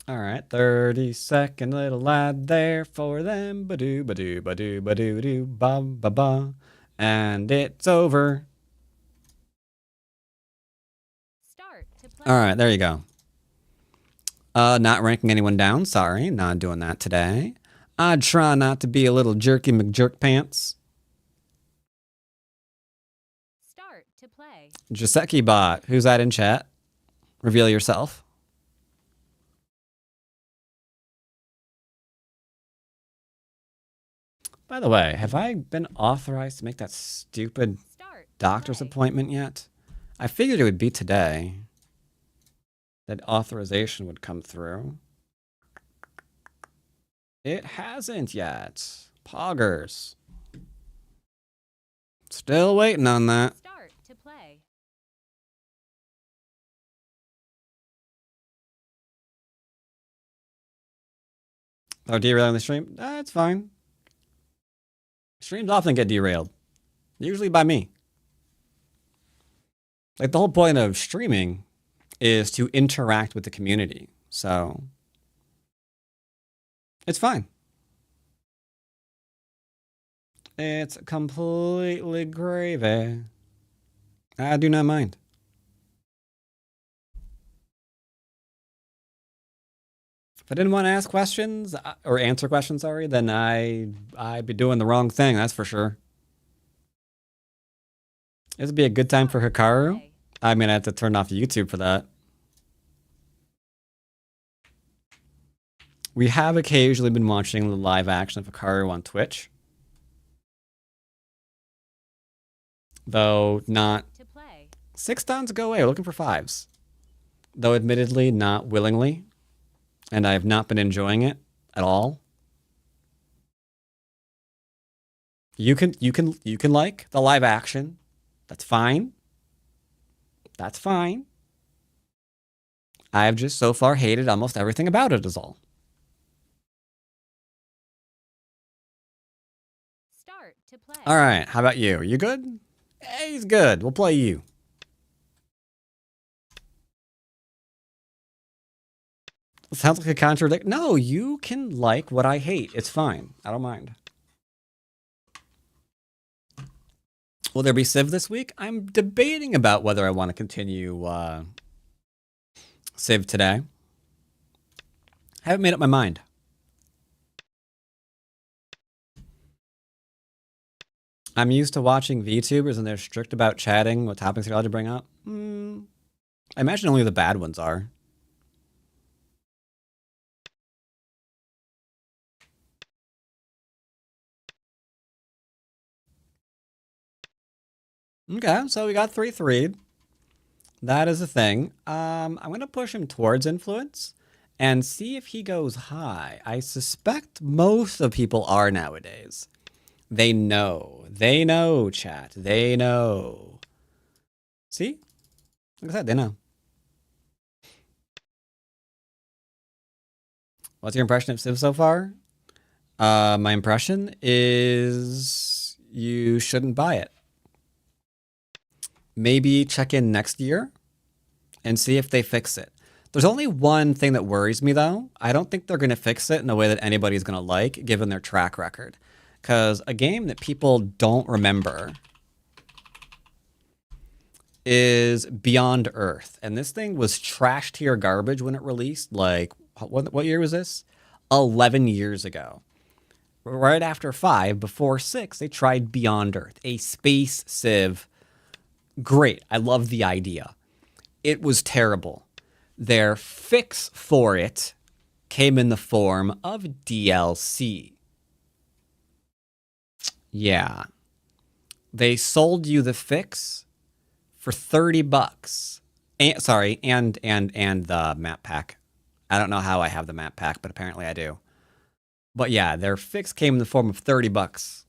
All right, 30-second little ad there for them. Badoo, badoo, badoo, badoo, doo, ba, ba, ba. And it's over. Start to play. All right, there you go. Not ranking anyone down, sorry. Not doing that today. I'd try not to be a little jerky McJerkpants. Start to play. Joseki bot, who's that in chat? Reveal yourself. By the way, have I been authorized to make that stupid Start to doctor's play. appointment yet? I figured it would be today. That authorization would come through. It hasn't yet. Poggers. Still waiting on that. Start to play. Oh, derailing the stream? That's fine. Streams often get derailed. Usually by me. Like, the whole point of streaming is to interact with the community. So, it's fine. It's completely gravy. I do not mind. If I didn't want to ask questions, or answer questions, sorry, then I'd be doing the wrong thing, that's for sure. This would be a good time for Hikaru. Play. I mean, I have to turn off YouTube for that. We have occasionally been watching the live action of Hikaru on Twitch. Though not To play. 6 dons go away. We're looking for 5s. Though admittedly not willingly. And I have not been enjoying it at all. You can like the live action. That's fine. That's fine. I've just so far hated almost everything about it is all. Start to play. All right, how about you? You good? Hey, he's good. We'll play you. Sounds like a contradiction. No, you can like what I hate. It's fine. I don't mind. Will there be Civ this week? I'm debating about whether I want to continue Civ today. Haven't made up my mind. I'm used to watching VTubers and they're strict about chatting what topics they're allowed to bring up. I imagine only the bad ones are. Okay, so we got 3-3. That is a thing. I'm going to push him towards influence and see if he goes high. I suspect most of people are nowadays. They know. They know, chat. They know. See? Like I said, they know. What's your impression of Civ so far? My impression is you shouldn't buy it. Maybe check in next year and see if they fix it. There's only one thing that worries me, though. I don't think they're going to fix it in a way that anybody's going to like, given their track record. Because a game that people don't remember is Beyond Earth. And this thing was trash tier garbage when it released. Like, what year was this? 11 years ago. Right after 5, before 6, they tried Beyond Earth, a space civ. Great. I love the idea. It was terrible. Their fix for it came in the form of DLC. Yeah. They sold you the fix for $30. And, sorry, and the map pack. I don't know how I have the map pack, but apparently I do. But yeah, their fix came in the form of $30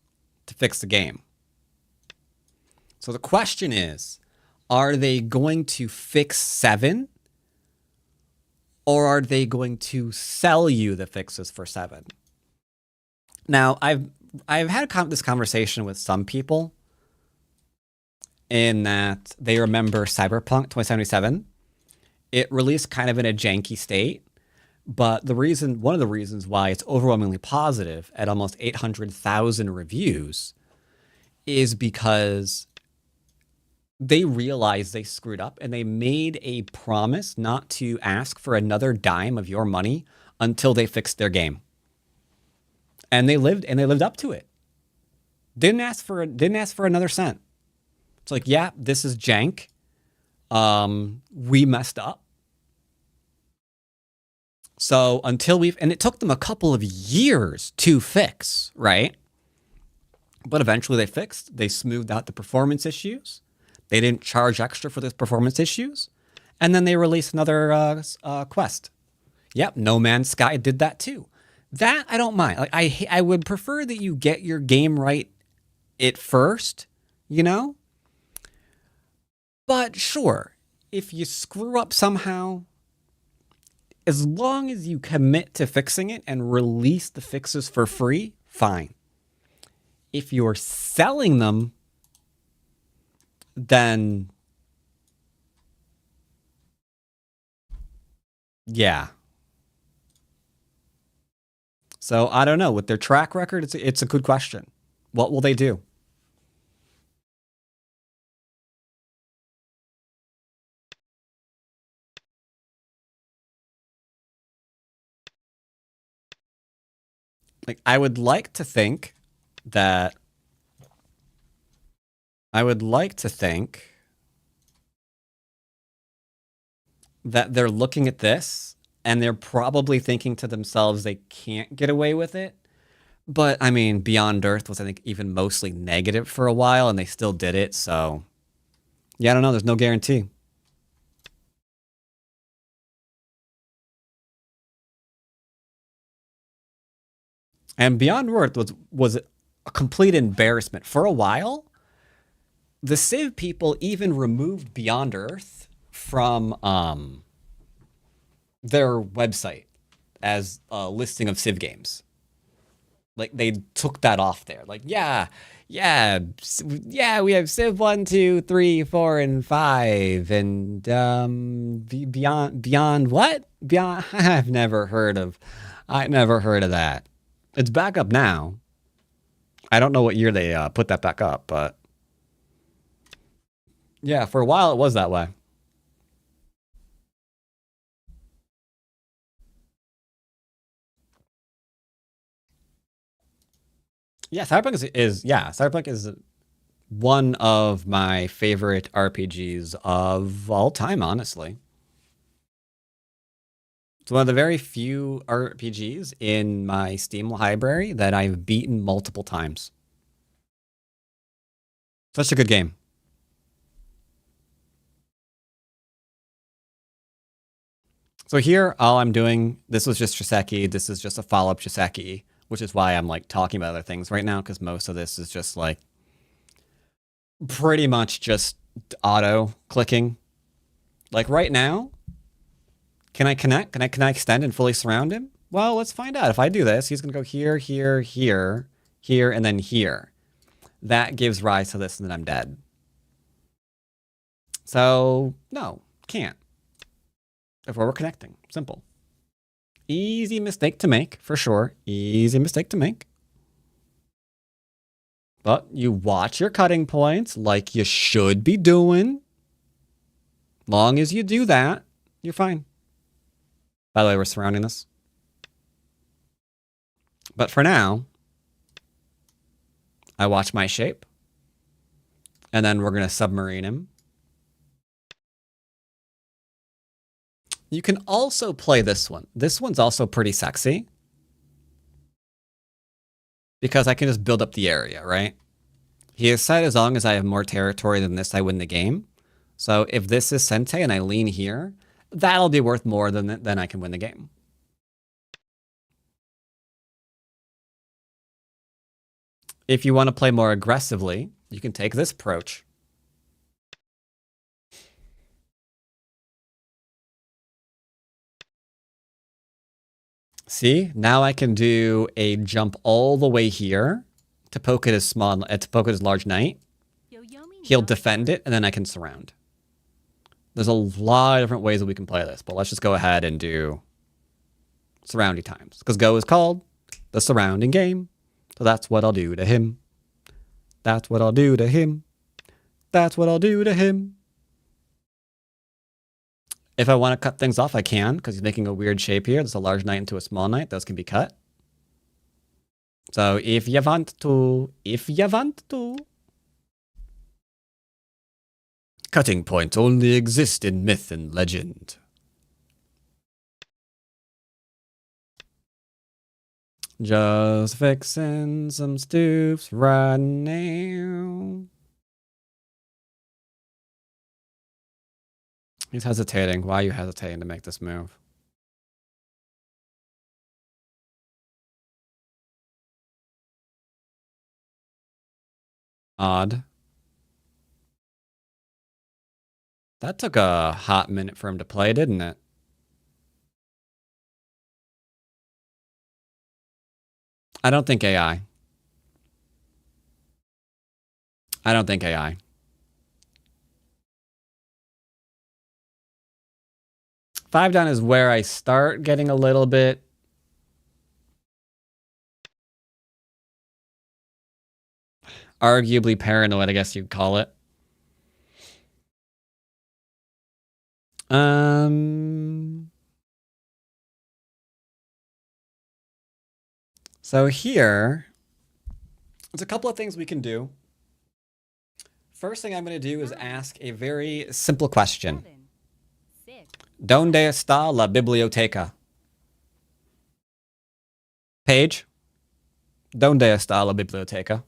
to fix the game. So the question is, are they going to fix 7? Or are they going to sell you the fixes for 7? Now, I've had this conversation with some people in that they remember Cyberpunk 2077. It released kind of in a janky state, but one of the reasons why it's overwhelmingly positive at almost 800,000 reviews is because they realized they screwed up and they made a promise not to ask for another dime of your money until they fixed their game. And they lived up to it. Didn't ask for another cent. It's like, yeah, this is jank. We messed up. So and it took them a couple of years to fix, right? But eventually they fixed. They smoothed out the performance issues. They didn't charge extra for those performance issues. And then they released another quest. Yep, No Man's Sky did that too. That I don't mind. Like I would prefer that you get your game right at first, you know? But sure, if you screw up somehow, as long as you commit to fixing it and release the fixes for free, fine. If you're selling them, then yeah. So I don't know. With their track record, it's a good question. What will they do? Like, I would like to think that they're looking at this and they're probably thinking to themselves they can't get away with it. But I mean, Beyond Earth was, I think, even mostly negative for a while and they still did it. So yeah, I don't know. There's no guarantee. And Beyond Earth was a complete embarrassment. For a while, the Civ people even removed Beyond Earth from their website as a listing of Civ games. Like, they took that off there. Like, yeah, we have Civ 1, 2, 3, 4, and 5. And beyond what? Beyond I've never heard of that. It's back up now. I don't know what year they put that back up, but yeah, for a while it was that way. Yeah, Cyberpunk is one of my favorite RPGs of all time, honestly. It's one of the very few RPGs in my Steam library that I've beaten multiple times. Such a good game. So here, all I'm doing, this was just Shiseki. This is just a follow-up Shiseki, which is why I'm like talking about other things right now, because most of this is just like pretty much just auto clicking. Like right now, can I connect? Can I extend and fully surround him? Well, let's find out. If I do this, he's going to go here, here, here, here, and then here. That gives rise to this, and then I'm dead. So, no, can't. If we're connecting. Simple. Easy mistake to make, for sure. Easy mistake to make. But you watch your cutting points like you should be doing. Long as you do that, you're fine. By the way, we're surrounding this. But for now, I watch my shape. And then we're going to submarine him. You can also play this one. This one's also pretty sexy. Because I can just build up the area, right? He has said as long as I have more territory than this, I win the game. So if this is Sente and I lean here, that'll be worth more than I can win the game. If you want to play more aggressively, you can take this approach. See, now I can do a jump all the way here to poke at his large knight. He'll defend it, and then I can surround. There's a lot of different ways that we can play this, but let's just go ahead and do surroundy times. Because Go is called the surrounding game. So that's what I'll do to him. That's what I'll do to him. That's what I'll do to him. If I want to cut things off, I can, because he's making a weird shape here. There's a large knight into a small knight. Those can be cut. So if you want to, Cutting points only exist in myth and legend. Just fixing some stoops right now. He's hesitating. Why are you hesitating to make this move? Odd. That took a hot minute for him to play, didn't it? I don't think AI. I don't think AI. Five down is where I start getting a little bit arguably paranoid, I guess you'd call it. So here, there's a couple of things we can do. First thing I'm going to do is ask a very simple question. 7, 6, ¿Dónde está la biblioteca? Paige, ¿dónde está la biblioteca?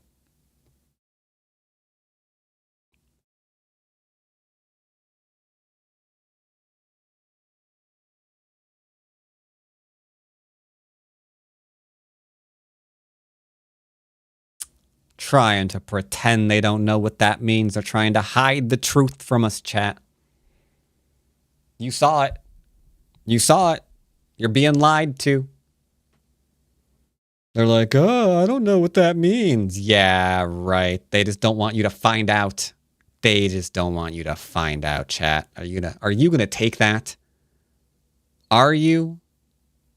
Trying to pretend they don't know what that means. They're trying to hide the truth from us, chat. You saw it. You saw it. You're being lied to. They're like, oh, I don't know what that means. Yeah, right. They just don't want you to find out. They just don't want you to find out, chat. Are you gonna take that? Are you?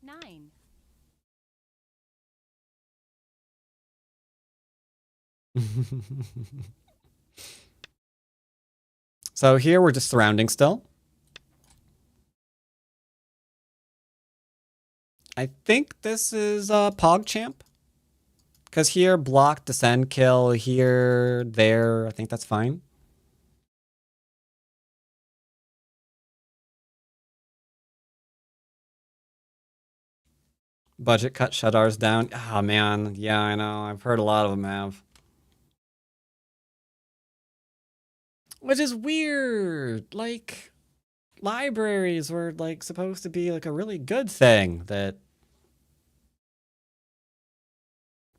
9, So here we're just surrounding still. I think this is PogChamp. Because here, block, descend, kill, here, there. I think that's fine. Budget cut, shut ours down. Oh, man. Yeah, I know. I've heard a lot of them have. Which is weird. Like, libraries were, like, supposed to be, like, a really good thing that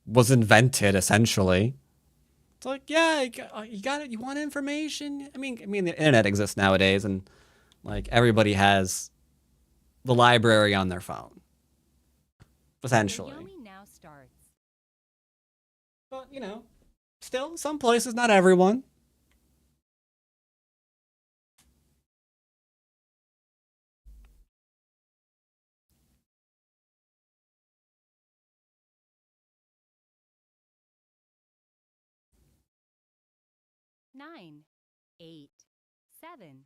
was invented, essentially. It's like, yeah, you got it. You want information? I mean, the internet exists nowadays, and, like, everybody has the library on their phone. Essentially. Yomi now starts. But, you know, still, some places, not everyone. Nine, 8, 7,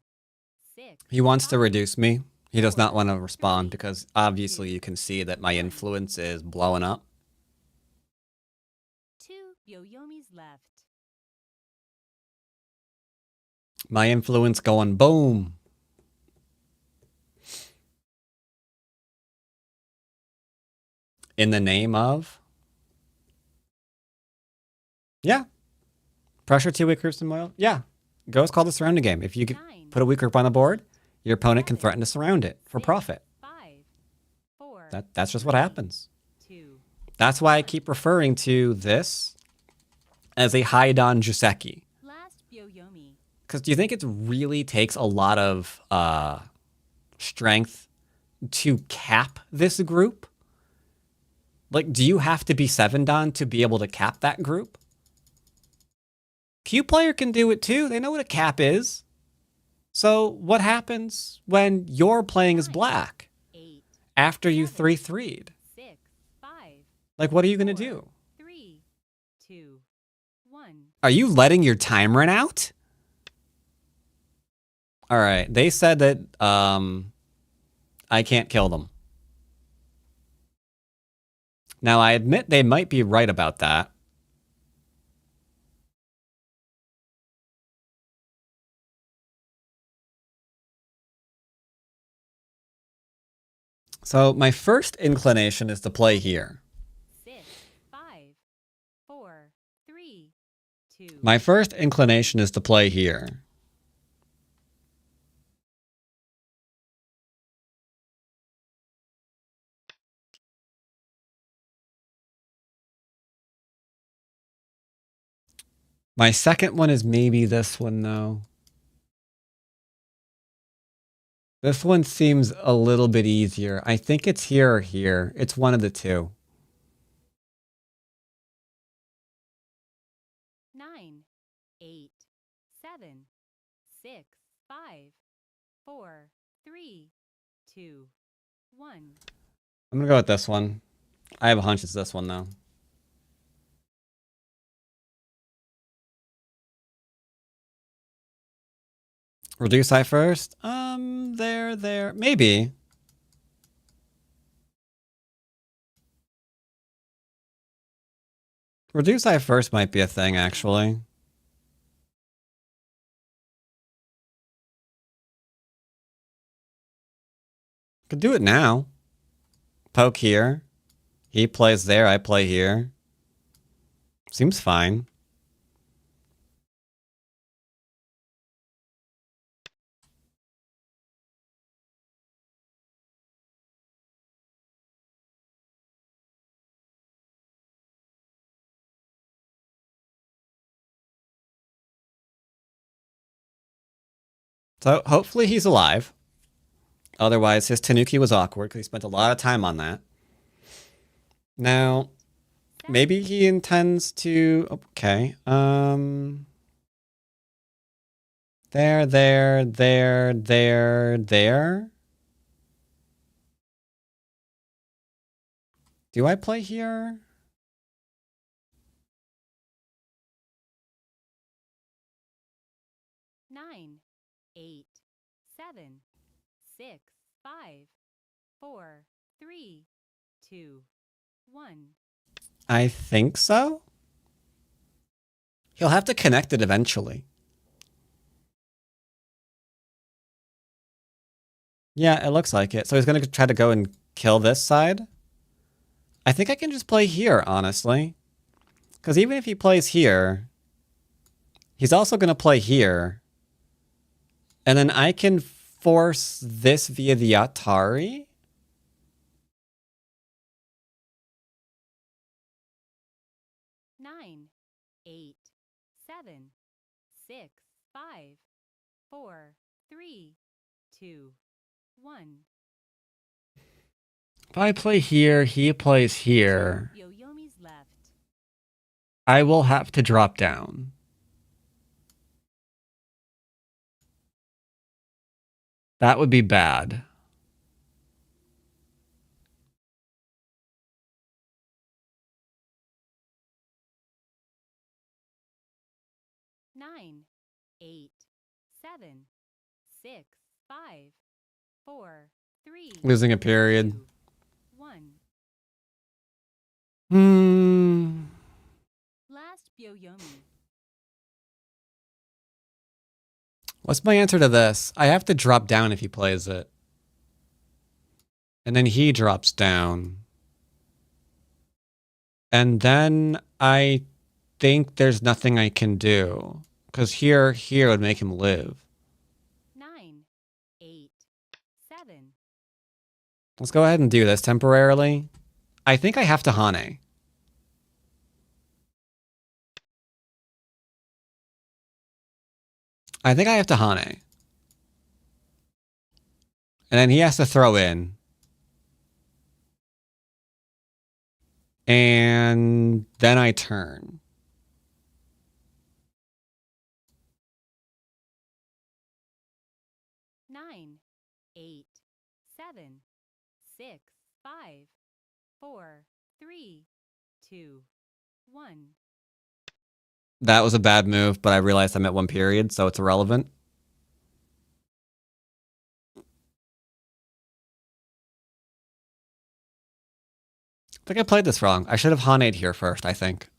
6. He wants to 5, reduce me. He does not want to respond 3, because obviously you can see that my influence is blowing up. 2 Yoyomis left. My influence going boom. In the name of? Yeah. Pressure 2 weak groups in Moyle? Yeah. Go is called the surrounding game. If you could 9, put a weak group on the board, your opponent can threaten to surround it for 6, profit. 5, 4. That's just what happens. 2. That's why I keep referring to this as a Haidon Juseki. Last Yoyomi. Because do you think it really takes a lot of strength to cap this group? Like, do you have to be 7-don to be able to cap that group? Q player can do it too. They know what a cap is. So what happens when you're playing as black 8, after you 3-3'd? 6, 5, Like, what are you going to do? 3, 2, 1. Are you letting your time run out? All right. They said that I can't kill them. Now, I admit they might be right about that. So my first inclination is to play here. 6, 5, 4, 3, 2. My first inclination is to play here. My second one is maybe this one, though. This one seems a little bit easier. I think it's here or here. It's one of the two. 9, 8, 7, 6, 5, 4, 3, 2, 1. I'm gonna go with this one. I have a hunch it's this one, though. Reduce I first? There. Maybe. Reduce I first might be a thing, actually. Could do it now. Poke here. He plays there, I play here. Seems fine. So hopefully he's alive. Otherwise, his Tanuki was awkward because he spent a lot of time on that. Now, maybe he intends to... Okay. There. Do I play here? Nine, 8, 7, 6, 5, 4, 3, 2, 1. I think so. He'll have to connect it eventually. Yeah, it looks like it. So he's going to try to go and kill this side. I think I can just play here, honestly. Because even if he plays here, he's also going to play here. And then I can force this via the Atari. Nine, 8, 7, 6, 5, 4, 3, 2, 1. If I play here, he plays here. Yo-Yomi's left. I will have to drop down. That would be bad. Nine, 8, 7, 6, 5, 4, 3. Losing a period. 2, 1. Last Yo-Yomi. What's my answer to this? I have to drop down if he plays it. And then he drops down. And then I think there's nothing I can do. Because here would make him live. 9, 8, 7. Let's go ahead and do this temporarily. I think I have to Hane. I think I have to Hane. And then he has to throw in. And then I turn. Nine, 8, 7, 6, 5, 4, 3, 2, 1. That was a bad move, but I realized I'm at one period, so it's irrelevant. think I played this wrong. I should have Haned here first, I think.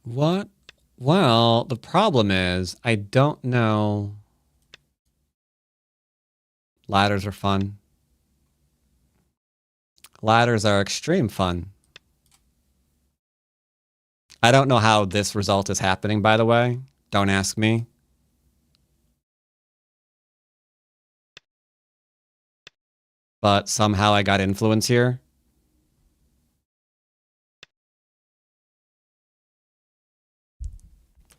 What? Well, the problem is I don't know. Ladders are fun. Ladders are extreme fun. I don't know how this result is happening, by the way. Don't ask me. But somehow I got influence here.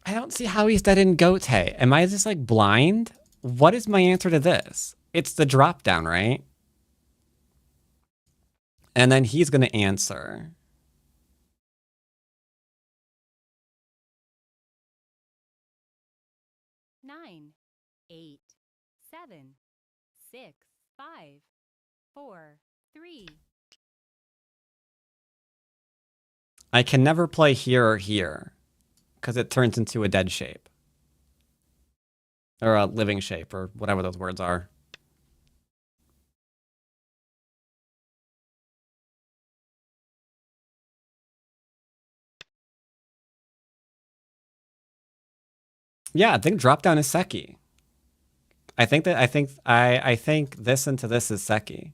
I don't see how he's dead in Gote. Am I just like blind? What is my answer to this? It's the drop down, right? And then he's going to answer. Nine, 8, 7, 6, 5, 4, 3. I can never play here or here because it turns into a dead shape. Or a living shape, or whatever those words are. Yeah, I think drop down is Seki. I think this into this is Seki.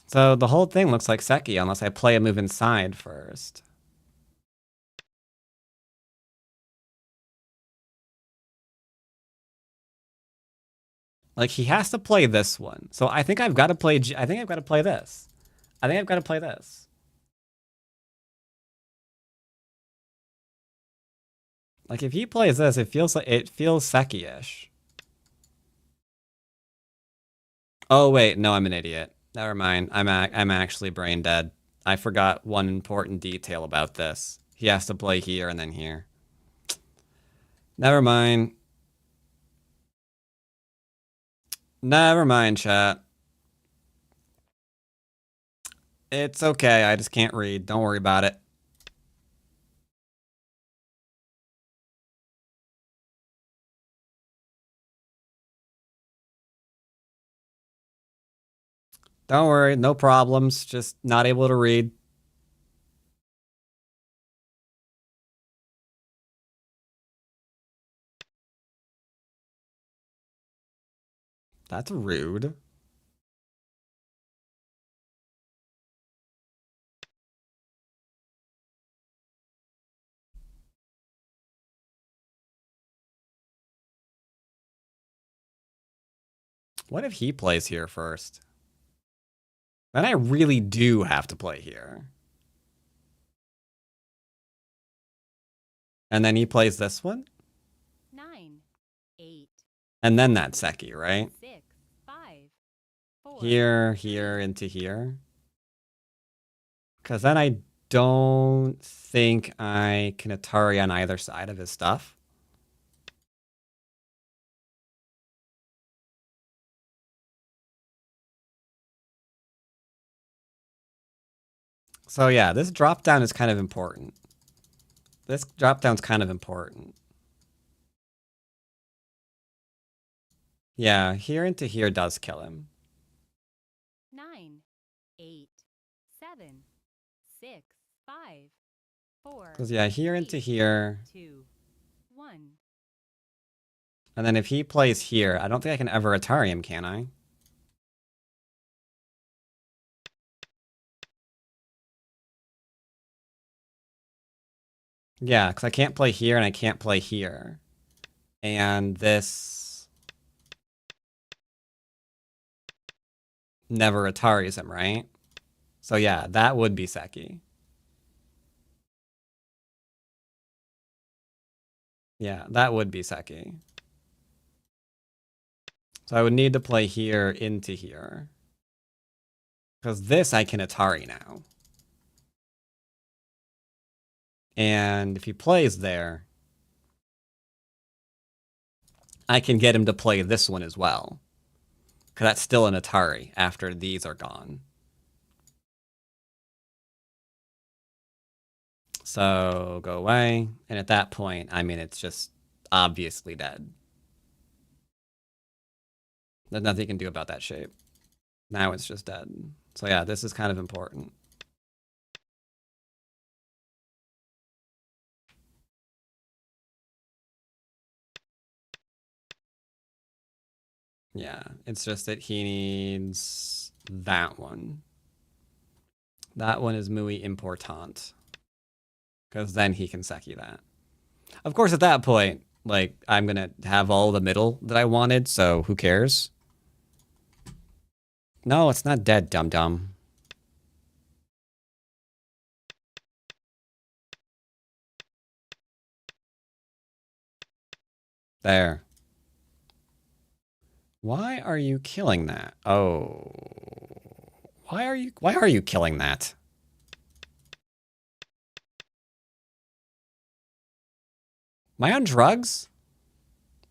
So the whole thing looks like Seki unless I play a move inside first. Like he has to play this one. So I think I've got to play I think I've got to play this. I think I've got to play this. Like if he plays this, it feels Seki-ish. Oh wait, no, I'm an idiot. Never mind. I'm actually brain dead. I forgot one important detail about this. He has to play here and then here. Never mind. Never mind, chat. It's okay. I just can't read. Don't worry about it. Don't worry. No problems. Just not able to read. That's rude. What if he plays here first? Then I really do have to play here. And then he plays this one? 9, 8, And then that's Seki, right? 6, 5, 4. Here, here, into here. Because then I don't think I can Atari on either side of his stuff. So yeah, this drop down is kind of important. This drop down's kind of important. Yeah, here into here does kill him. 9, 8, 7, 6, 5, 4. Because yeah, here into 3, here. 2, 1. And then if he plays here, I don't think I can ever Atari him, can I? Yeah, because I can't play here and I can't play here. And this never Ataris him, right? So yeah, that would be Seki. Yeah, that would be Seki. So I would need to play here into here. Because this I can Atari now. And if he plays there, I can get him to play this one as well. Because that's still an Atari after these are gone. So go away. And at that point, I mean, it's just obviously dead. There's nothing you can do about that shape. Now it's just dead. So yeah, this is kind of important. Yeah, it's just that he needs that one. That one is muy important. Because then he can Seki that. Of course, at that point, like, I'm going to have all the middle that I wanted, so who cares? No, it's not dead, dum-dum. There. Why are you killing that? Oh. Why are you killing that? Am I on drugs?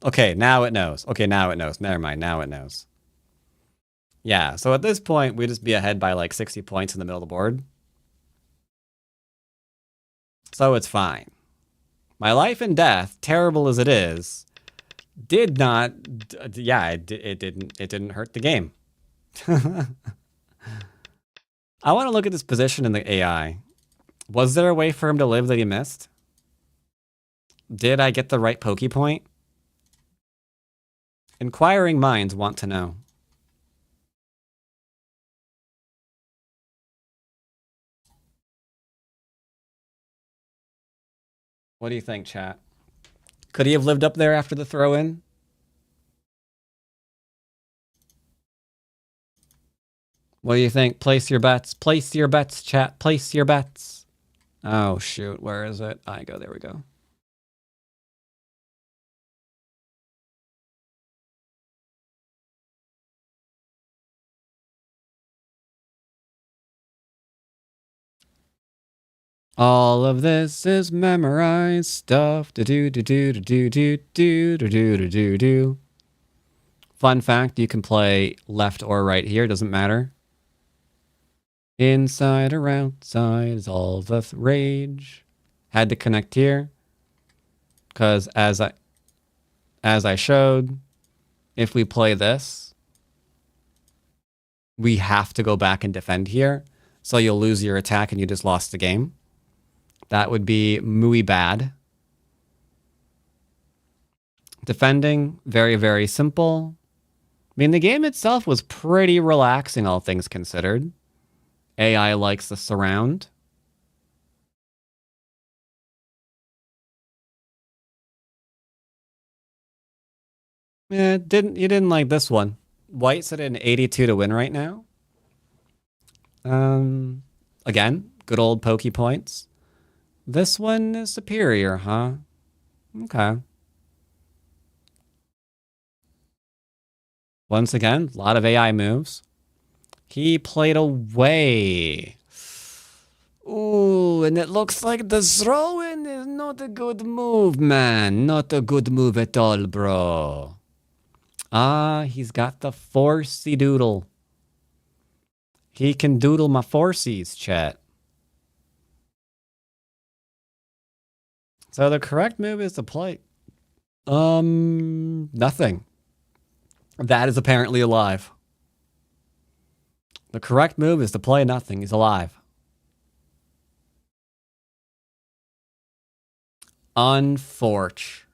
Okay, now it knows. Okay, now it knows. Never mind, now it knows. Yeah, so at this point, we'd just be ahead by like 60 points in the middle of the board. So it's fine. My life and death, terrible as it is, did not, yeah, it didn't hurt the game. I want to look at this position in the AI. Was there a way for him to live that he missed? Did I get the right pokey point? Inquiring minds want to know. What do you think, chat? Could he have lived up there after the throw-in? What do you think? Place your bets. Place your bets, chat. Place your bets. Oh, shoot. Where is it? I go. There we go. All of this is memorized stuff. Do. Fun fact, you can play left or right here, doesn't matter. Inside or outside is all the rage. Had to connect here. Because as I showed, if we play this, we have to go back and defend here. So you'll lose your attack and you just lost the game. That would be muy bad. Defending, very, very simple. I mean, the game itself was pretty relaxing, all things considered. AI likes the surround. You didn't like this one. White's at an 82 to win right now. Again, good old pokey points. This one is superior, huh? Okay. Once again, a lot of AI moves. He played away. Ooh, and it looks like the throw-in is not a good move, man. Not a good move at all, bro. Ah, he's got the forcey doodle. He can doodle my forces, chat. So the correct move is to play. Nothing. That is apparently alive. The correct move is to play nothing. He's alive. Unfortunate.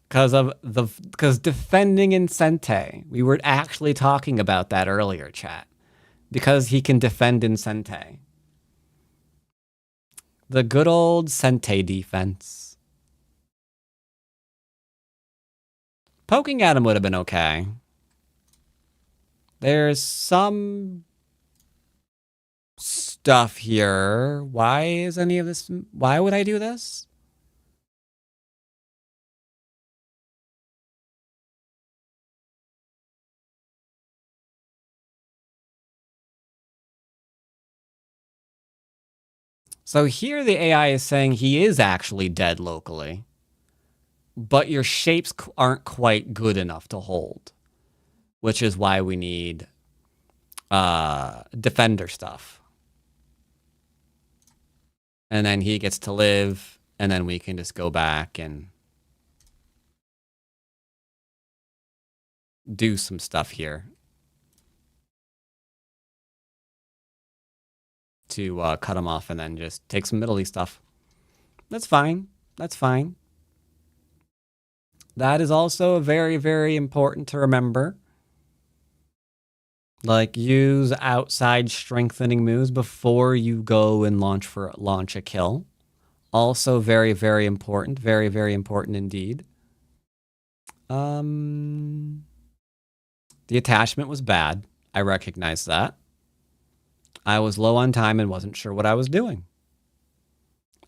Because defending in Sente. We were actually talking about that earlier, chat. Because he can defend in Sente. The good old Sente defense. Poking at him would have been okay. There's some stuff here. Why is any of this? Why would I do this? So here the AI is saying he is actually dead locally, but your shapes aren't quite good enough to hold, which is why we need defender stuff. And then he gets to live, and then we can just go back and do some stuff here to cut him off and then just take some Middle East stuff. That's fine. That's fine. That is also very, very important to remember. Like, use outside strengthening moves before you go and launch a kill. Also very, very important. Very, very important indeed. The attachment was bad. I recognize that. I was low on time and wasn't sure what I was doing.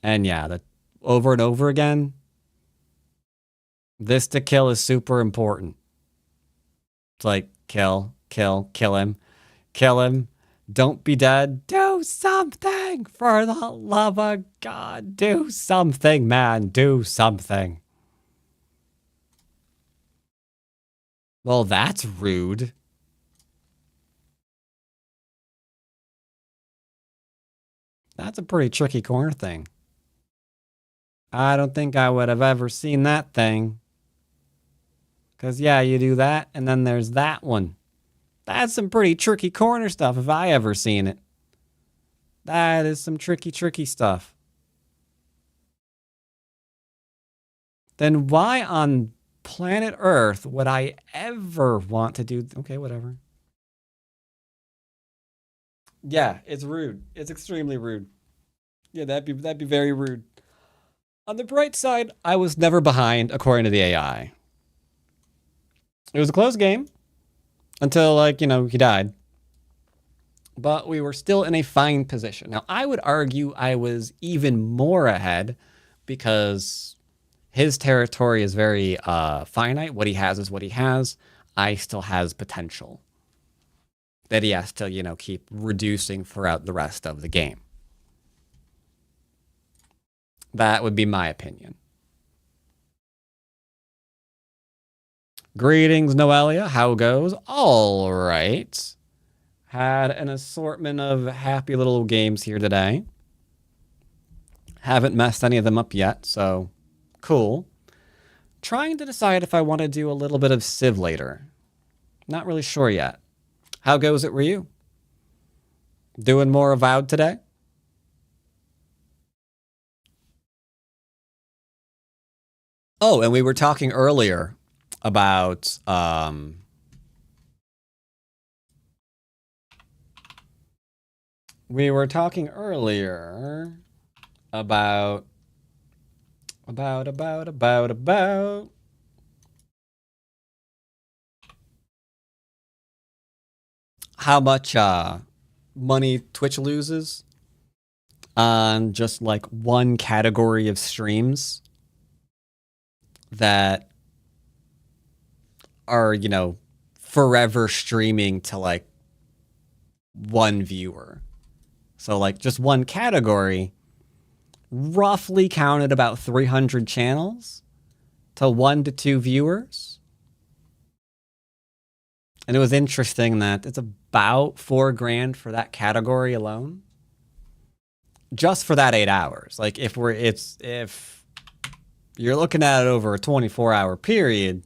And yeah, over and over again, this to kill is super important. It's like, kill him. Kill him. Don't be dead. Do something! For the love of God. Do something, man. Do something. Well, that's rude. That's a pretty tricky corner thing. I don't think I would have ever seen that thing. Because, yeah, you do that, and then there's that one. That's some pretty tricky corner stuff if I ever seen it. That is some tricky, tricky stuff. Then why on planet Earth would I ever want to do... Okay, whatever. Yeah, it's rude. It's extremely rude. Yeah, that'd be very rude. On the bright side, I was never behind according to the AI. It was a close game until, like, you know, he died. But we were still in a fine position. Now, I would argue I was even more ahead because his territory is very finite. What he has is what he has. I still has potential that he has to, you know, keep reducing throughout the rest of the game. That would be my opinion. Greetings, Noelia. How goes? All right. Had an assortment of happy little games here today. Haven't messed any of them up yet, so cool. Trying to decide if I want to do a little bit of Civ later. Not really sure yet. How goes it for you? Doing more Avowed today? Oh, and we were talking earlier about how much money Twitch loses on just like one category of streams that are, you know, forever streaming to like one viewer. So like just one category roughly counted about 300 channels to 1 to 2 viewers. And it was interesting that it's about $4,000 for that category alone. Just for that 8 hours. Like if you're looking at it over a 24-hour period,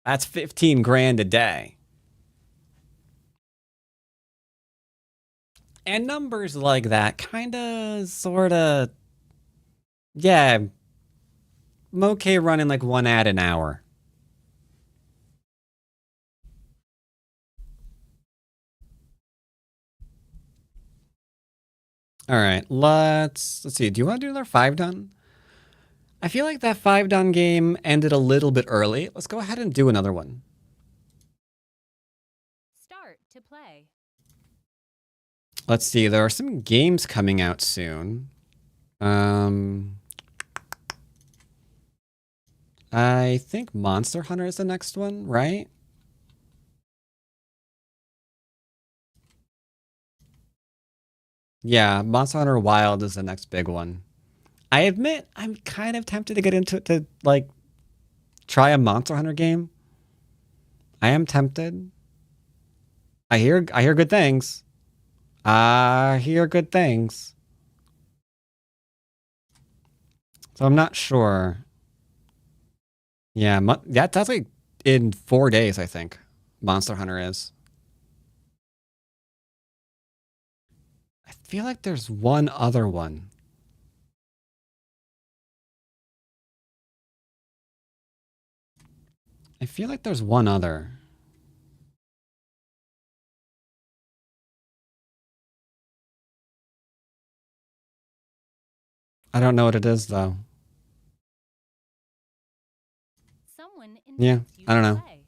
that's $15,000 a day. And numbers like that kinda, sorta, yeah, I'm okay running like 1 ad an hour. All right, let's see. Do you want to do another 5 done? I feel like that 5 done game ended a little bit early. Let's go ahead and do another one. Start to play. Let's see. There are some games coming out soon. I think Monster Hunter is the next one, right? Yeah, Monster Hunter Wild is the next big one. I admit I'm kind of tempted to get into it to like try a Monster Hunter game. I am tempted. I hear good things. I hear good things. So I'm not sure. Yeah, that's like in 4 days, I think. Monster Hunter is. I feel like there's one other one. I feel like there's one other. I don't know what it is though. Someone Yeah, invites you I don't to know. play.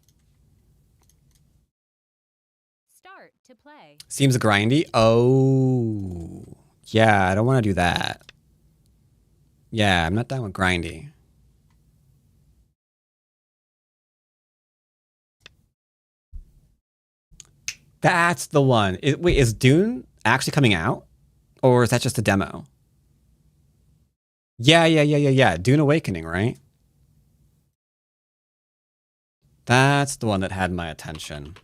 Start to play. Seems grindy. Oh, yeah, I don't want to do that. Yeah, I'm not down with grindy. That's the one. Wait, is Dune actually coming out? Or is that just a demo? Yeah. Dune Awakening, right? That's the one that had my attention.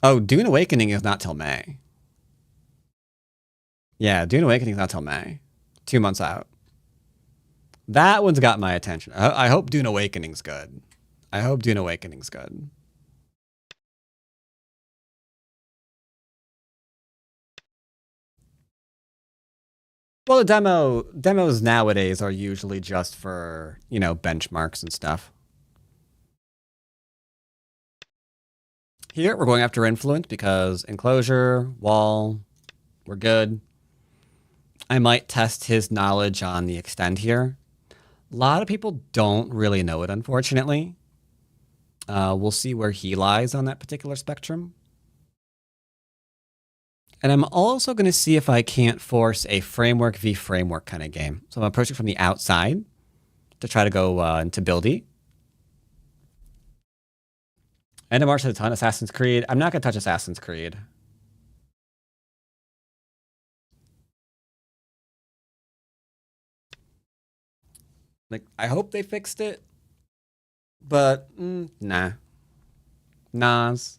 Oh, Dune Awakening is not till May. Yeah, Dune Awakening is not till May. 2 months out. That one's got my attention. I hope Dune Awakening's good. I hope Dune Awakening's good. Well, the demos nowadays are usually just for, you know, benchmarks and stuff. Here, we're going after Influence because Enclosure, Wall, we're good. I might test his knowledge on the Extend here. A lot of people don't really know it, unfortunately. We'll see where he lies on that particular spectrum. And I'm also going to see if I can't force a framework v framework kind of game. So I'm approaching from the outside to try to go into buildy. End of March at a ton, Assassin's Creed. I'm not going to touch Assassin's Creed. Like, I hope they fixed it, but nah. Nas.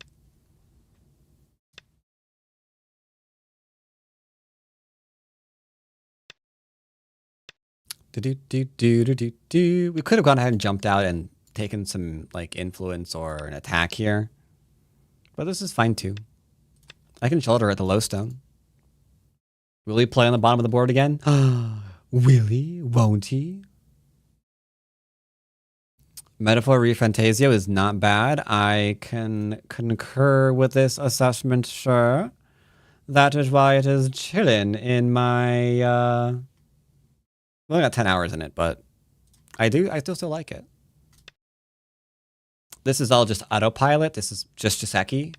We could have gone ahead and jumped out and taken some like influence or an attack here. But this is fine too. I can shoulder at the low stone. Will he play on the bottom of the board again? Will he? Won't he? Metaphor Refantasio is not bad. I can concur with this assessment, sure. That is why it is chilling in my we only got 10 hours in it, but I still like it. This is all just autopilot. This is just Joseki.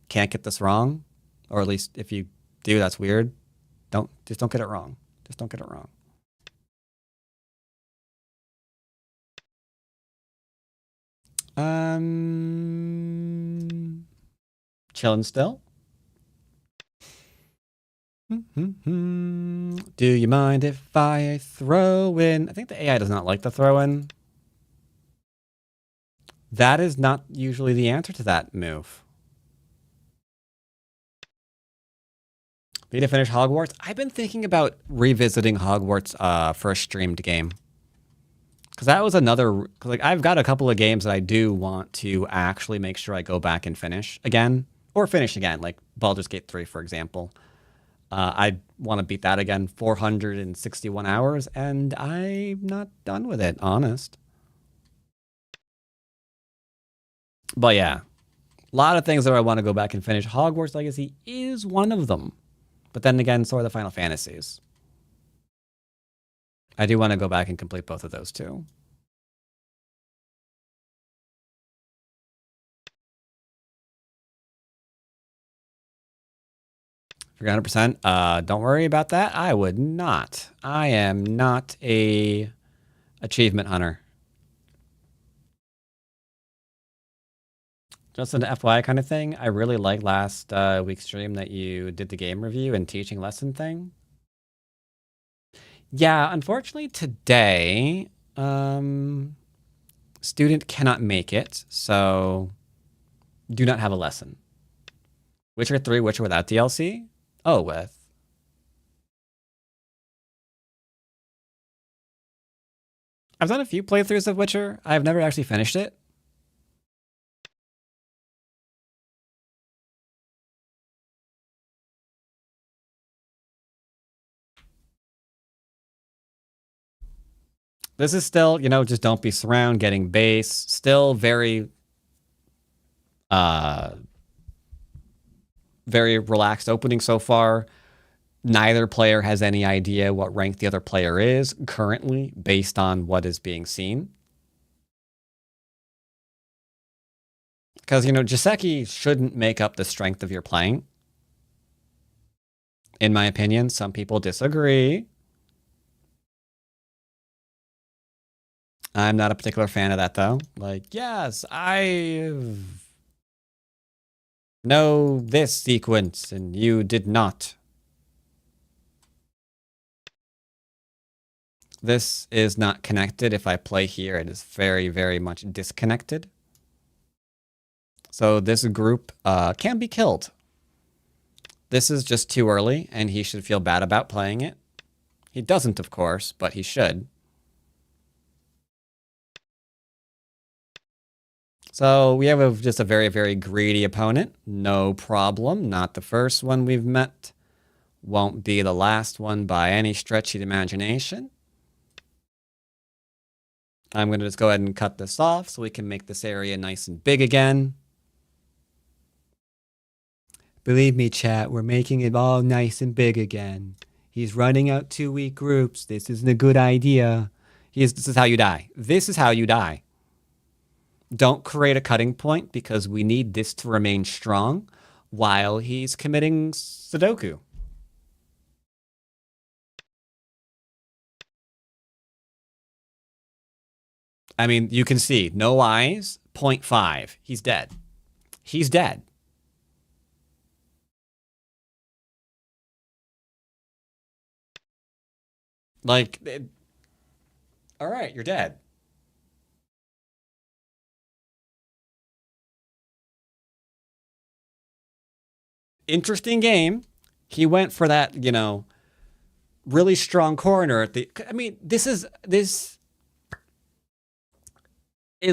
Can't get this wrong. Or at least if you do, that's weird. Just don't get it wrong. Just don't get it wrong. Chilling still. Do you mind if I throw in? I think the AI does not like the throw in. That is not usually the answer to that move. Need to finish Hogwarts? I've been thinking about revisiting Hogwarts for a streamed game. Because that was another, like I've got a couple of games that I do want to actually make sure I go back and finish again. Or finish again, like Baldur's Gate 3, for example. I want to beat that again, 461 hours, and I'm not done with it, honest. But yeah, a lot of things that I want to go back and finish. Hogwarts Legacy is one of them. But then again, so are the Final Fantasies. I do want to go back and complete both of those too. For 100%, don't worry about that. I would not. I am not a achievement hunter. Just an FYI kind of thing. I really liked last week's stream that you did the game review and teaching lesson thing. Yeah, unfortunately today, student cannot make it, so do not have a lesson. Witcher 3, Witcher without DLC? Oh, with. I've done a few playthroughs of Witcher. I've never actually finished it. This is still, you know, just don't be surround, getting base. Still very, very relaxed opening so far. Neither player has any idea what rank the other player is currently based on what is being seen. Because, you know, Joseki shouldn't make up the strength of your playing. In my opinion, some people disagree. I'm not a particular fan of that, though. Like, yes, I know this sequence, and you did not. This is not connected. If I play here, it is very, very much disconnected. So this group can be killed. This is just too early, and he should feel bad about playing it. He doesn't, of course, but he should. So we have just a very, very greedy opponent. No problem. Not the first one we've met. Won't be the last one by any stretch of the imagination. I'm going to just go ahead and cut this off so we can make this area nice and big again. Believe me, chat, we're making it all nice and big again. He's running out 2 weak groups. This isn't a good idea. This is how you die. This is how you die. Don't create a cutting point because we need this to remain strong while he's committing Sudoku. I mean, you can see, no eyes, 0.5. He's dead. He's dead. Like, all right, you're dead. Interesting game. He went for that, you know, really strong corner at the. I mean, this is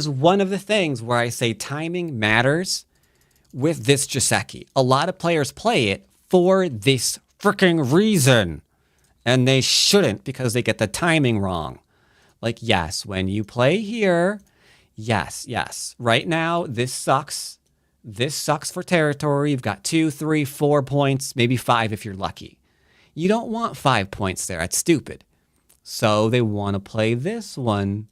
one of the things where I say timing matters with this Joseki. A lot of players play it for this freaking reason, and they shouldn't because they get the timing wrong. Like, yes, when you play here, yes. Right now, this sucks. This sucks for territory. You've got 2, 3, 4 points, maybe 5 if you're lucky. You don't want 5 points there. That's stupid. So they want to play this one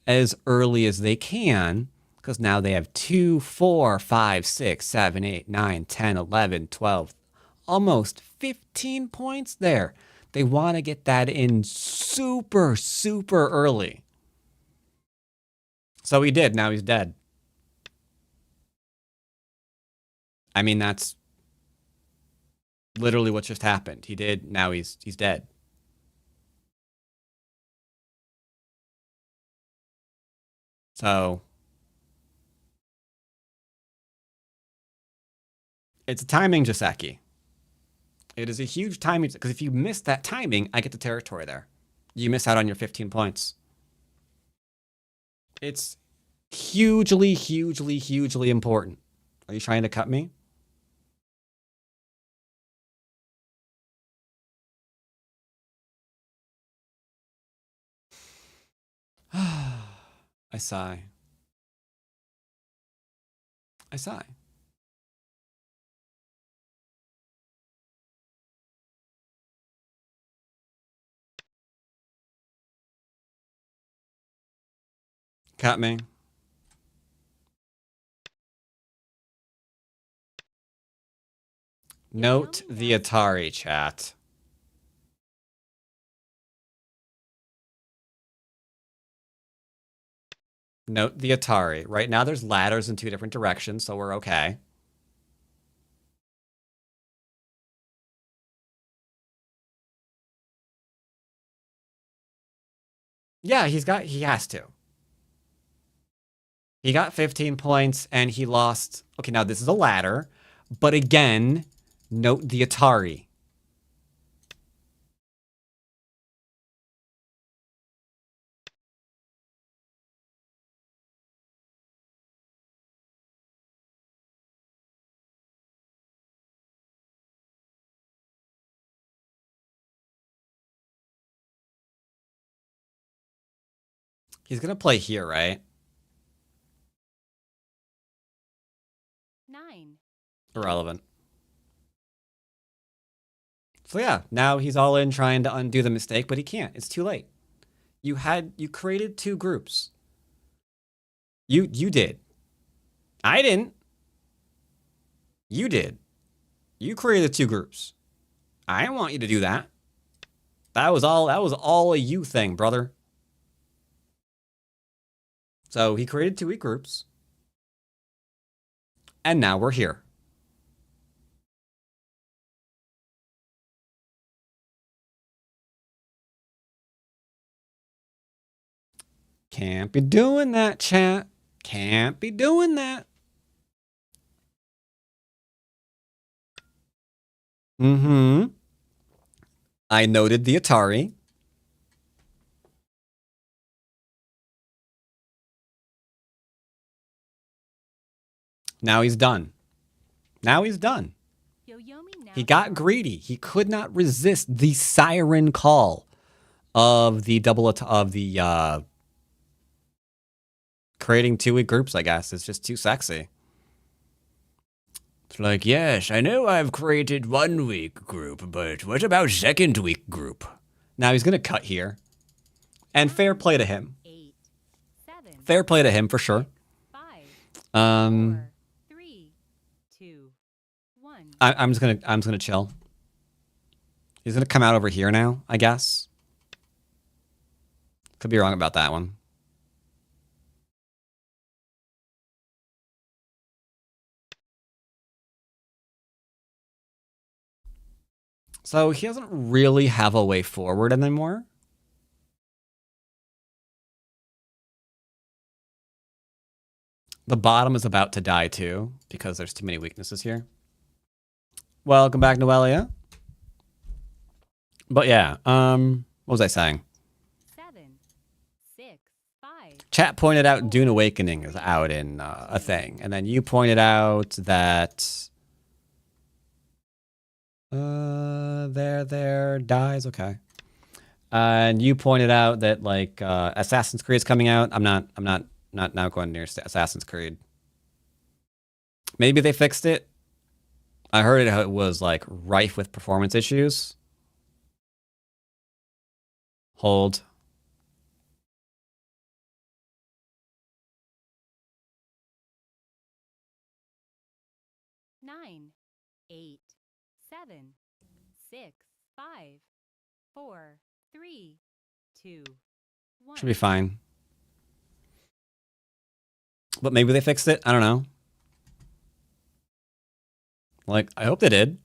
as early as they can because now they have 2, 4, 5, 6, 7, 8, 9, 10, 11, 12, almost 15 points there. They want to get that in super, super early. So he did. Now he's dead. I mean, that's literally what just happened. He did. Now he's dead. So it's a timing Joseki. It is a huge timing because if you miss that timing, I get the territory there. You miss out on your 15 points. It's hugely, hugely, hugely important. Are you trying to cut me? I sigh. I sigh. Cut me. Note the Atari chat. Note the Atari. Right now there's ladders in 2 different directions, so we're okay. Yeah, he has to. He got 15 points and he lost. Okay, now this is a ladder, but again, note the Atari. He's gonna play here, right? 9. Irrelevant. So yeah, now he's all in trying to undo the mistake, but he can't. It's too late. You created 2 groups. You did. I didn't. You did. You created 2 groups. I didn't want you to do that. That was all a you thing, brother. So he created 2 weak groups. And now we're here. Can't be doing that, chat. Can't be doing that. Mm-hmm. I noted the Atari. Now he's done. Now he's done. Yoyomi now He got greedy. He could not resist the siren call of the creating 2 weak groups, I guess. It's just too sexy. It's like, yes, I know I've created 1 weak group, but what about 2nd weak group? Now he's gonna cut here. And fair play to him. 8. 7. Fair play to him for sure. 5. Um 4. 3. 2. 1. I'm just gonna chill. He's gonna come out over here now, I guess. Could be wrong about that one. So he doesn't really have a way forward anymore. The bottom is about to die too, because there's too many weaknesses here. Welcome back, Noelia. But yeah, what was I saying? 7. 6. 5. Chat pointed out Dune Awakening is out in a thing, and then you pointed out that there dies. Okay, and you pointed out that like Assassin's Creed is coming out. I'm not now going near Assassin's Creed. Maybe they fixed it. I heard it was like rife with performance issues. Hold. Nine. 8. 7. 6. 5. 4. 3. 2. 1. Should be fine. But maybe they fixed it. I don't know. Like, I hope they did.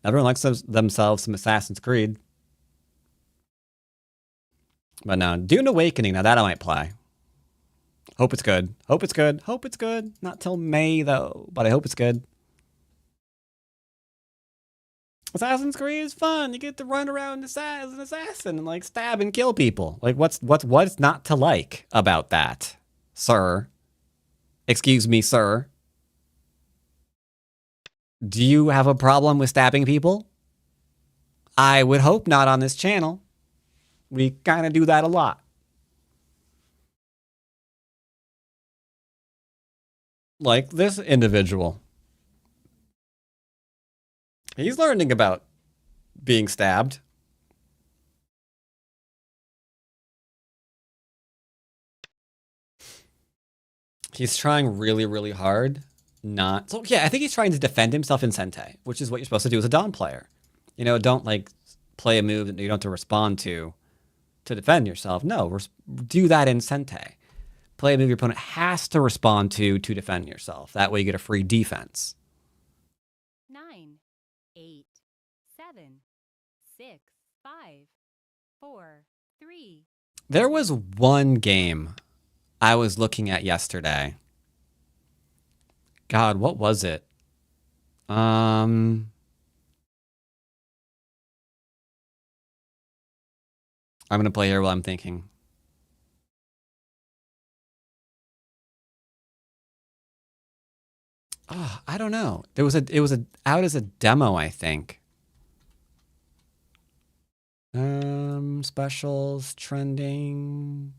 Everyone likes themselves some Assassin's Creed. But no, Dune Awakening, now that I might play. Hope it's good. Hope it's good. Hope it's good. Not till May, though, but I hope it's good. Assassin's Creed is fun. You get to run around as an assassin and, like, stab and kill people. Like, what's not to like about that, sir? Excuse me, sir. Do you have a problem with stabbing people? I would hope not on this channel. We kind of do that a lot. Like this individual. He's learning about being stabbed. He's trying really, really hard not... So, yeah, I think he's trying to defend himself in Sente, which is what you're supposed to do as a Dawn player. You know, don't, like, play a move that you don't have to respond to to defend yourself. No, do that in Sente. Play a move your opponent has to respond to defend yourself. That way you get a free defense. 9, 8, 7, 6, 5, 4, 3. There was one game I was looking at yesterday. God, what was it? I'm going to play here while I'm thinking. Oh, I don't know. It was out as a demo, I think. Specials, trending.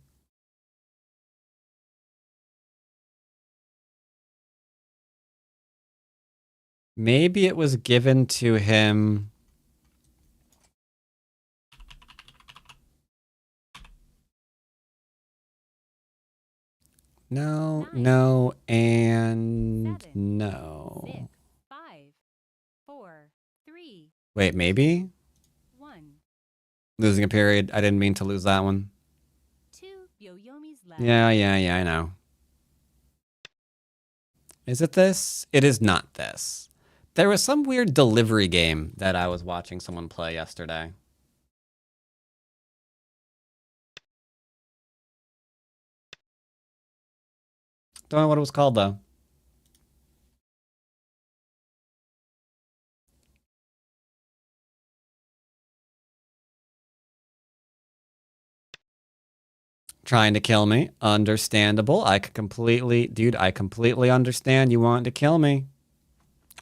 Maybe it was given to him. No, no, and 7, no. 6, 5, 4, 3, Wait, maybe? 1. Losing a period. I didn't mean to lose that one. 2 Yoyomi's left. Yeah, I know. Is it this? It is not this. There was some weird delivery game that I was watching someone play yesterday. Don't know what it was called, though. Trying to kill me. Understandable. I completely understand you want to kill me.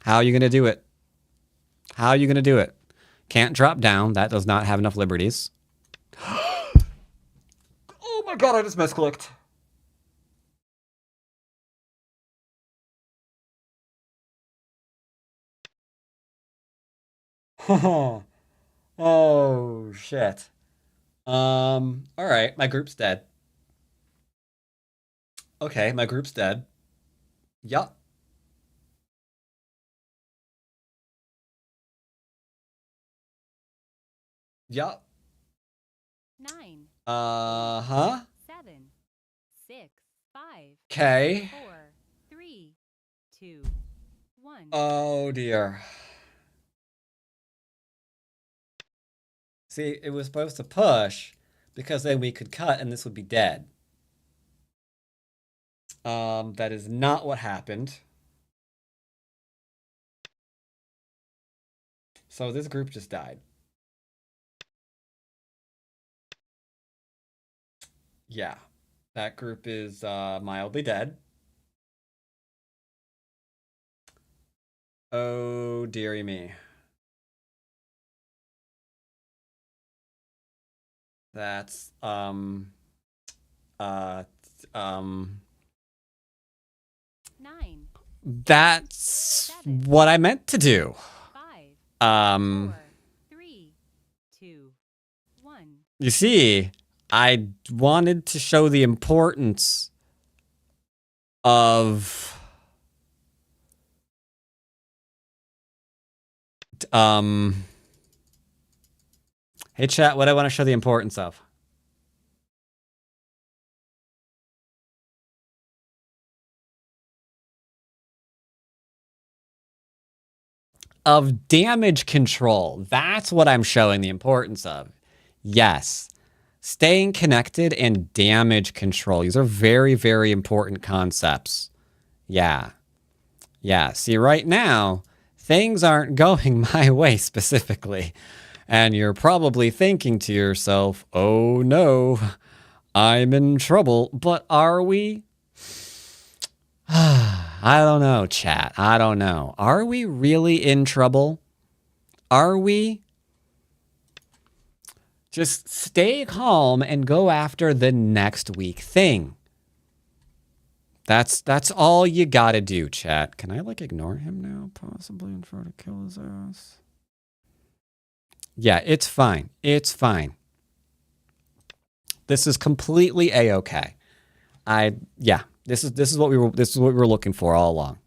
How are you going to do it? How are you going to do it? Can't drop down. That does not have enough liberties. Oh my god, I just misclicked. Oh shit. All right, my group's dead. Okay, my group's dead. Yup. Yup. 9, Uh-huh. 7, 6, 5, Okay. 4, 3, 2, 1. Oh dear. See, it was supposed to push because then we could cut and this would be dead. That is not what happened. So this group just died. Yeah. That group is mildly dead. Oh dearie me. That's 9, that's what I meant to do. 5, 4, 3, 2, 1. You see, I wanted to show the importance of hey chat, what I want to show the importance of damage control. That's what I'm showing the importance of. Yes. Staying connected and damage control. These are very, very important concepts. Yeah. Yeah. See, right now, things aren't going my way specifically. And you're probably thinking to yourself, oh no, I'm in trouble. But are we? I don't know, chat. I don't know. Are we really in trouble? Are we? Just stay calm and go after the next weak thing. That's all you gotta do, chat. Can I like ignore him now? Possibly and try to kill his ass. Yeah, it's fine. It's fine. This is completely a-okay. Yeah. This is what we were looking for all along.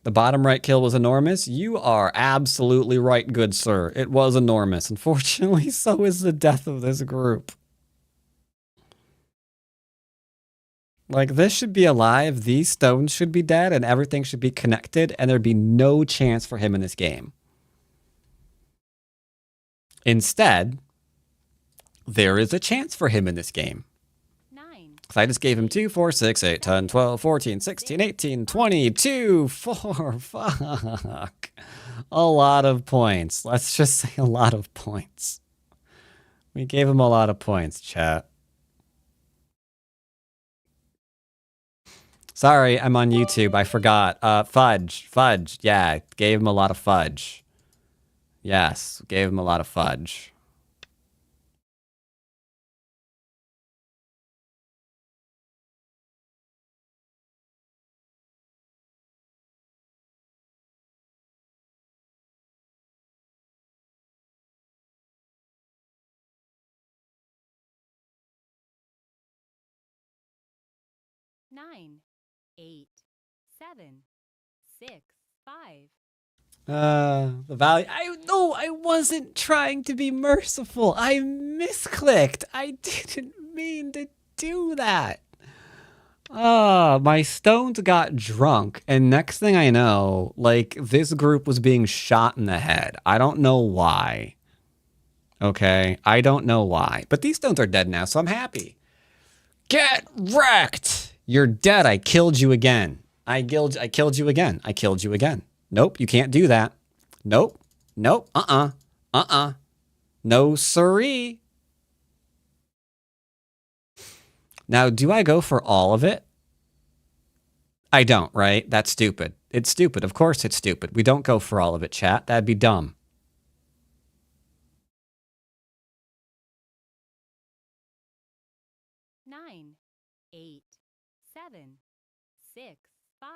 The bottom right kill was enormous. You are absolutely right, good sir. It was enormous. Unfortunately, so is the death of this group. Like, this should be alive, these stones should be dead, and everything should be connected, and there'd be no chance for him in this game. Instead, there is a chance for him in this game. 9, So I just gave him 2, 4, 6, 8, 10, 12, 14, 16, 18, 22, 4, fuck. A lot of points. Let's just say a lot of points. We gave him a lot of points, chat. Sorry, I'm on YouTube. I forgot. Fudge. Yeah, gave him a lot of fudge. Yes, gave him a lot of fudge. nine, 8, 7, 6, 5. The value. I wasn't trying to be merciful. I misclicked. I didn't mean to do that. My stones got drunk, and next thing I know, like, this group was being shot in the head. I don't know why. Okay, I don't know why. But these stones are dead now, so I'm happy. Get wrecked! You're dead. I killed you again. I killed you again. I killed you again. Nope, you can't do that. Nope. Nope. No siree. Now, do I go for all of it? I don't, right? That's stupid. It's stupid. Of course it's stupid. We don't go for all of it, chat. That'd be dumb. Nine, 8, 7, 6, 5,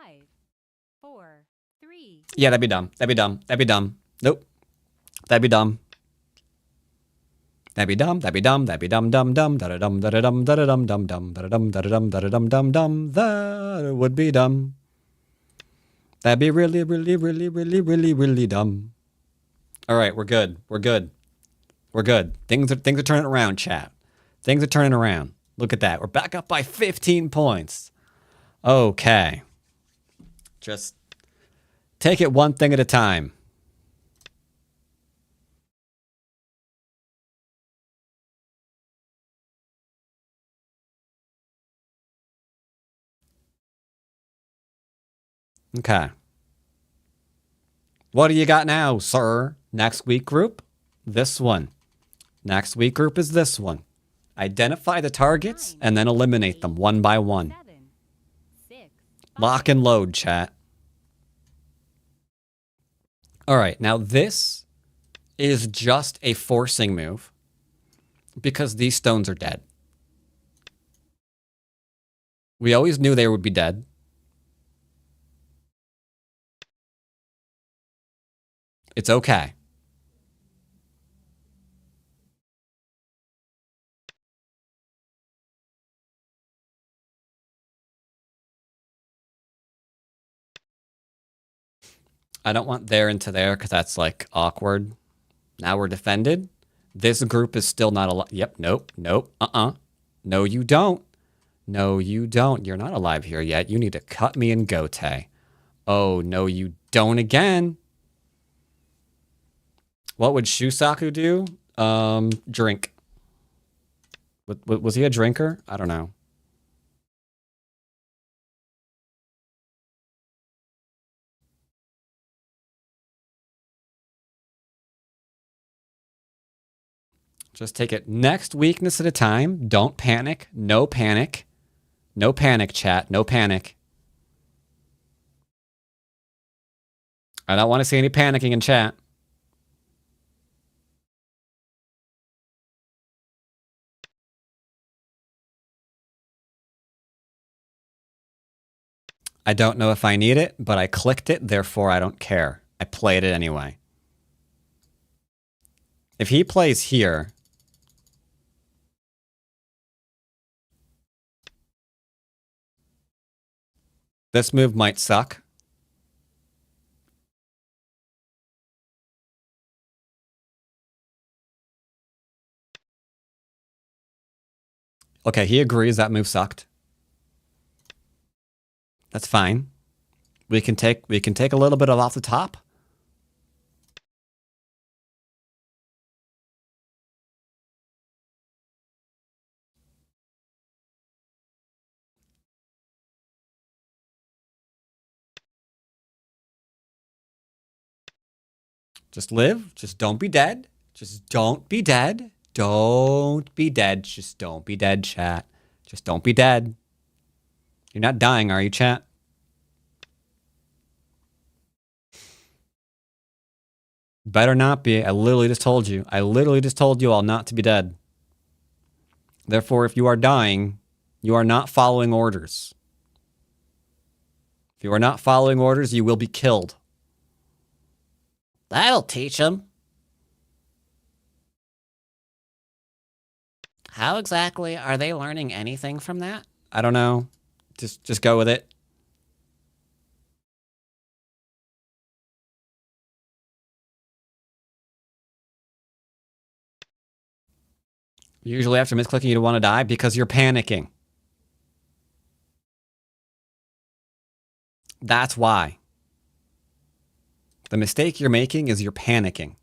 4, 3. Yeah, that'd be dumb. That'd be dumb. That'd be dumb. Nope. That'd be dumb. That'd be dumb. That'd be dumb. That'd be dumb. Dumb. Dumb. Da da dum. Da da dum. Da da dum. Dum. Dum. Da da dum. Da da dum. Da da dum. Dum. Dum. That would be dumb. That'd be really, really, really, really, really, really dumb. All right, we're good. We're good. We're good. Things are turning around, chat. Things are turning around. Look at that. We're back up by 15 points. Okay. Just take it one thing at a time. Okay. What do you got now, sir? Next week group? This one. Next week group is this one. Identify the targets and then eliminate them one by one. 7, 6, 5. Lock and load, chat. All right, now this is just a forcing move because these stones are dead. We always knew they would be dead. It's okay. I don't want there into there because that's like awkward. Now we're defended. This group is still not alive. Yep, nope. No, you don't. No, you don't. You're not alive here yet. You need to cut me and gote. Oh, no, you don't again. What would Shusaku do? Drink. Was he a drinker? I don't know. Just take it next weakness at a time. Don't panic. No panic. No panic, chat. No panic. I don't want to see any panicking in chat. I don't know if I need it, but I clicked it, therefore I don't care. I played it anyway. If he plays here, this move might suck. Okay, he agrees that move sucked. That's fine. We can take a little bit of off the top. Just live. Just don't be dead. Just don't be dead. Don't be dead. Just don't be dead, chat. Just don't be dead. You're not dying, are you, chat? Better not be. I literally just told you. I literally just told you all not to be dead. Therefore, if you are dying, you are not following orders. If you are not following orders, you will be killed. That'll teach him. How exactly are they learning anything from that? I don't know. Just go with it. Usually after misclicking, you don't want to die because you're panicking. That's why. The mistake you're making is you're panicking.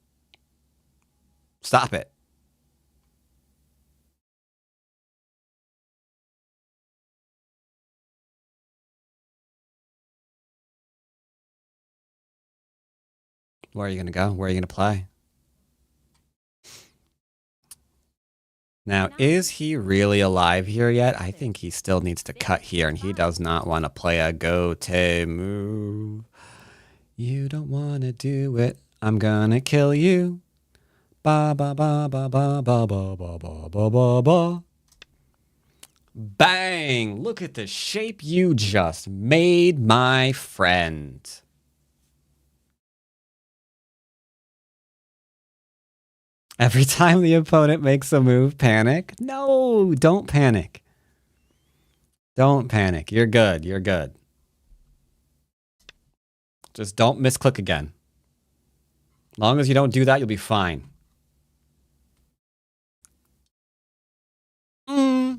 Stop it. Where are you going to go? Where are you going to play? Now, is he really alive here yet? I think he still needs to cut here, and he does not want to play a go-te move. You don't want to do it. I'm gonna kill you. Ba ba ba ba ba ba ba ba ba ba ba ba. Bang! Look at the shape you just made, my friend. Every time the opponent makes a move, panic? No, don't panic. Don't panic. You're good. You're good. Just don't misclick again. As long as you don't do that, you'll be fine. All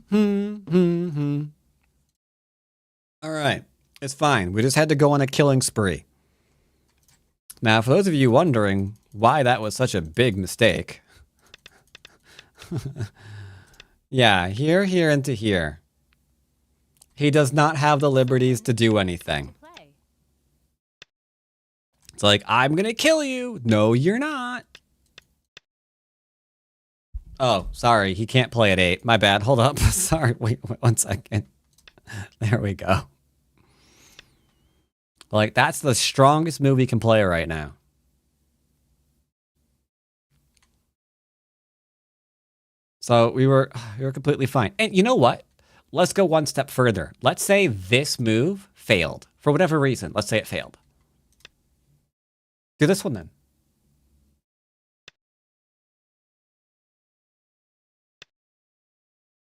right. It's fine. We just had to go on a killing spree. Now, for those of you wondering why that was such a big mistake. Yeah, here, here, and to here. He does not have the liberties to do anything. It's like, I'm going to kill you. No, you're not. Oh, sorry. He can't play at 8. My bad. Hold up. Sorry. Wait 1 second. There we go. Like, that's the strongest move he can play right now. So we were completely fine. And you know what? Let's go one step further. Let's say this move failed. For whatever reason. Let's say it failed. Do this one then.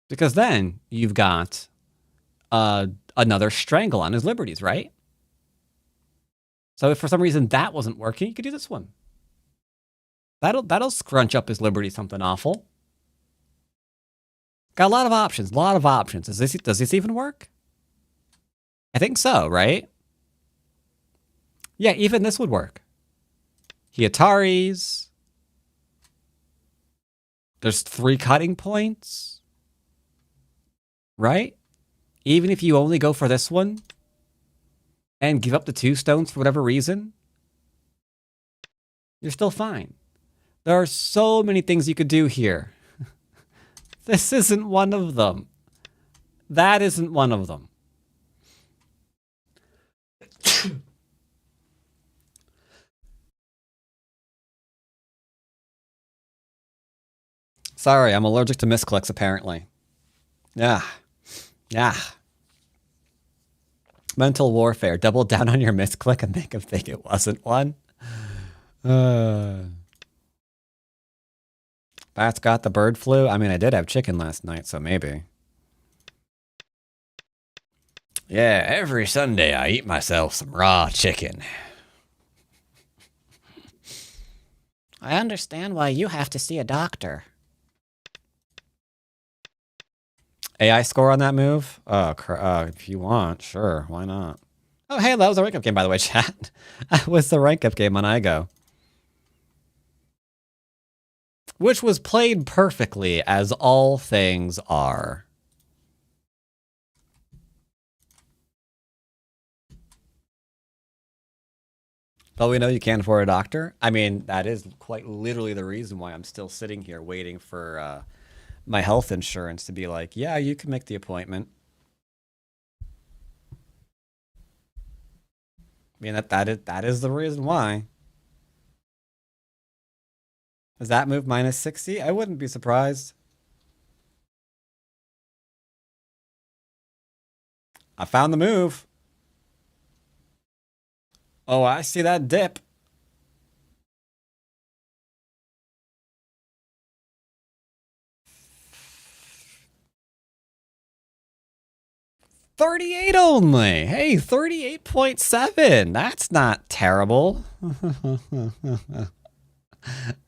Because then you've got another strangle on his liberties, right? So if for some reason that wasn't working, you could do this one. That'll scrunch up his liberty something awful. Got a lot of options. A lot of options. Does this even work? I think so, right? Yeah, even this would work. He Ataris. There's 3 cutting points. Right? Even if you only go for this one and give up the 2 stones for whatever reason, you're still fine. There are so many things you could do here. This isn't one of them. That isn't one of them. Sorry, I'm allergic to misclicks, apparently. Yeah. Yeah. Mental warfare. Double down on your misclick and make him think it wasn't one. Bat's got the bird flu. I mean, I did have chicken last night, so maybe. Yeah, every Sunday I eat myself some raw chicken. I understand why you have to see a doctor. AI score on that move? If you want, sure, why not? Oh, hey, that was a rank up game, by the way, chat. That was the rank up game on iGo. Which was played perfectly, as all things are. But we know you can't afford a doctor. I mean, that is quite literally the reason why I'm still sitting here waiting for my health insurance to be like, yeah, you can make the appointment. I mean, that is the reason why. Does that move minus 60? I wouldn't be surprised. I found the move. Oh, I see that dip. $38 only. Hey, 38.7. That's not terrible.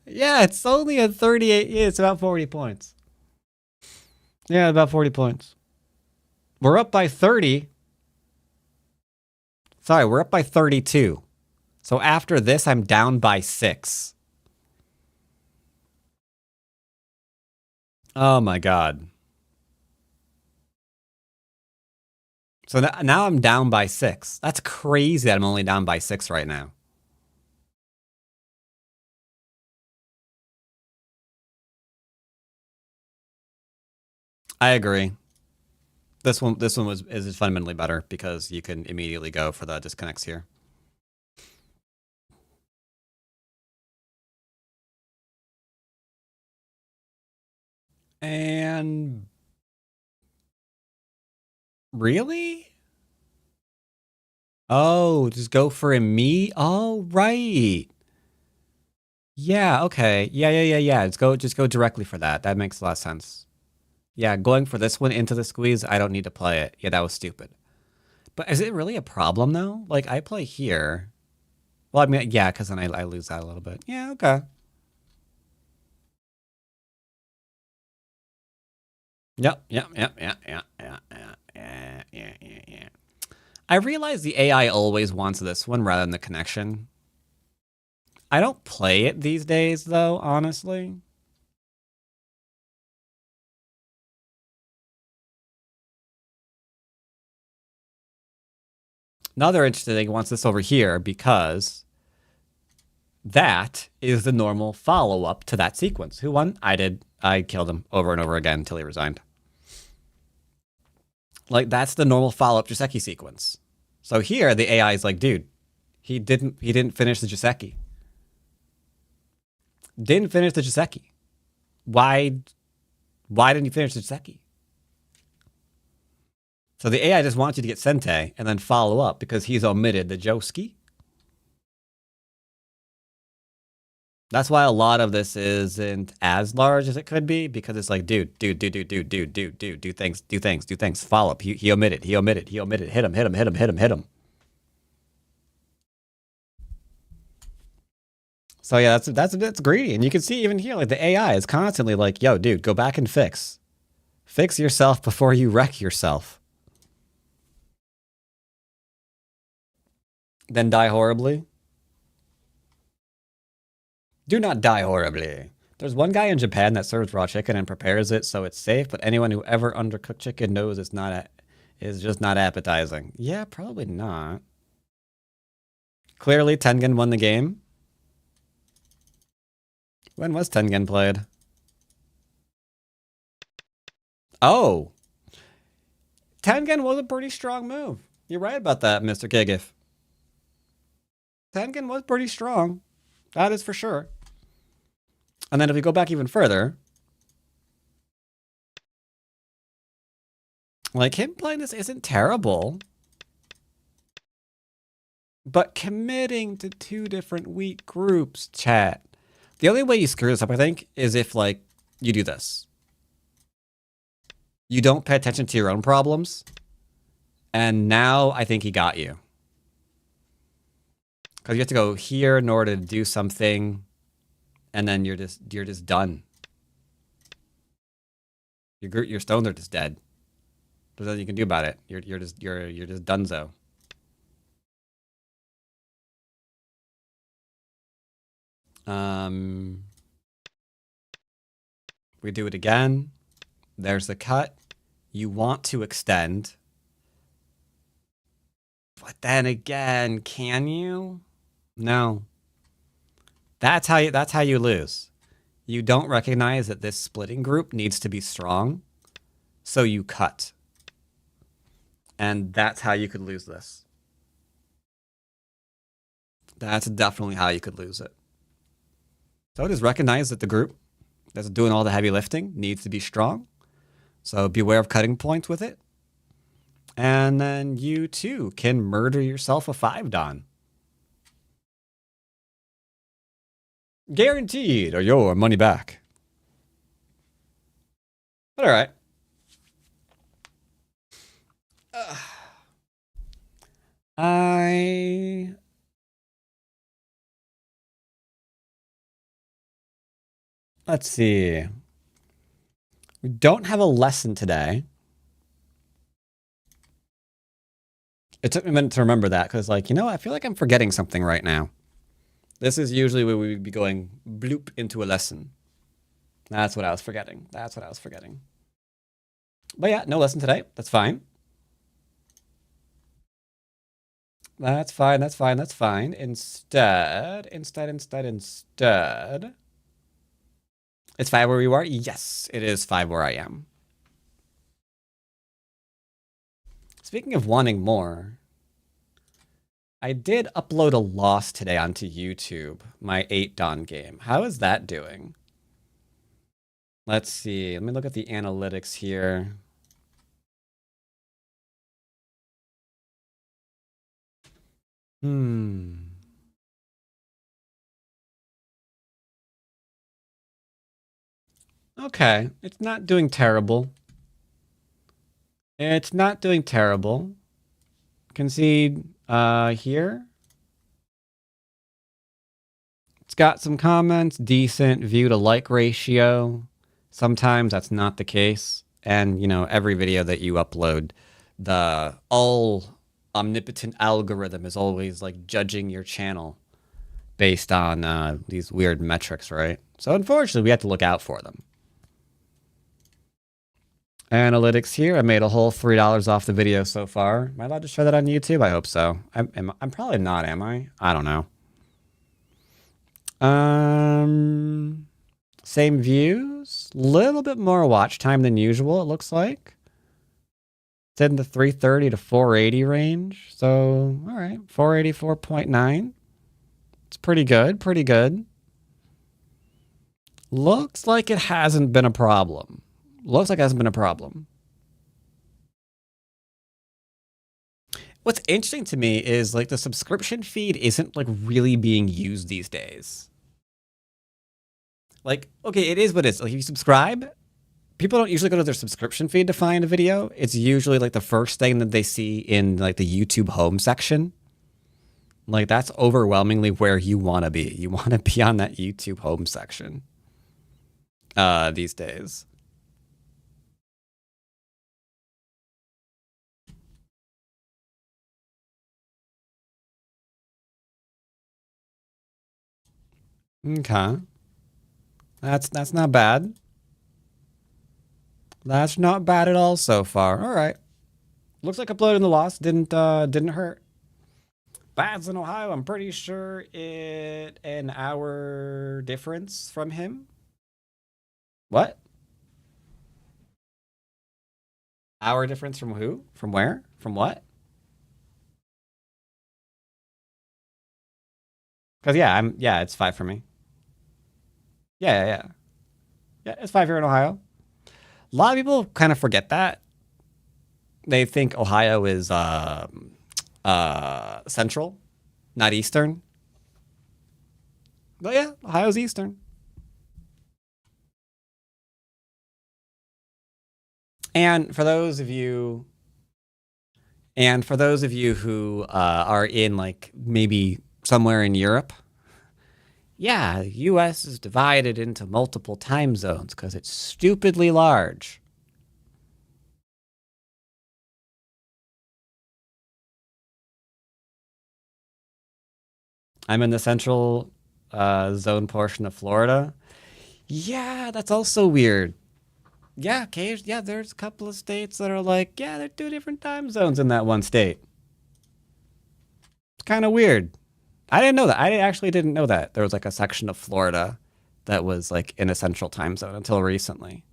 Yeah, it's only a 38. Yeah, it's about 40 points. Yeah, about 40 points. We're up by 30. Sorry, we're up by 32. So after this, I'm down by 6. Oh my god. So now I'm down by 6. That's crazy that I'm only down by 6 right now. I agree. This one is fundamentally better because you can immediately go for the disconnects here. And really? Oh, just go for a me? Oh, right. Yeah, okay. Yeah. Just go directly for that. That makes a lot of sense. Yeah, going for this one into the squeeze, I don't need to play it. Yeah, that was stupid. But is it really a problem though? Like I play here. Well, I mean, yeah, because then I lose that a little bit. Yeah, okay. Yep. I realize the AI always wants this one rather than the connection. I don't play it these days, though, honestly. Another interesting thing wants this over here because that is the normal follow-up to that sequence. Who won? I did. I killed him over and over again until he resigned. Like, that's the normal follow-up Joseki sequence. So here, the AI is like, dude, he didn't finish the Joseki. Didn't finish the Joseki. Why didn't he finish the Joseki? So the AI just wants you to get Sente and then follow up because he's omitted the Joski. That's why a lot of this isn't as large as it could be because it's like, dude, do things, follow up. He omitted, hit him. So yeah, that's greedy, and you can see even here, like the AI is constantly like, yo, dude, go back and fix yourself before you wreck yourself. Then die horribly. Do not die horribly. There's one guy in Japan that serves raw chicken and prepares it so it's safe, but anyone who ever undercooked chicken knows it's not is just not appetizing. Yeah, probably not. Clearly, Tengen won the game. When was Tengen played? Oh. Tengen was a pretty strong move. You're right about that, Mr. Kigif. Tengen was pretty strong. That is for sure. And then if we go back even further, like him playing this isn't terrible. But committing to 2 different weak groups, chat. The only way you screw this up, I think, is if like you do this. You don't pay attention to your own problems. And now I think he got you. Because you have to go here in order to do something, and then you're just done. Your stones are just dead. There's nothing you can do about it. You're just donezo. We do it again. There's the cut. You want to extend. But then again, can you? No. That's how you lose. You don't recognize that this splitting group needs to be strong, so you cut. And that's how you could lose this. That's definitely how you could lose it. So just recognize that the group that's doing all the heavy lifting needs to be strong. So beware of cutting points with it. And then you too can murder yourself a 5 Don. Guaranteed or your money back. But all right. Let's see. We don't have a lesson today. It took me a minute to remember that because, like, you know, I feel like I'm forgetting something right now. This is usually where we would be going bloop into a lesson. That's what I was forgetting. That's what I was forgetting. But yeah, no lesson today. That's fine. That's fine. That's fine. That's fine. Instead. It's 5 where you are? Yes, it is 5 where I am. Speaking of wanting more, I did upload a loss today onto YouTube, my 8 Dawn game. How is that doing? Let's see. Let me look at the analytics here. Okay, it's not doing terrible. It's not doing terrible. Concede here. It's got some comments, decent view to like ratio. Sometimes that's not the case. And, you know, every video that you upload, the all omnipotent algorithm is always like judging your channel based on these weird metrics, right? So unfortunately, we have to look out for them. Analytics here. I made a whole $3 off the video so far. Am I allowed to share that on YouTube? I hope so. I'm probably not, am I? I don't know. Same views. Little bit more watch time than usual, it looks like. It's in the 330 to 480 range. So, all right. 484.9. It's pretty good. Pretty good. Looks like it hasn't been a problem. Looks like it hasn't been a problem. What's interesting to me is like the subscription feed isn't like really being used these days. Like, okay, it is what it is. Like if you subscribe, people don't usually go to their subscription feed to find a video. It's usually like the first thing that they see in like the YouTube home section. Like that's overwhelmingly where you want to be. You want to be on that YouTube home section these days. Okay. That's not bad. That's not bad at all so far. All right. Looks like uploading the loss didn't hurt. Bad's in Ohio. I'm pretty sure it an hour difference from him. What? Hour difference from who? From where? From what? Because yeah, it's 5 for me. Yeah, it's 5 here in Ohio. A lot of people kind of forget that. They think Ohio is central, not eastern. But yeah, Ohio's eastern. And for those of you who are in like maybe somewhere in Europe, yeah, the U.S. is divided into multiple time zones because it's stupidly large. I'm in the central zone portion of Florida. Yeah, that's also weird. Yeah, yeah, there's a couple of states that are like, yeah, they're 2 different time zones in that one state. It's kind of weird. I didn't know that. I actually didn't know that. There was like a section of Florida that was like in a central time zone until recently.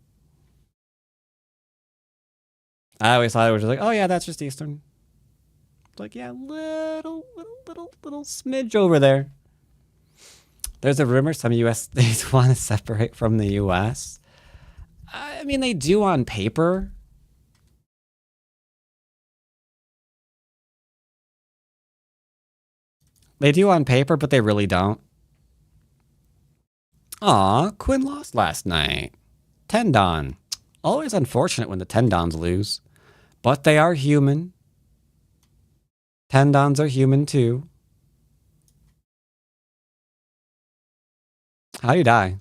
I always thought it was just like, oh yeah, that's just Eastern. It's like, yeah, little smidge over there. There's a rumor some U.S. states want to separate from the U.S. I mean, they do on paper. They do on paper, but they really don't. Aw, Quinn lost last night. Tendon. Always unfortunate when the Tendons lose. But they are human. Tendons are human too. How do you die?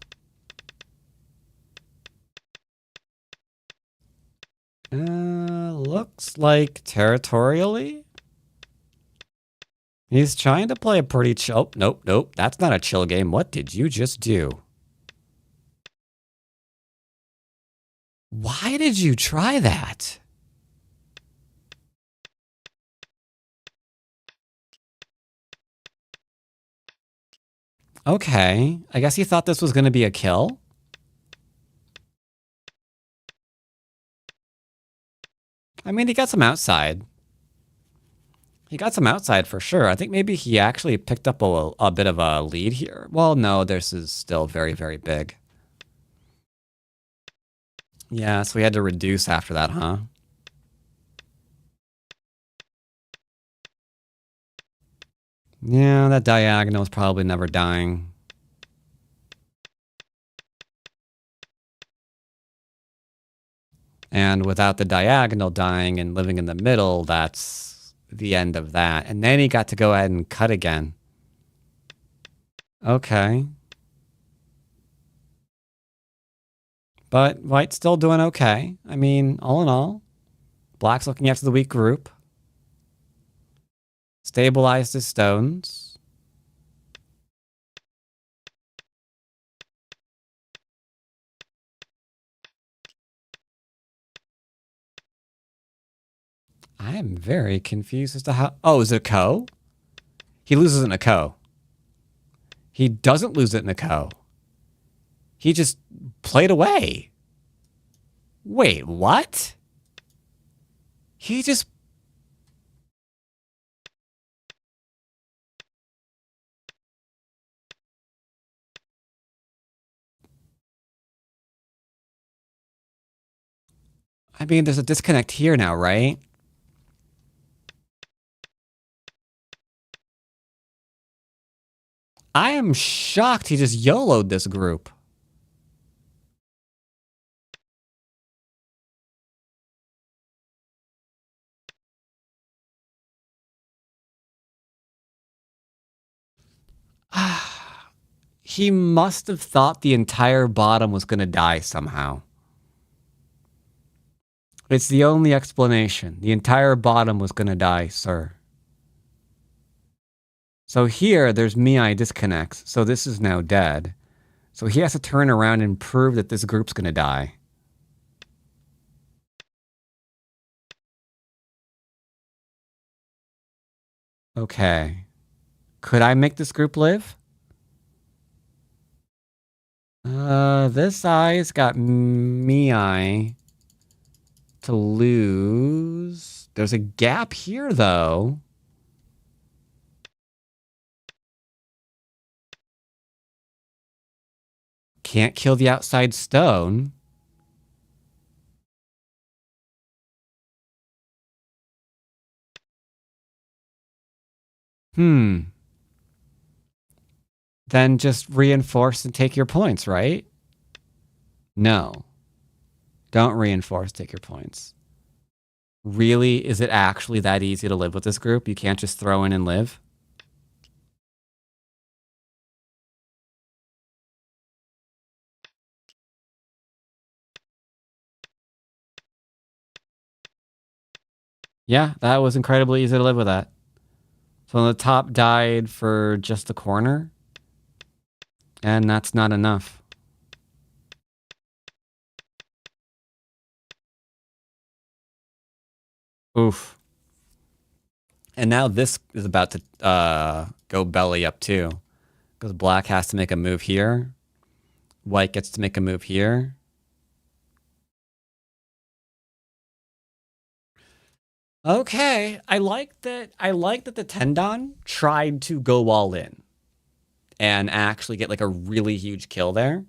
Looks like territorially. He's trying to play a pretty chill. Nope. That's not a chill game. What did you just do? Why did you try that? Okay. I guess he thought this was going to be a kill. I mean, he got some outside. He got some outside for sure. I think maybe he actually picked up a bit of a lead here. Well, no, this is still very, very big. Yeah, so we had to reduce after that, huh? Yeah, that diagonal is probably never dying. And without the diagonal dying and living in the middle, that's the end of that. And then he got to go ahead and cut again. Okay. But White's still doing okay. I mean, all in all, Black's looking after the weak group. Stabilized his stones. I am very confused as to how... Oh, is it a ko? He loses in a ko. He doesn't lose it in a ko. He just played away. Wait, what? He just... I mean, there's a disconnect here now, right? I am shocked he just YOLO'd this group. He must have thought the entire bottom was going to die somehow. It's the only explanation. The entire bottom was going to die, sir. So here, there's Miai disconnects. So this is now dead. So he has to turn around and prove that this group's going to die. Okay. Could I make this group live? This eye's got Miai to lose. There's a gap here, though. Can't kill the outside stone. Then just reinforce and take your points, right? No. Don't reinforce, take your points. Really? Is it actually that easy to live with this group? You can't just throw in and live? Yeah, that was incredibly easy to live with that. So the top died for just the corner. And that's not enough. Oof. And now this is about to go belly up too. Because black has to make a move here. White gets to make a move here. Okay, I like that the Tendon tried to go all in and actually get like a really huge kill there.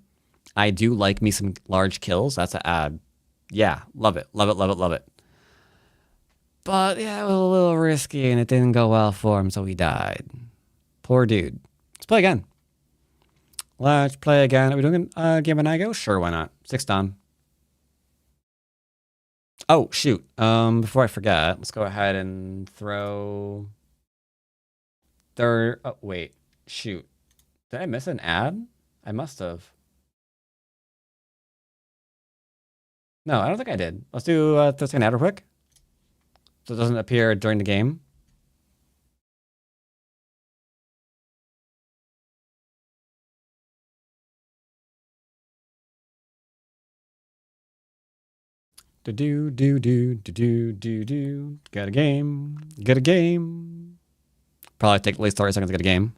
I do like me some large kills. That's a ad. Yeah, love it. Love it, love it, love it. But yeah, it was a little risky and it didn't go well for him, so he died. Poor dude. Let's play again. Let's play again. Are we doing a game when I go? Sure, why not? 6 done. Oh, shoot. Before I forget, let's go ahead and throw third. Oh, wait. Shoot. Did I miss an ad? I must have. No, I don't think I did. Let's do this an ad real quick. So it doesn't appear during the game. Do. Got a game. Get a game. Probably take at least 30 seconds to get a game.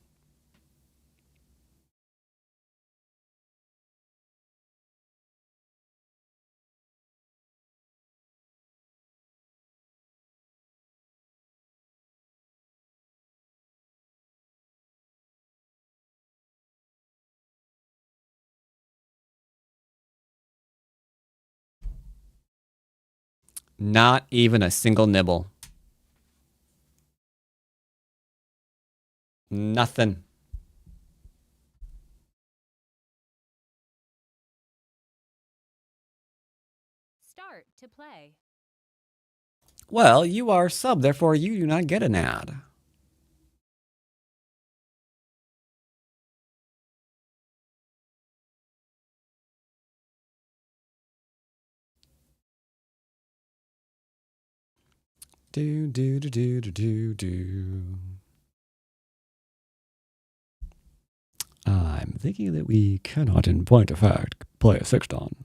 Not even a single nibble. Nothing. Start to play. Well, you are sub, therefore you do not get an ad. Do. I'm thinking that we cannot, in point of fact, play a 6 don.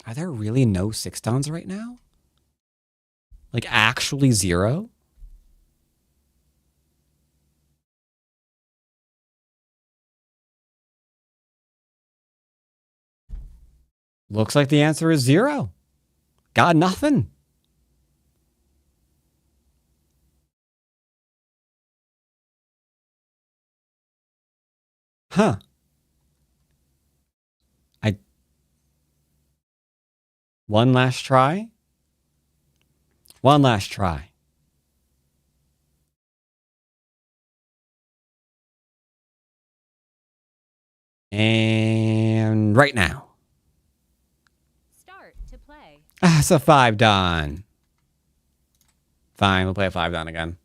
Are there really no 6 dons right now? Like actually 0? Looks like the answer is 0. Got nothing. Huh. One last try. One last try. And right now. Start to play. It's a 5 don. Fine, we'll play a 5 don again.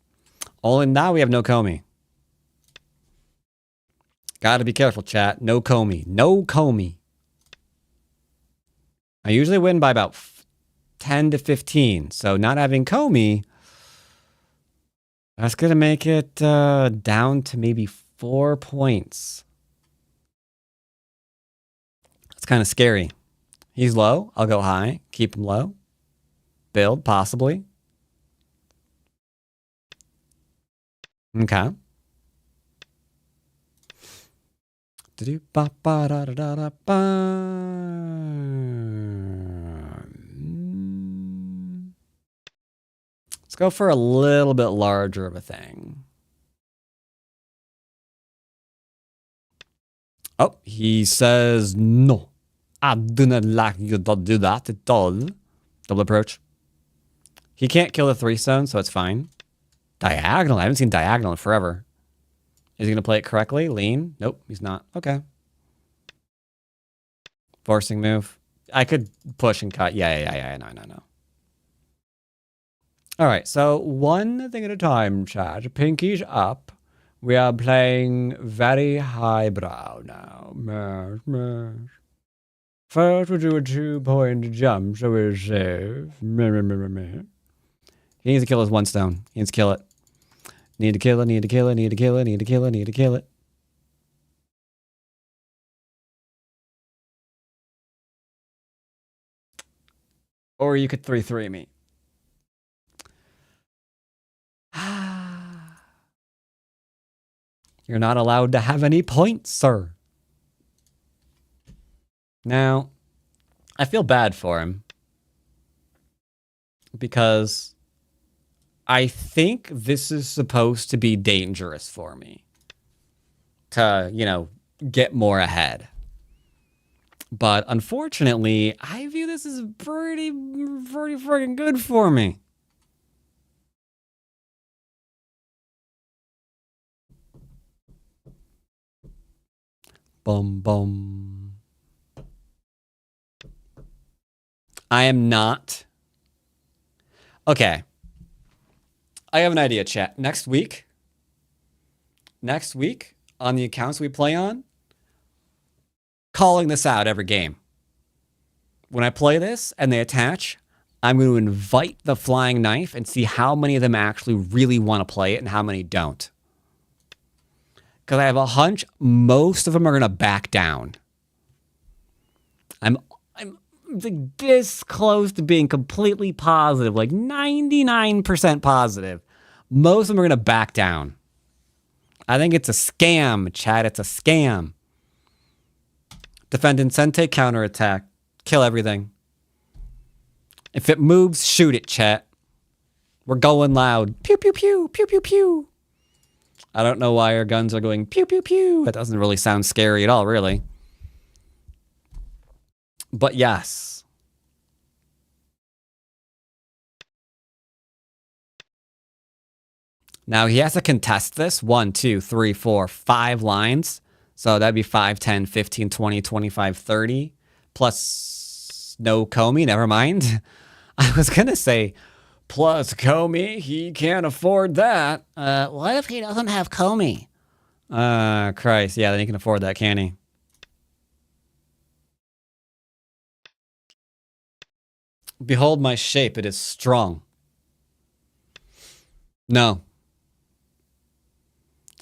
Only now we have no Comey. Gotta be careful, chat. No Comey. No Comey. I usually win by about 10 to 15. So not having Comey, that's going to make it down to maybe 4 points. That's kind of scary. He's low. I'll go high. Keep him low. Build, possibly. Okay. Let's go for a little bit larger of a thing. Oh, he says no. I do not like you to do that at all. Double approach. He can't kill the 3-stone, so it's fine. Diagonal. I haven't seen diagonal in forever. Is he going to play it correctly? Lean? Nope, he's not. Okay. Forcing move. I could push and cut. Yeah. No. All right, so one thing at a time, chat. Pinkies up. We are playing very highbrow now. Mash. First, we do a 2-point jump, so we're safe. He needs to kill his one stone. He needs to kill it. Need to kill it, need to kill it, need to kill it, need to kill it, need to kill it. Or you could 3-3 me. You're not allowed to have any points, sir. Now, I feel bad for him. Because I think this is supposed to be dangerous for me. To, you know, get more ahead. But unfortunately, I view this as pretty freaking good for me. Bum bum. I am not. Okay. I have an idea, chat. Next week on the accounts we play on, calling this out every game. When I play this and they attach, I'm going to invite the flying knife and see how many of them actually really want to play it and how many don't. Because I have a hunch most of them are going to back down. I'm like this close to being completely positive, like 99% positive. Most of them are going to back down. I think it's a scam, chat. It's a scam. Defend Incente, counterattack. Kill everything. If it moves, shoot it, chat. We're going loud. Pew, pew, pew, pew, pew, pew. I don't know why our guns are going pew, pew, pew. That doesn't really sound scary at all, really. But yes. Now he has to contest this. 1, 2, 3, 4, 5 lines. So that'd be 5, 10, 15, 20, 25, 30. Plus no Comey, never mind. I was going to say plus Comey. He can't afford that. What if he doesn't have Comey? Christ. Yeah, then he can afford that, can he? Behold my shape. It is strong. No.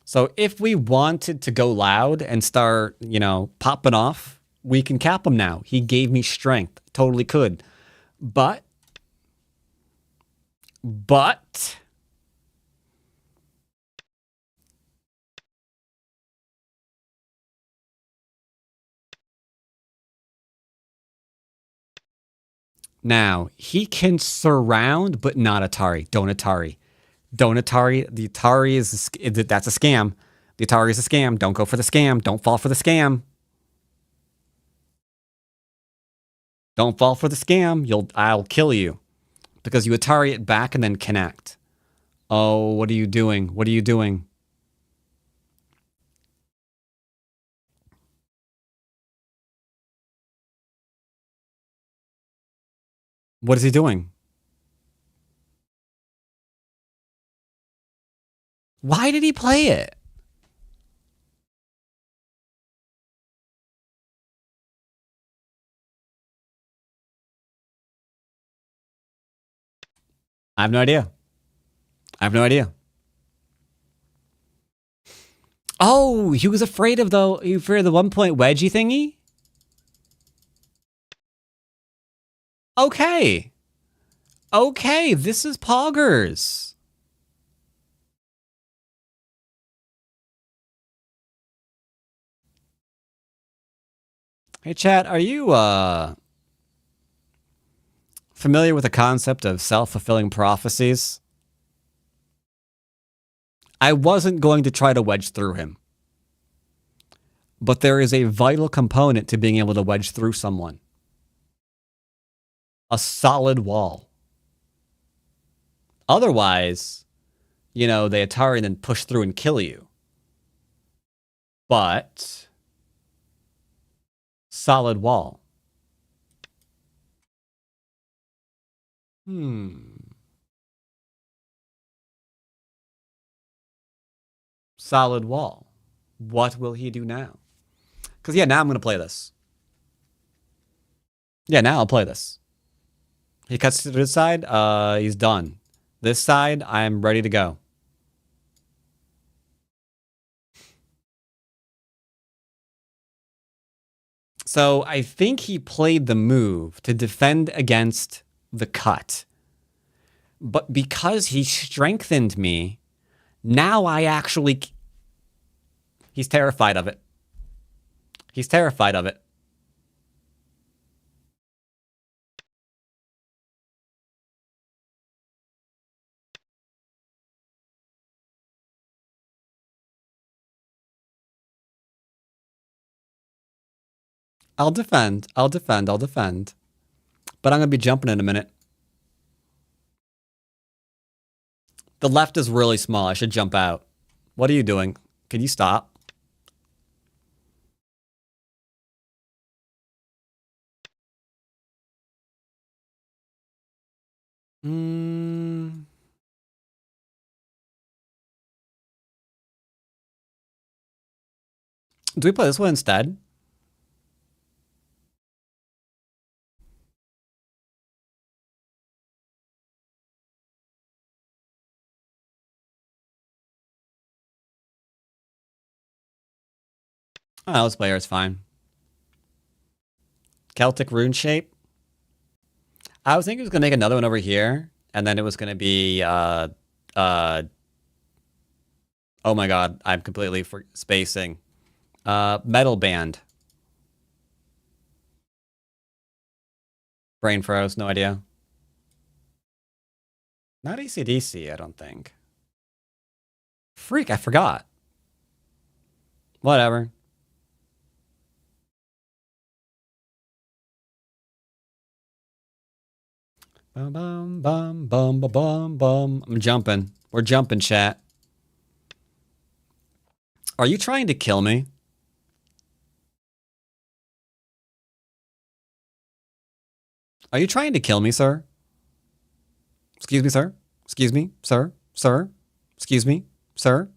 So if we wanted to go loud and start, you know, popping off, we can cap him now. He gave me strength. Totally could. But now he can surround, but not Atari. Don't Atari. Don't Atari. The Atari is that's a scam. The Atari is a scam. Don't go for the scam. Don't fall for the scam. Don't fall for the scam. I'll kill you. Because you Atari it back and then connect. Oh, what are you doing? What are you doing? What is he doing? Why did he play it? I have no idea. I have no idea. Oh, he was afraid of the 1-point wedgie thingy? Okay. Okay, this is poggers. Hey chat, are you familiar with the concept of self-fulfilling prophecies? I wasn't going to try to wedge through him. But there is a vital component to being able to wedge through someone. A solid wall. Otherwise, you know, they Atari and then push through and kill you. But solid wall. Solid wall. What will he do now? Because, yeah, now I'm going to play this. Yeah, now I'll play this. He cuts to the side. He's done. This side, I'm ready to go. So I think he played the move to defend against the cut. But because he strengthened me, now I actually... He's terrified of it. He's terrified of it. I'll defend. I'll defend. I'll defend. But I'm going to be jumping in a minute. The left is really small. I should jump out. What are you doing? Can you stop? Do we play this one instead? Oh, this player is fine. Celtic rune shape. I was thinking it was going to make another one over here. And then it was going to be... oh my god. I'm completely spacing. Metal band. Brain froze. No idea. Not AC/DC, I don't think. Freak, I forgot. Whatever. Bum, bum, bum, bum, bum, bum, bum. I'm jumping. We're jumping, chat. Are you trying to kill me? Are you trying to kill me, sir? Excuse me, sir? Excuse me, sir? Sir? Excuse me, sir?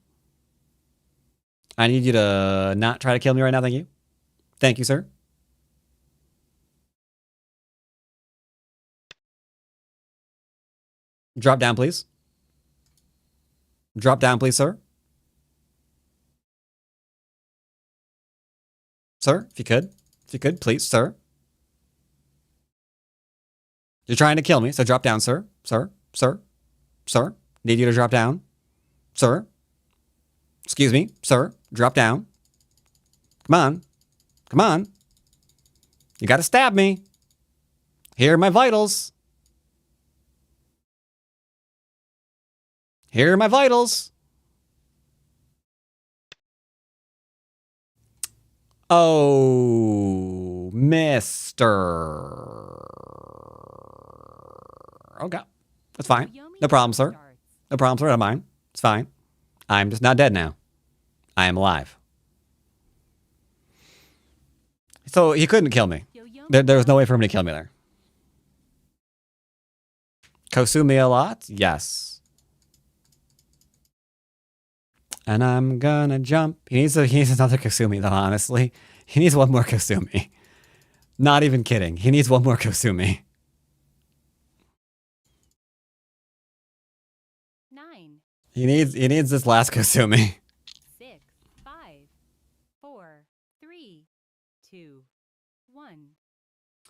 I need you to not try to kill me right now, thank you. Thank you, sir. Drop down, please. Drop down, please, sir. Sir, if you could. If you could, please, sir. You're trying to kill me, so drop down, sir. Sir, sir, sir. Need you to drop down. Sir. Excuse me, sir. Drop down. Come on. Come on. You gotta stab me. Here are my vitals. Here are my vitals. Oh, mister. Okay. That's fine. No problem, sir. No problem, sir. I don't mind. It's fine. I'm just not dead now. I am alive. So he couldn't kill me. There was no way for him to kill me there. Kosumi a lot? Yes. And I'm gonna jump. He needs another Kosumi though, honestly. He needs one more Kosumi. Not even kidding. He needs one more Kosumi. 9. He needs this last Kosumi. 6, 5, 4, 3, 2, 1.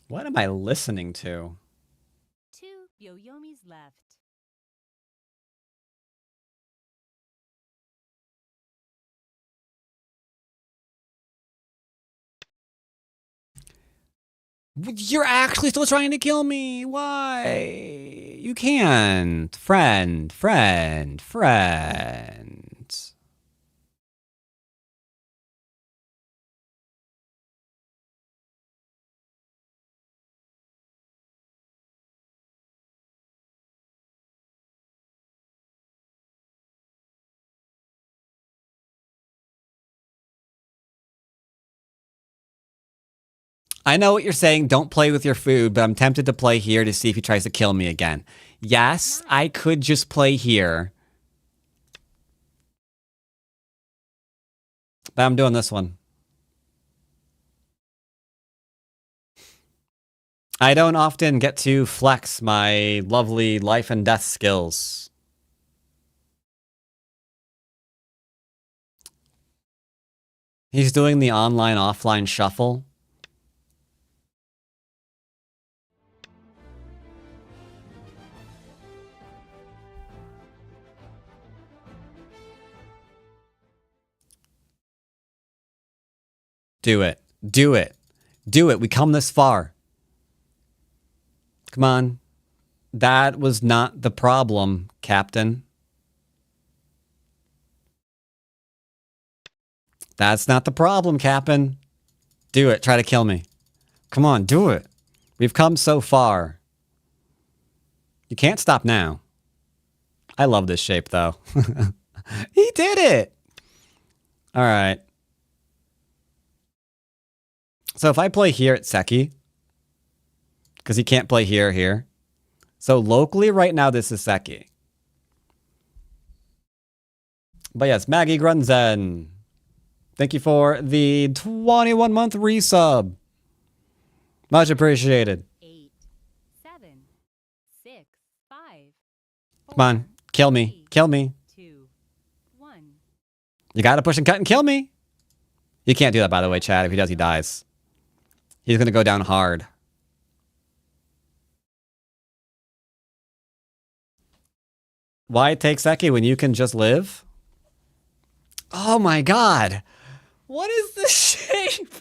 What am I listening to? 2 Yoyomis left. You're actually still trying to kill me. Why? You can't. Friend. I know what you're saying. Don't play with your food, but I'm tempted to play here to see if he tries to kill me again. Yes, I could just play here. But I'm doing this one. I don't often get to flex my lovely life and death skills. He's doing the online-offline shuffle. Do it. Do it. Do it. We come this far. Come on. That was not the problem, Captain. That's not the problem, Captain. Do it. Try to kill me. Come on, do it. We've come so far. You can't stop now. I love this shape, though. He did it! All right. So if I play here at Seki, because he can't play here or here. So locally right now, this is Seki. But yes, Maggie Grunzen. Thank you for the 21-month resub. Much appreciated. 8, 7, 6, 5. Come on, kill me. Kill me. 2, 1. You gotta push and cut and kill me. You can't do that, by the way, Chad. If he does, he dies. He's gonna go down hard. Why take Seki when you can just live? Oh my god. What is this shape?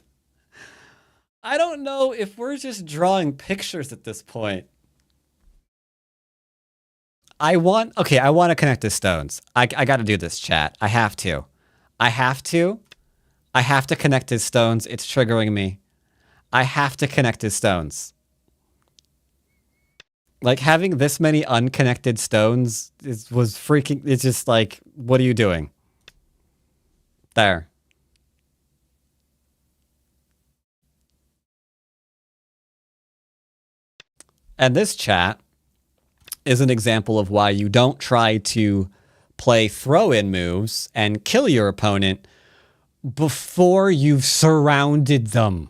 I don't know if we're just drawing pictures at this point. I want to connect the stones. I got to do this, chat. I have to. I have to connect his stones. It's triggering me. I have to connect his stones. Like, having this many unconnected stones was freaking... It's just like, what are you doing? There. And this, chat, is an example of why you don't try to play throw-in moves and kill your opponent before you've surrounded them.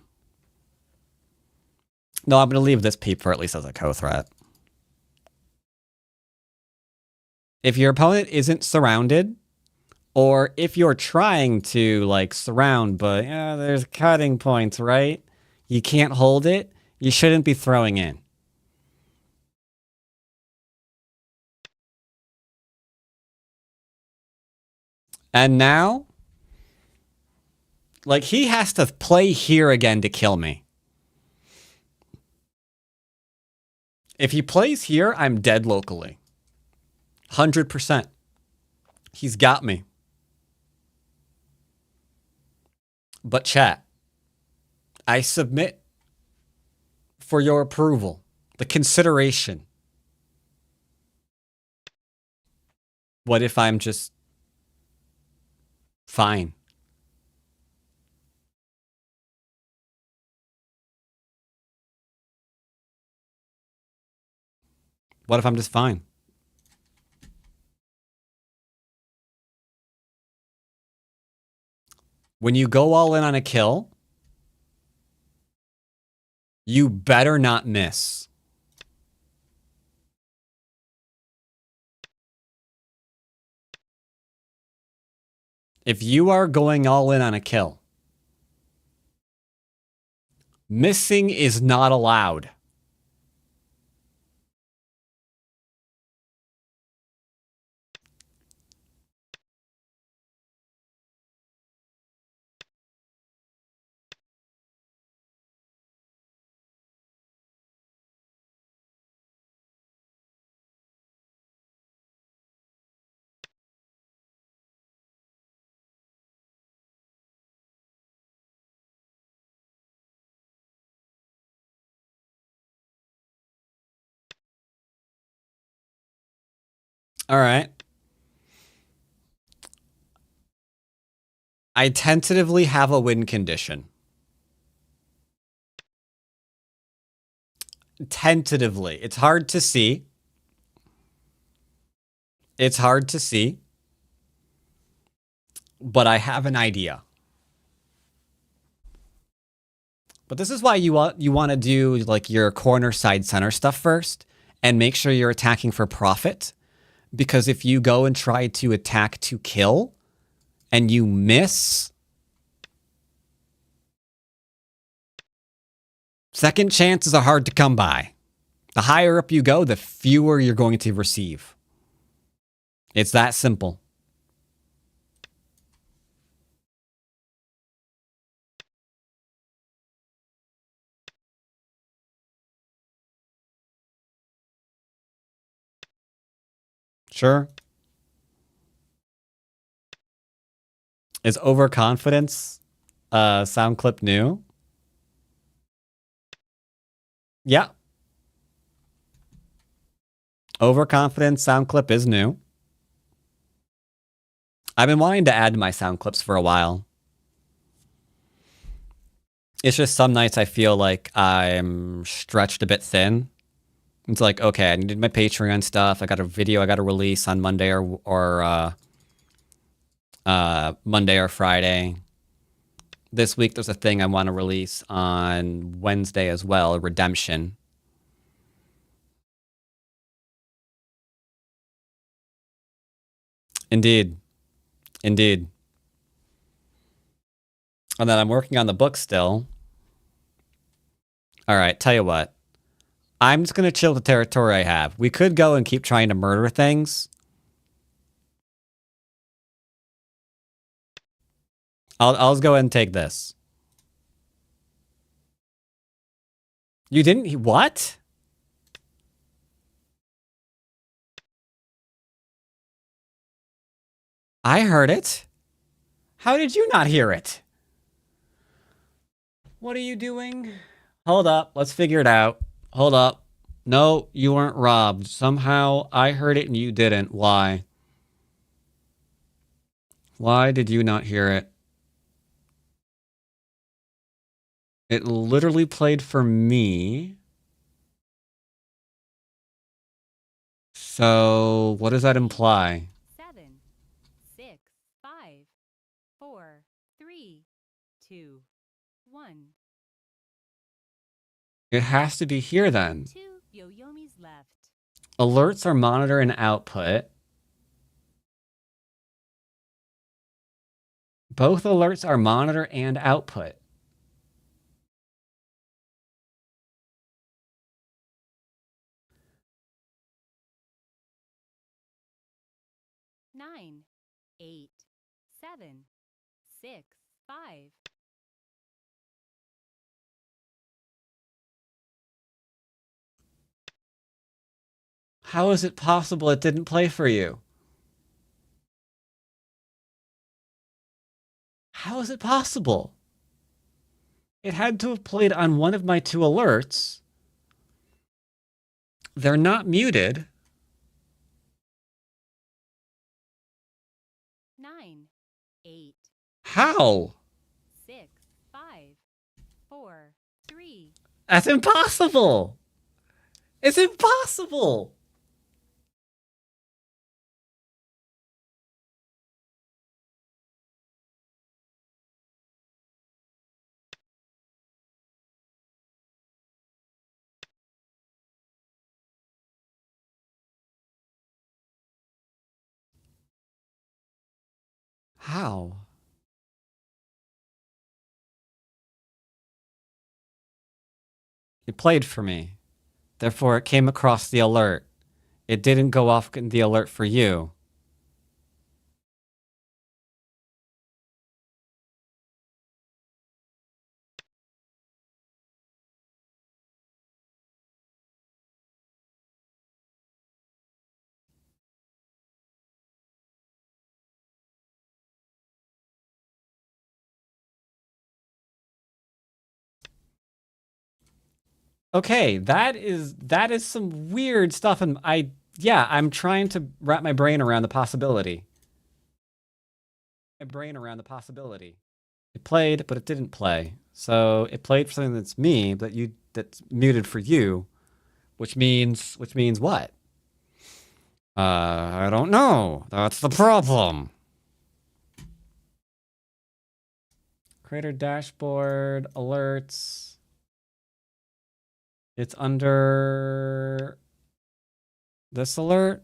No, I'm going to leave this peep for at least as a co-threat. If your opponent isn't surrounded, or if you're trying to, like, surround, but there's cutting points, right? You can't hold it, you shouldn't be throwing in. And now, like, he has to play here again to kill me. If he plays here, I'm dead locally. 100%. He's got me. But chat, I submit for your approval, the consideration. What if I'm just fine? What if I'm just fine? When you go all in on a kill, you better not miss. If you are going all in on a kill, missing is not allowed. All right. I tentatively have a win condition. Tentatively. It's hard to see. It's hard to see. But I have an idea. But this is why you want to do like your corner, side, center stuff first and make sure you're attacking for profit. Because if you go and try to attack to kill and you miss, second chances are hard to come by. The higher up you go, the fewer you're going to receive. It's that simple. Sure. Is overconfidence sound clip new? Yeah. Overconfidence sound clip is new. I've been wanting to add to my sound clips for a while. It's just some nights I feel like I'm stretched a bit thin. It's like, okay, I needed my Patreon stuff. I got a video I got to release on Monday or Monday or Friday. This week there's a thing I want to release on Wednesday as well, Redemption. Indeed. Indeed. And then I'm working on the book still. All right, tell you what. I'm just going to chill the territory I have. We could go and keep trying to murder things. I'll just go ahead and take this. You didn't? What? I heard it. How did you not hear it? What are you doing? Hold up. Let's figure it out. Hold up. No, you weren't robbed. Somehow I heard it and you didn't. Why? Why did you not hear it? It literally played for me. So, what does that imply? 7, 6, 5, 4, 3, 2, 1. It has to be here then. 2 Yo-Yomis left. Alerts are monitor and output. Both alerts are monitor and output. Nine, 8, 7, 6, 5. How is it possible it didn't play for you? How is it possible? It had to have played on one of my 2 alerts. They're not muted. 9, 8, How? 6, 5, 4, 3. That's impossible. It's impossible. How? It played for me. Therefore, it came across the alert. It didn't go off in the alert for you. Okay, that is some weird stuff, and I'm trying to wrap my brain around the possibility. It played, but it didn't play. So it played for something that's me, but that's muted for you, which means what? I don't know. That's the problem. Creator dashboard, alerts. It's under this alert.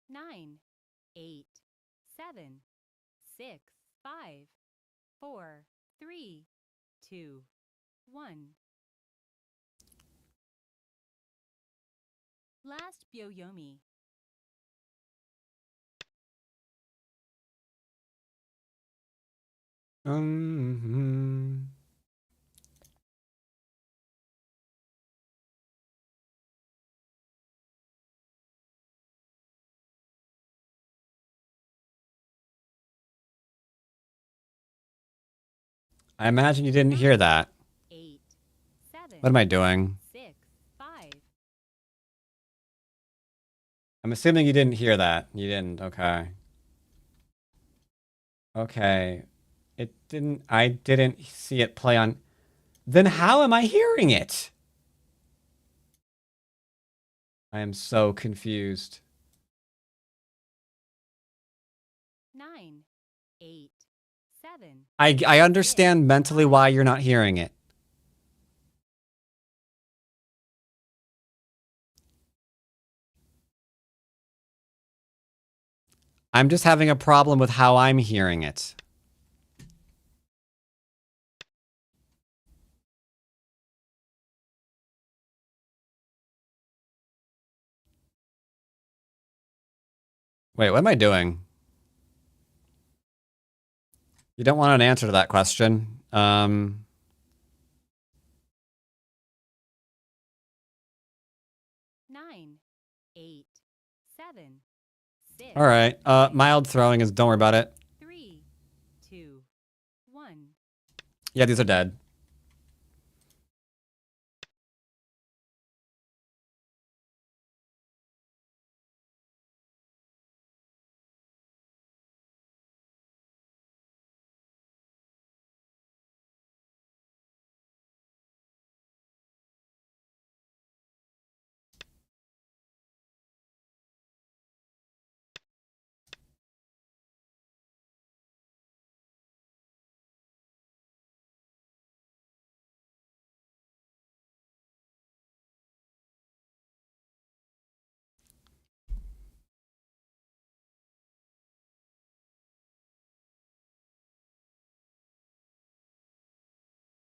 Nine, 8, 7, 6, 5, 4, 3, 2, 1. Last Byoyomi. Um, I imagine you didn't hear that. 8, 7, What am I doing? 6, 5. I'm assuming you didn't hear that. You didn't. Okay. Okay. I didn't see it play on. Then how am I hearing it? I am so confused. 9, 8, 7. I understand mentally why you're not hearing it. I'm just having a problem with how I'm hearing it. Wait, what am I doing? You don't want an answer to that question. 9, 8, 7, 6. All right. Mild throwing is. Don't worry about it. 3, 2, 1. Yeah, these are dead.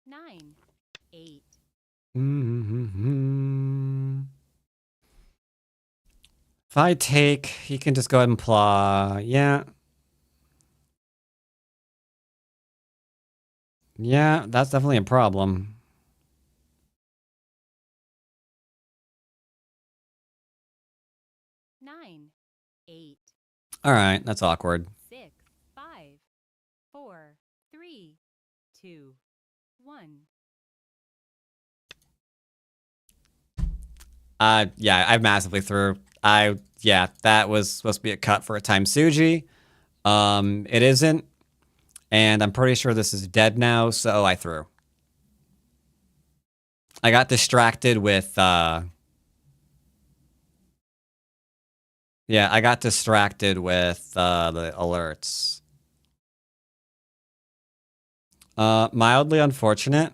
Nine, 8. If I take, he can just go ahead and plot. Yeah. Yeah, that's definitely a problem. Nine, 8. All right, that's awkward. 6, 5, 4, 3, 2, 1. Yeah, I massively threw. Yeah, that was supposed to be a cut for a time Suji. It isn't, and I'm pretty sure this is dead now, so I threw. I got distracted with, yeah, I got distracted with, the alerts. Mildly unfortunate.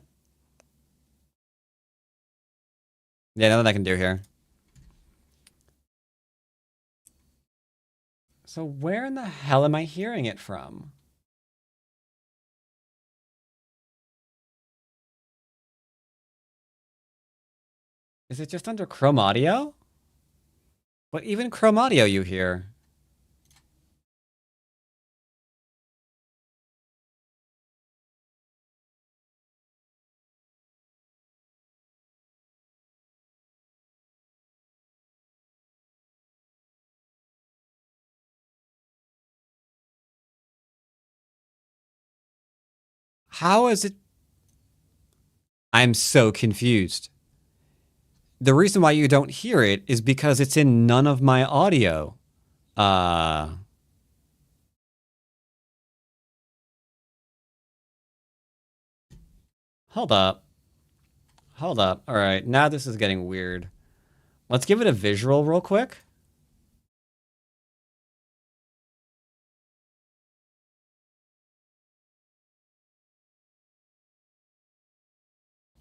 Yeah, nothing I can do here. So where in the hell am I hearing it from? Is it just under Chrome Audio? But even Chrome Audio you hear. How is it? I'm so confused. The reason why you don't hear it is because it's in none of my audio. Hold up. Hold up. All right, now this is getting weird. Let's give it a visual real quick.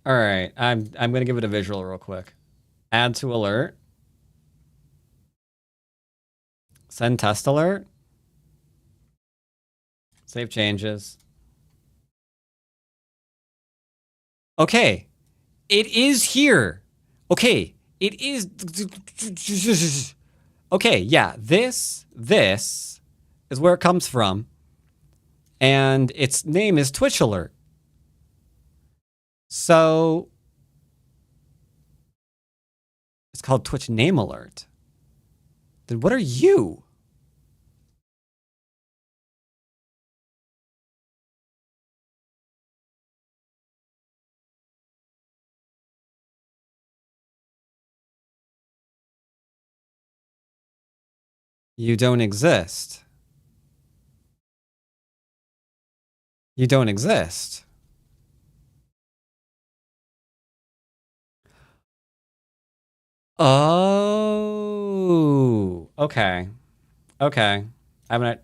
All right, I'm gonna give it a visual real quick. Add to alert. Send test alert. Save changes. Okay, it is here. Okay, it is. Okay, yeah, this is where it comes from, and its name is Twitch Alert. So it's called Twitch Name Alert. Then what are you? You don't exist. You don't exist. Oh, okay. Okay. I'm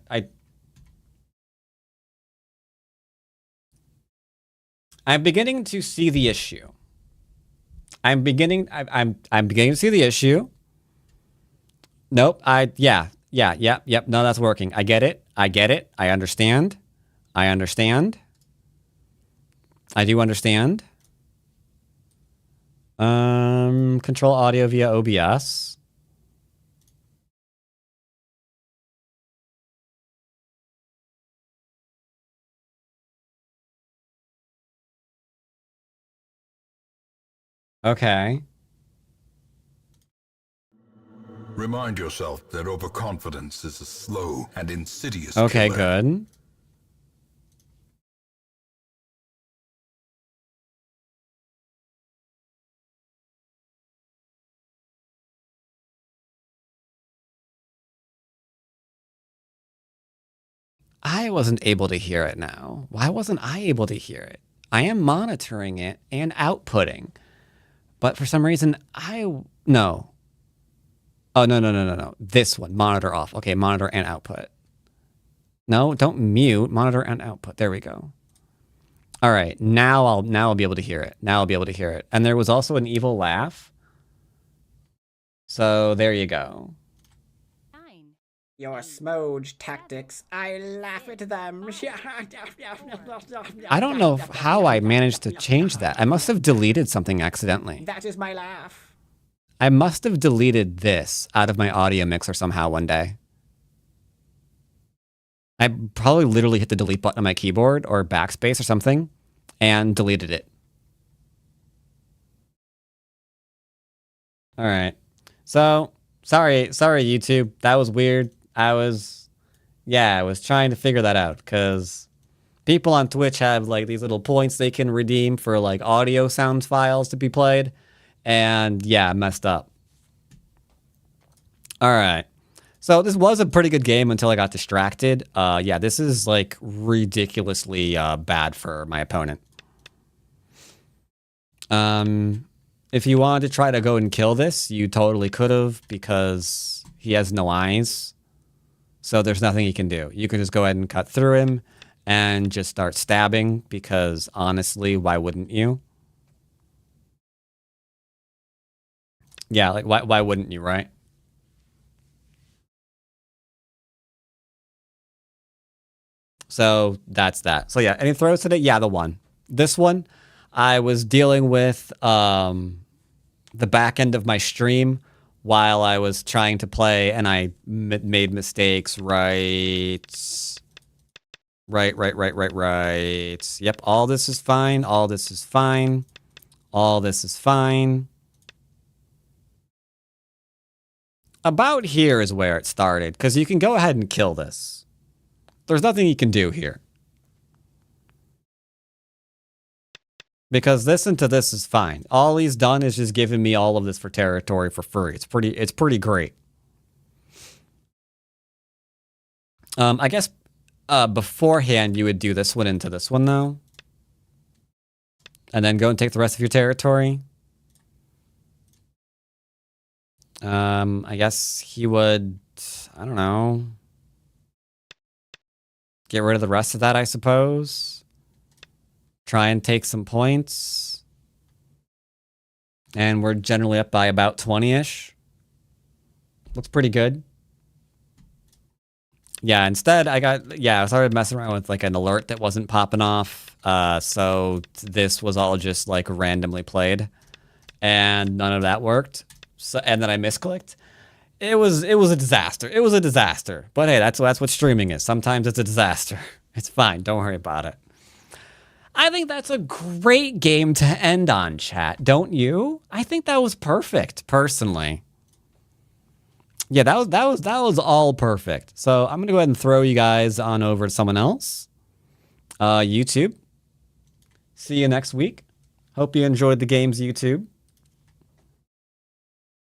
beginning to see the issue. I'm beginning to see the issue. Nope. Yep. No, that's working. I get it. I understand. I do understand. Control audio via OBS. Okay. Remind yourself that overconfidence is a slow and insidious Okay, killer. good. I wasn't able to hear it now. Why wasn't I able to hear it? I am monitoring it and outputting. But for some reason, no. Oh, no. This one, monitor off. Okay, monitor and output. No, don't mute, monitor and output. There we go. All right, now I'll be able to hear it. And there was also an evil laugh. So there you go. 9. Your smooge tactics, I laugh at them. I don't know how I managed to change that. I must have deleted something accidentally. That is my laugh. I must have deleted this out of my audio mixer somehow one day. I probably literally hit the delete button on my keyboard or backspace or something and deleted it. All right. So, sorry YouTube. That was weird. I was trying to figure that out because people on Twitch have like these little points they can redeem for like audio sound files to be played. And yeah, messed up. All right. So this was a pretty good game until I got distracted. Yeah, this is like ridiculously bad for my opponent. If you wanted to try to go and kill this, you totally could have because he has no eyes. So there's nothing you can do. You can just go ahead and cut through him and just start stabbing because honestly, why wouldn't you? Yeah, like why wouldn't you, right? So that's that. So yeah, any throws today? Yeah, the one. This one, I was dealing with the back end of my stream while I was trying to play, and I made mistakes. Right. Yep, all this is fine. All this is fine. About here is where it started, because you can go ahead and kill this. There's nothing you can do here. Because this into this is fine. All he's done is just giving me all of this for territory for free. It's pretty great. I guess beforehand you would do this one into this one though. and then go and take the rest of your territory. I guess he would, I don't know, get rid of the rest of that, I suppose. Try and take some points. And we're generally up by about 20-ish. Looks pretty good. Yeah, instead I started messing around with like an alert that wasn't popping off. So this was all just like randomly played. And none of that worked. So, and then I misclicked. It was a disaster. It was a disaster. But hey, that's what streaming is. Sometimes it's a disaster. It's fine. Don't worry about it. I think that's a great game to end on, chat. Don't you? I think that was perfect, personally. Yeah, that was all perfect. So I'm gonna go ahead and throw you guys on over to someone else. YouTube. See you next week. Hope you enjoyed the games, YouTube.